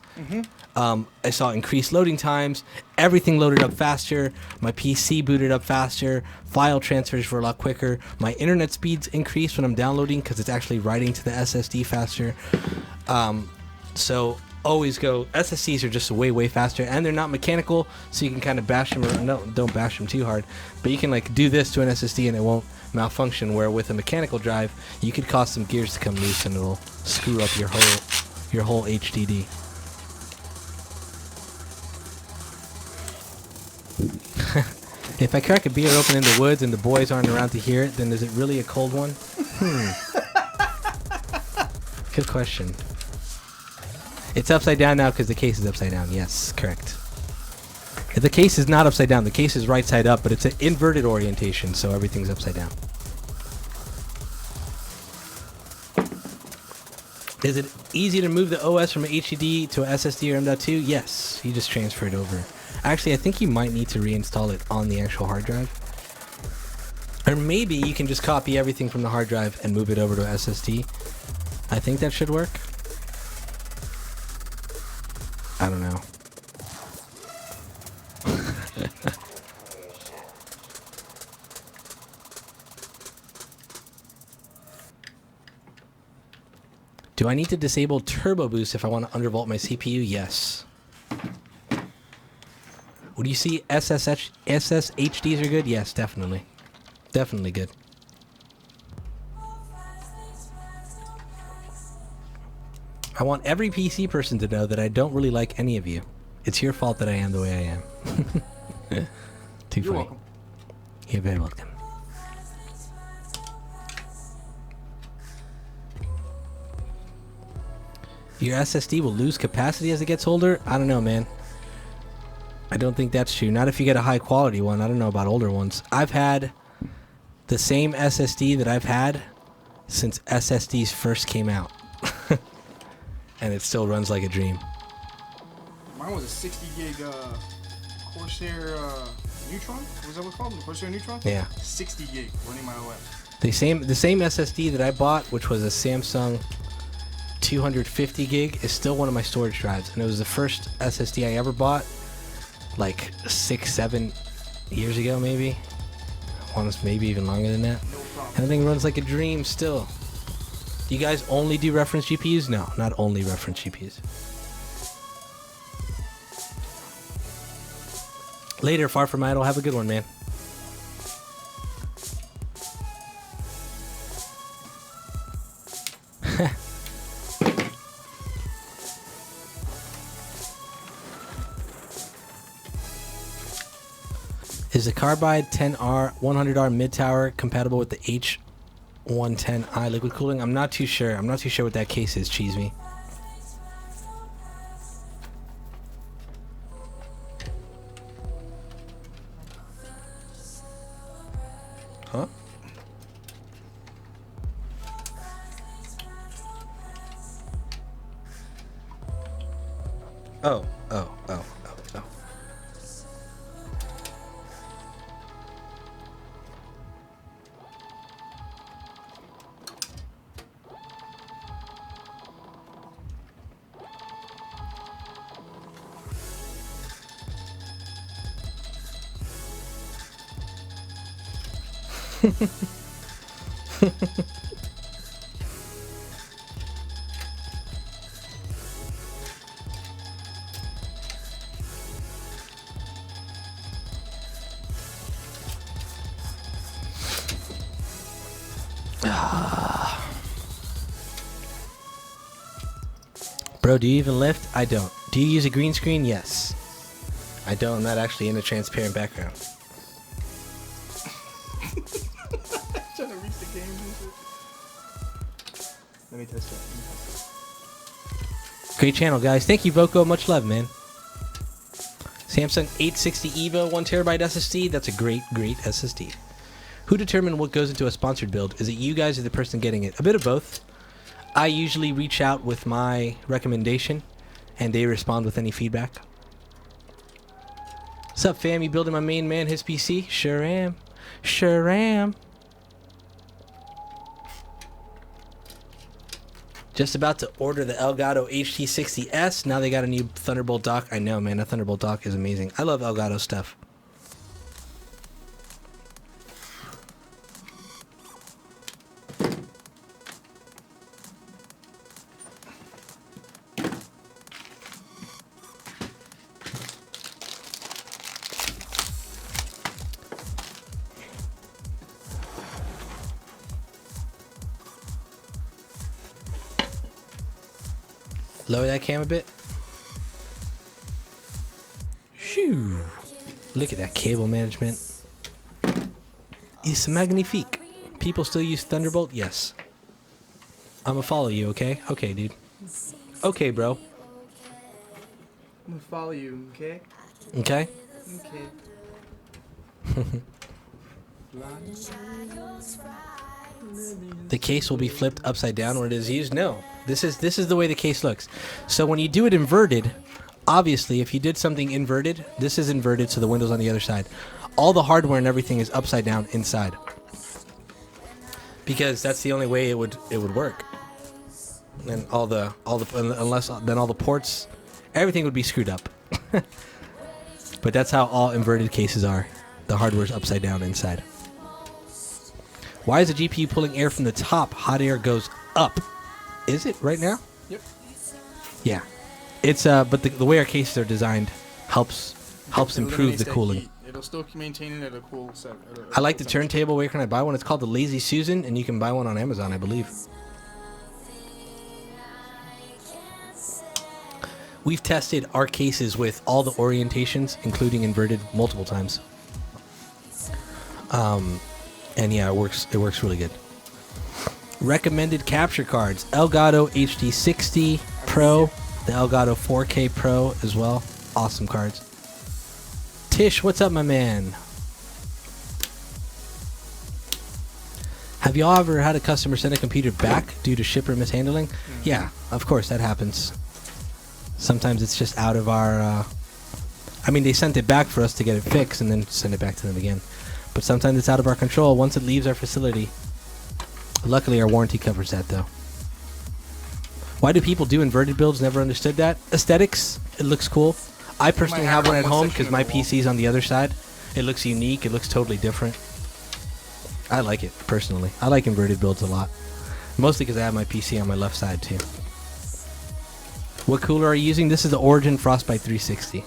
I saw increased loading times. Everything loaded up faster. My PC booted up faster. File transfers were a lot quicker. My internet speeds increased when I'm downloading because it's actually writing to the SSD faster. So always go. SSDs are just way faster, and they're not mechanical, so you can kind of bash them. Or no, don't bash them too hard, but you can like do this to an SSD and it won't malfunction. Where with a mechanical drive, you could cause some gears to come loose and it'll screw up your whole HDD. If I crack a beer open in the woods and the boys aren't around to hear it, then is it really a cold one? Good question. It's upside down now because the case is upside down. Yes, correct. If the case is not upside down, the case is right side up, but it's an inverted orientation, so everything's upside down. Is it easy to move the OS from HDD to a SSD or M.2? Yes, you just transfer it over. Actually, I think you might need to reinstall it on the actual hard drive. Or maybe you can just copy everything from the hard drive and move it over to a SSD. I think that should work. I don't know. Do I need to disable turbo boost if I want to undervolt my CPU? Yes. Would you see SSHDs are good? Yes, definitely. Definitely good. I want every PC person to know that I don't really like any of you. It's your fault that I am the way I am. Too You're funny. welcome. You're very welcome. Your SSD will lose capacity as it gets older? I don't know, man. I don't think that's true. Not if you get a high quality one. I don't know about older ones. I've had the same SSD that I've had since SSDs first came out. And it still runs like a dream. Mine was a 60 gig Corsair Neutron. Was that what it's called? The Corsair Neutron? Yeah. 60 gig running my OS. The same SSD that I bought, which was a Samsung 250 gig, is still one of my storage drives. And it was the first SSD I ever bought, like 6-7 years ago, maybe. Honest, maybe even longer than that. No problem. And the thing runs like a dream still. Do you guys only do reference GPUs? No, not only reference GPUs. Later, Far From Idle. Have a good one, man. Is the Carbide 10R 100R mid tower compatible with the H110i liquid cooling? I'm not too sure. I'm not too sure what that case is, Cheese Me. Huh? Oh. Bro, do you even lift? I don't. Do you use a green screen? Yes. I don't. I'm not actually in a transparent background. Trying to reach the game and shit. Let me test that. Great channel, guys. Thank you, Voco. Much love, man. Samsung 860 EVO 1TB SSD. That's a great SSD. Who determined what goes into a sponsored build? Is it you guys or the person getting it? A bit of both. I usually reach out with my recommendation, and they respond with any feedback. What's up, fam? You building my main man his PC? Sure am. Sure am. Just about to order the Elgato HT60S. Now they got a new Thunderbolt dock. I know, man. A Thunderbolt dock is amazing. I love Elgato stuff. Lower that cam a bit. Shoo. Look at that cable management. It's magnifique. People still use Thunderbolt? Yes. I'm gonna follow you, okay? Okay, dude. Okay, bro. I'm gonna follow you, okay? Okay? Okay. The case will be flipped upside down when it is used? No. This is the way the case looks. So when you do it inverted, obviously if you did something inverted, this is inverted so the window's on the other side. All the hardware and everything is upside down inside. Because that's the only way it would work. And all the ports, everything would be screwed up. But that's how all inverted cases are. The hardware's upside down inside. Why is the GPU pulling air from the top? Hot air goes up. Is it right now? Yep. Yeah. It's but the way our cases are designed helps It improve eliminates the that cooling. heat. It'll still maintain it at a cool set. I like the turntable. Where can I buy one? It's called the Lazy Susan, and you can buy one on Amazon, I believe. We've tested our cases with all the orientations, including inverted, multiple times. And yeah, it works really good. Recommended capture cards: Elgato HD60 Pro, the Elgato 4K Pro as well. Awesome cards. Tish, what's up, my man? Have y'all ever had a customer send a computer back due to shipper mishandling? Yeah, of course, that happens. Sometimes it's just out of our... I mean, they sent it back for us to get it fixed and then send it back to them again. But sometimes it's out of our control once it leaves our facility. Luckily, our warranty covers that, though. Why do people do inverted builds? Never understood that. Aesthetics. It looks cool. I personally have one at home because my PC's on the other side. It looks unique. It looks totally different. I like it, personally. I like inverted builds a lot. Mostly because I have my PC on my left side, too. What cooler are you using? This is the Origin Frostbite 360.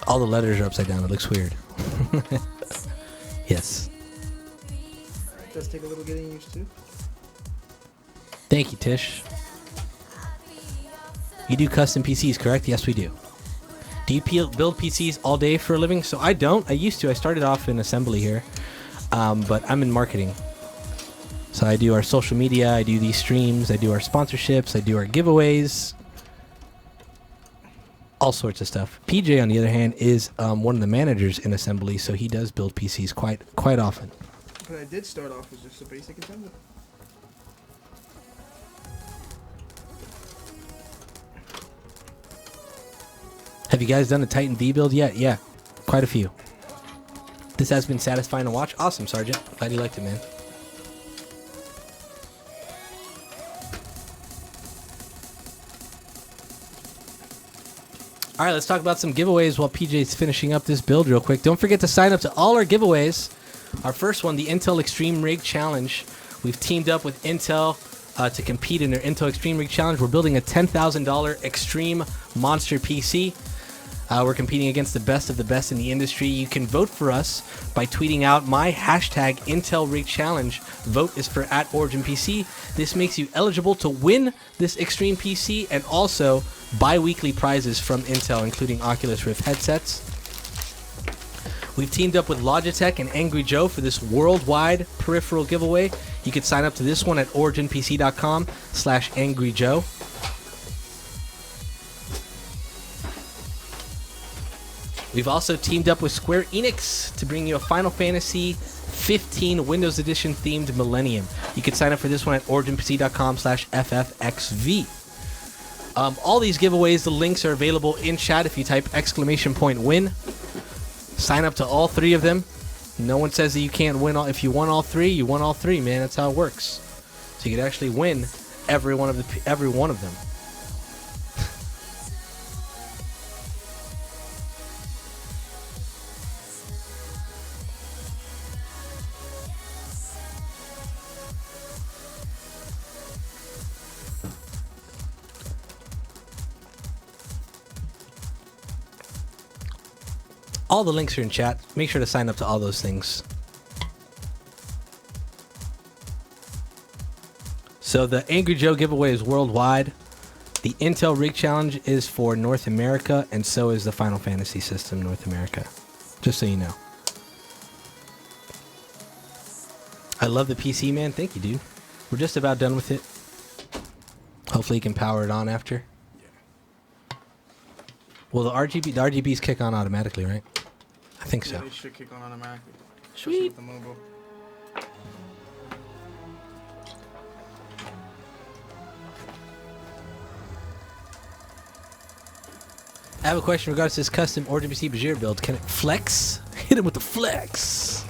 All the letters are upside down. It looks weird. Yes. It does take a little getting used to. Thank you, Tish. You do custom PCs, correct? Yes, we do. Do you build PCs all day for a living? So I don't. I used to. I started off in assembly here, but I'm in marketing. So I do our social media. I do these streams. I do our sponsorships. I do our giveaways. All sorts of stuff. PJ, on the other hand, is one of the managers in assembly, so he does build PCs quite often. But I did start off as just a basic assembly. Have you guys done a Titan V build yet? Yeah, quite a few. This has been satisfying to watch. Awesome, Sergeant. Glad you liked it, man. All right, let's talk about some giveaways while PJ's finishing up this build real quick. Don't forget to sign up to all our giveaways. Our first one, the Intel Extreme Rig Challenge. We've teamed up with Intel to compete in their Intel Extreme Rig Challenge. We're building a $10,000 Extreme Monster PC. We're competing against the best of the best in the industry. You can vote for us by tweeting out my hashtag Intel Rig Challenge. Vote is for @OriginPC. This makes you eligible to win this Extreme PC and also bi-weekly prizes from Intel, including Oculus Rift headsets. We've teamed up with Logitech and Angry Joe for this worldwide peripheral giveaway. You can sign up to this one at originpc.com/angryjoe. We've also teamed up with Square Enix to bring you a Final Fantasy 15 Windows Edition themed Millennium. You can sign up for this one at originpc.com/ffxv. All these giveaways, the links are available in chat if you type !win. Sign up to all three of them. No one says that you can't win all. If you won all three, you won all three, man. That's how it works. So you could actually win every one of them. All the links are in chat. Make sure to sign up to all those things. So the Angry Joe giveaway is worldwide. The Intel Rig Challenge is for North America, and so is the Final Fantasy system North America. Just so you know. I love the PC, man. Thank you, dude. We're just about done with it. Hopefully you can power it on after. Well, the RGBs kick on automatically, right? I think so. Yeah, they should kick on automatically. Sweet. With the mobile. I have a question in regards to this custom Origin PC Bajheera build. Can it flex? Hit him with the flex.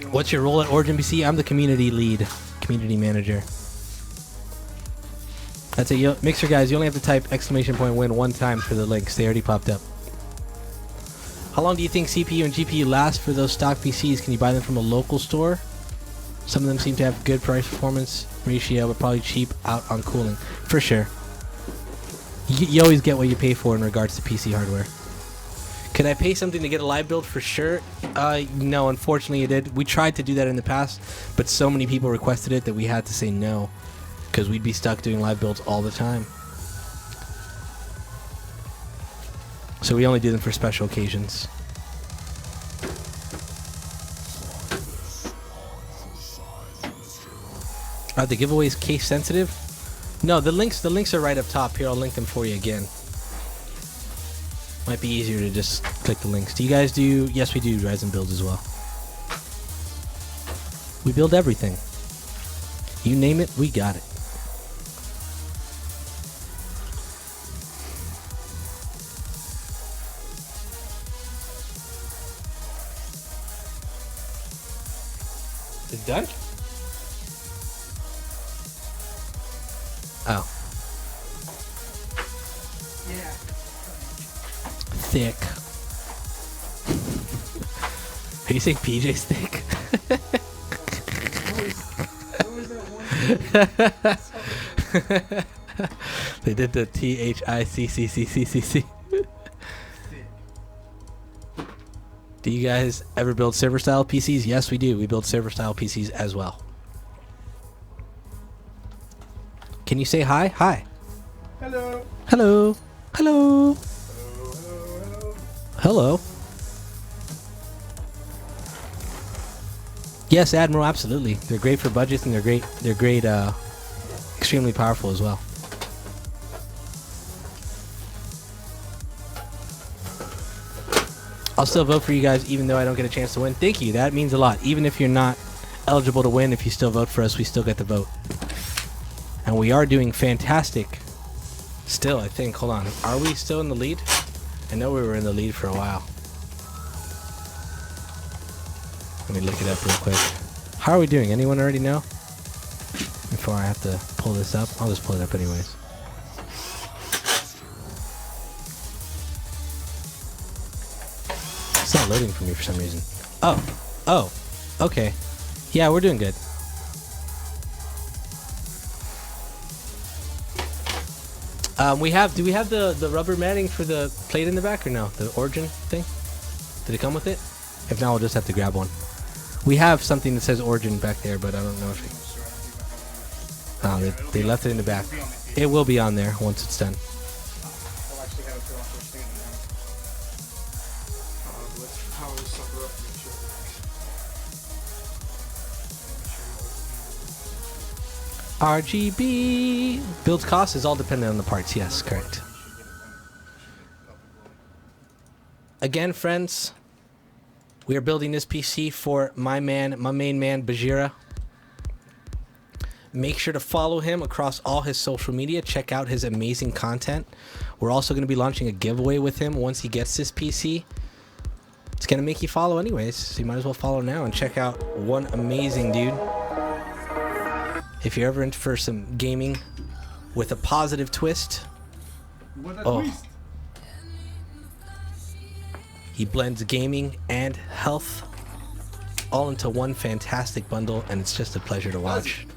What's your role at Origin PC? I'm the community lead, community manager. That's it. Mixer guys, you only have to type !win one time for the links. They already popped up. How long do you think CPU and GPU last for those stock PCs? Can you buy them from a local store? Some of them seem to have good price performance ratio, but probably cheap out on cooling. For sure. You always get what you pay for in regards to PC hardware. Could I pay something to get a live build? For sure. No, unfortunately it did. We tried to do that in the past, but so many people requested it that we had to say no, because we'd be stuck doing live builds all the time. So we only do them for special occasions. Are the giveaways case sensitive? No, the links are right up top here. I'll link them for you again. Might be easier to just click the links. Do you guys do? Yes, we do Ryzen builds as well. We build everything. You name it, we got it. It's done? Oh. Yeah. Thick. Are you saying PJ's thick? They did the THICCCCCC. Do you guys ever build server style PCs? Yes, we do. We build server style PCs as well. Can you say hi? Hi. Hello. Hello. Hello. Hello. Hello. Hello. Yes, Admiral, absolutely. They're great for budgets and they're great, extremely powerful as well. I'll still vote for you guys even though I don't get a chance to win. Thank you. That means a lot. Even if you're not eligible to win, if you still vote for us, we still get the vote. And we are doing fantastic. Still, I think. Hold on. Are we still in the lead? I know we were in the lead for a while. Let me look it up real quick. How are we doing? Anyone already know? Before I have to pull this up. I'll just pull it up anyways. It's not loading for me for some reason. Oh, okay. Yeah, we're doing good. Do we have the rubber matting for the plate in the back or no? The Origin thing? Did it come with it? If not, we'll just have to grab one. We have something that says Origin back there, but I don't know if it... Oh, they left it in the back. It will be on there once it's done. RGB build cost is all dependent on the parts. Yes, correct. Again, friends, we are building this PC for my main man, Bajheera. Make sure to follow him across all his social media. Check out his amazing content. We're also going to be launching a giveaway with him once he gets this PC. It's going to make you follow anyways, so you might as well follow now and check out one amazing dude. If you're ever into for some gaming with a positive twist, he blends gaming and health all into one fantastic bundle, and it's just a pleasure to watch.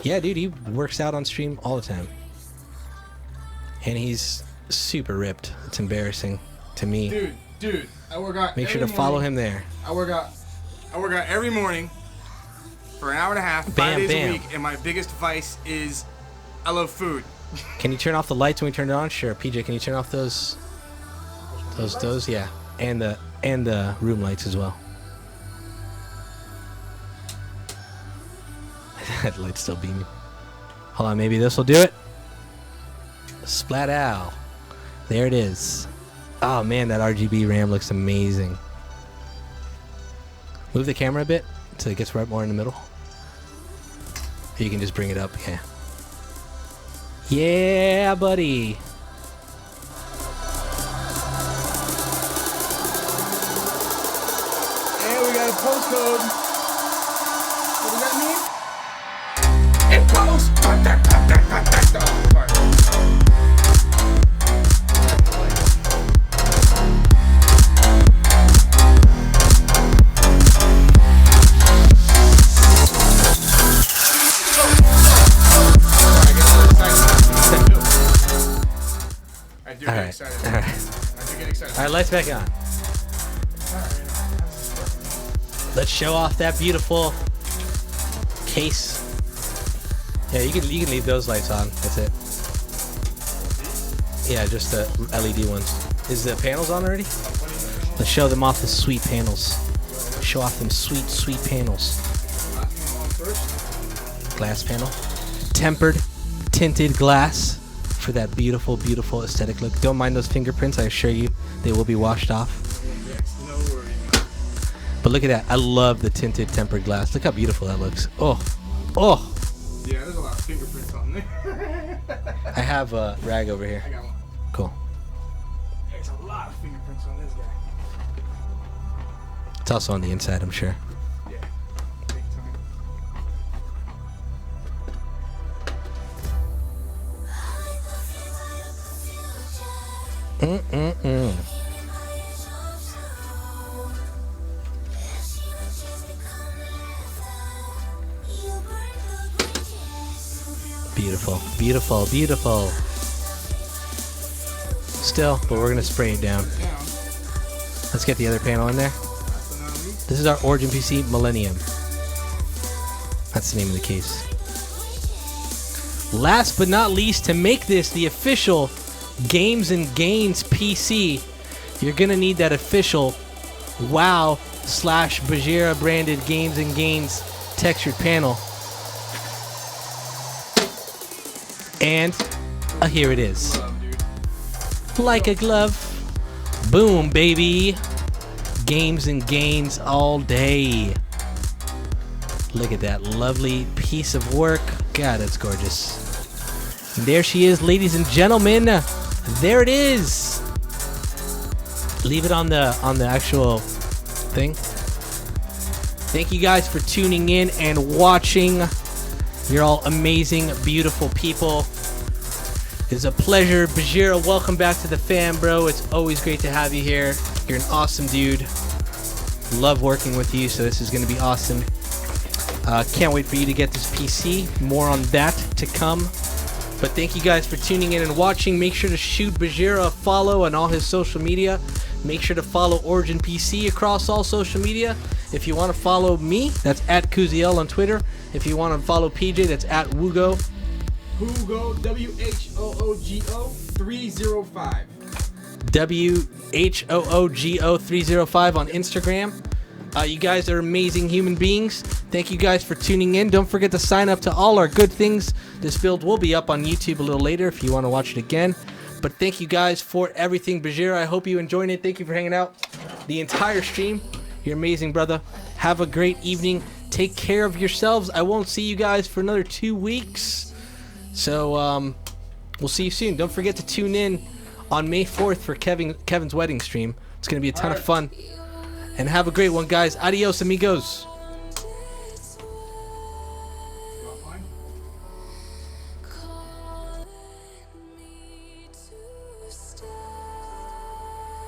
Yeah, dude, he works out on stream all the time. And he's super ripped. It's embarrassing to me. Dude, I work out. Make sure to follow him there. I work out every morning for an hour and a half, 5 days a week, and my biggest vice is I love food. Can you turn off the lights when we turn it on? Sure. PJ, can you turn off those? Yeah, and the room lights as well. That light's still beaming. Hold on, maybe this will do it. Splat ow. There it is. Oh man, that RGB RAM looks amazing. Move the camera a bit so it gets right more in the middle. You can just bring it up, yeah. Yeah, buddy. And we got a postcode. What does that mean? It posts. I do get excited. All right. I do get excited. All right, lights back on. Let's show off that beautiful case. Yeah, you can leave those lights on. That's it. Yeah, just the LED ones. Is the panels on already? Let's show them off the sweet panels. Show off them sweet panels. Glass panel. Tempered, tinted glass for that beautiful aesthetic look. Don't mind those fingerprints. I assure you they will be washed off. But look at that. I love the tinted tempered glass. Look how beautiful that looks. Oh. Yeah, there's a lot of fingerprints on there. I have a rag over here. I got one. Cool. There's a lot of fingerprints on this guy. It's also on the inside, I'm sure. Yeah. Big time. Beautiful. Still, but we're gonna spray it down. Let's get the other panel in there. This is our Origin PC Millennium. That's the name of the case. Last but not least, to make this the official Games and Gains PC, you're gonna need that official WoW/Bajheera branded Games and Gains textured panel. And here it is. Like a glove. Boom, baby. Games and Gains all day. Look at that lovely piece of work. God, that's gorgeous. And there she is, ladies and gentlemen. There it is. Leave it on the actual thing. Thank you guys for tuning in and watching. You're all amazing, beautiful people. It's a pleasure. Bajheera, welcome back to the fam, bro. It's always great to have you here. You're an awesome dude. Love working with you, so this is going to be awesome. Can't wait for you to get this PC. More on that to come. But thank you guys for tuning in and watching. Make sure to shoot Bajheera a follow on all his social media. Make sure to follow Origin PC across all social media. If you want to follow me, that's at Kuziel on Twitter. If you want to follow PJ, that's at Woogo. Woogo, WHOOGO 305. WHOOGO 305 on Instagram. You guys are amazing human beings. Thank you guys for tuning in. Don't forget to sign up to all our good things. This build will be up on YouTube a little later if you want to watch it again. But thank you guys for everything. Bajheera, I hope you enjoyed it. Thank you for hanging out the entire stream. You're amazing, brother. Have a great evening. Take care of yourselves. I won't see you guys for another 2 weeks. So, we'll see you soon. Don't forget to tune in on May 4th for Kevin's wedding stream. It's going to be a ton of fun. And have a great one, guys. Adios, amigos.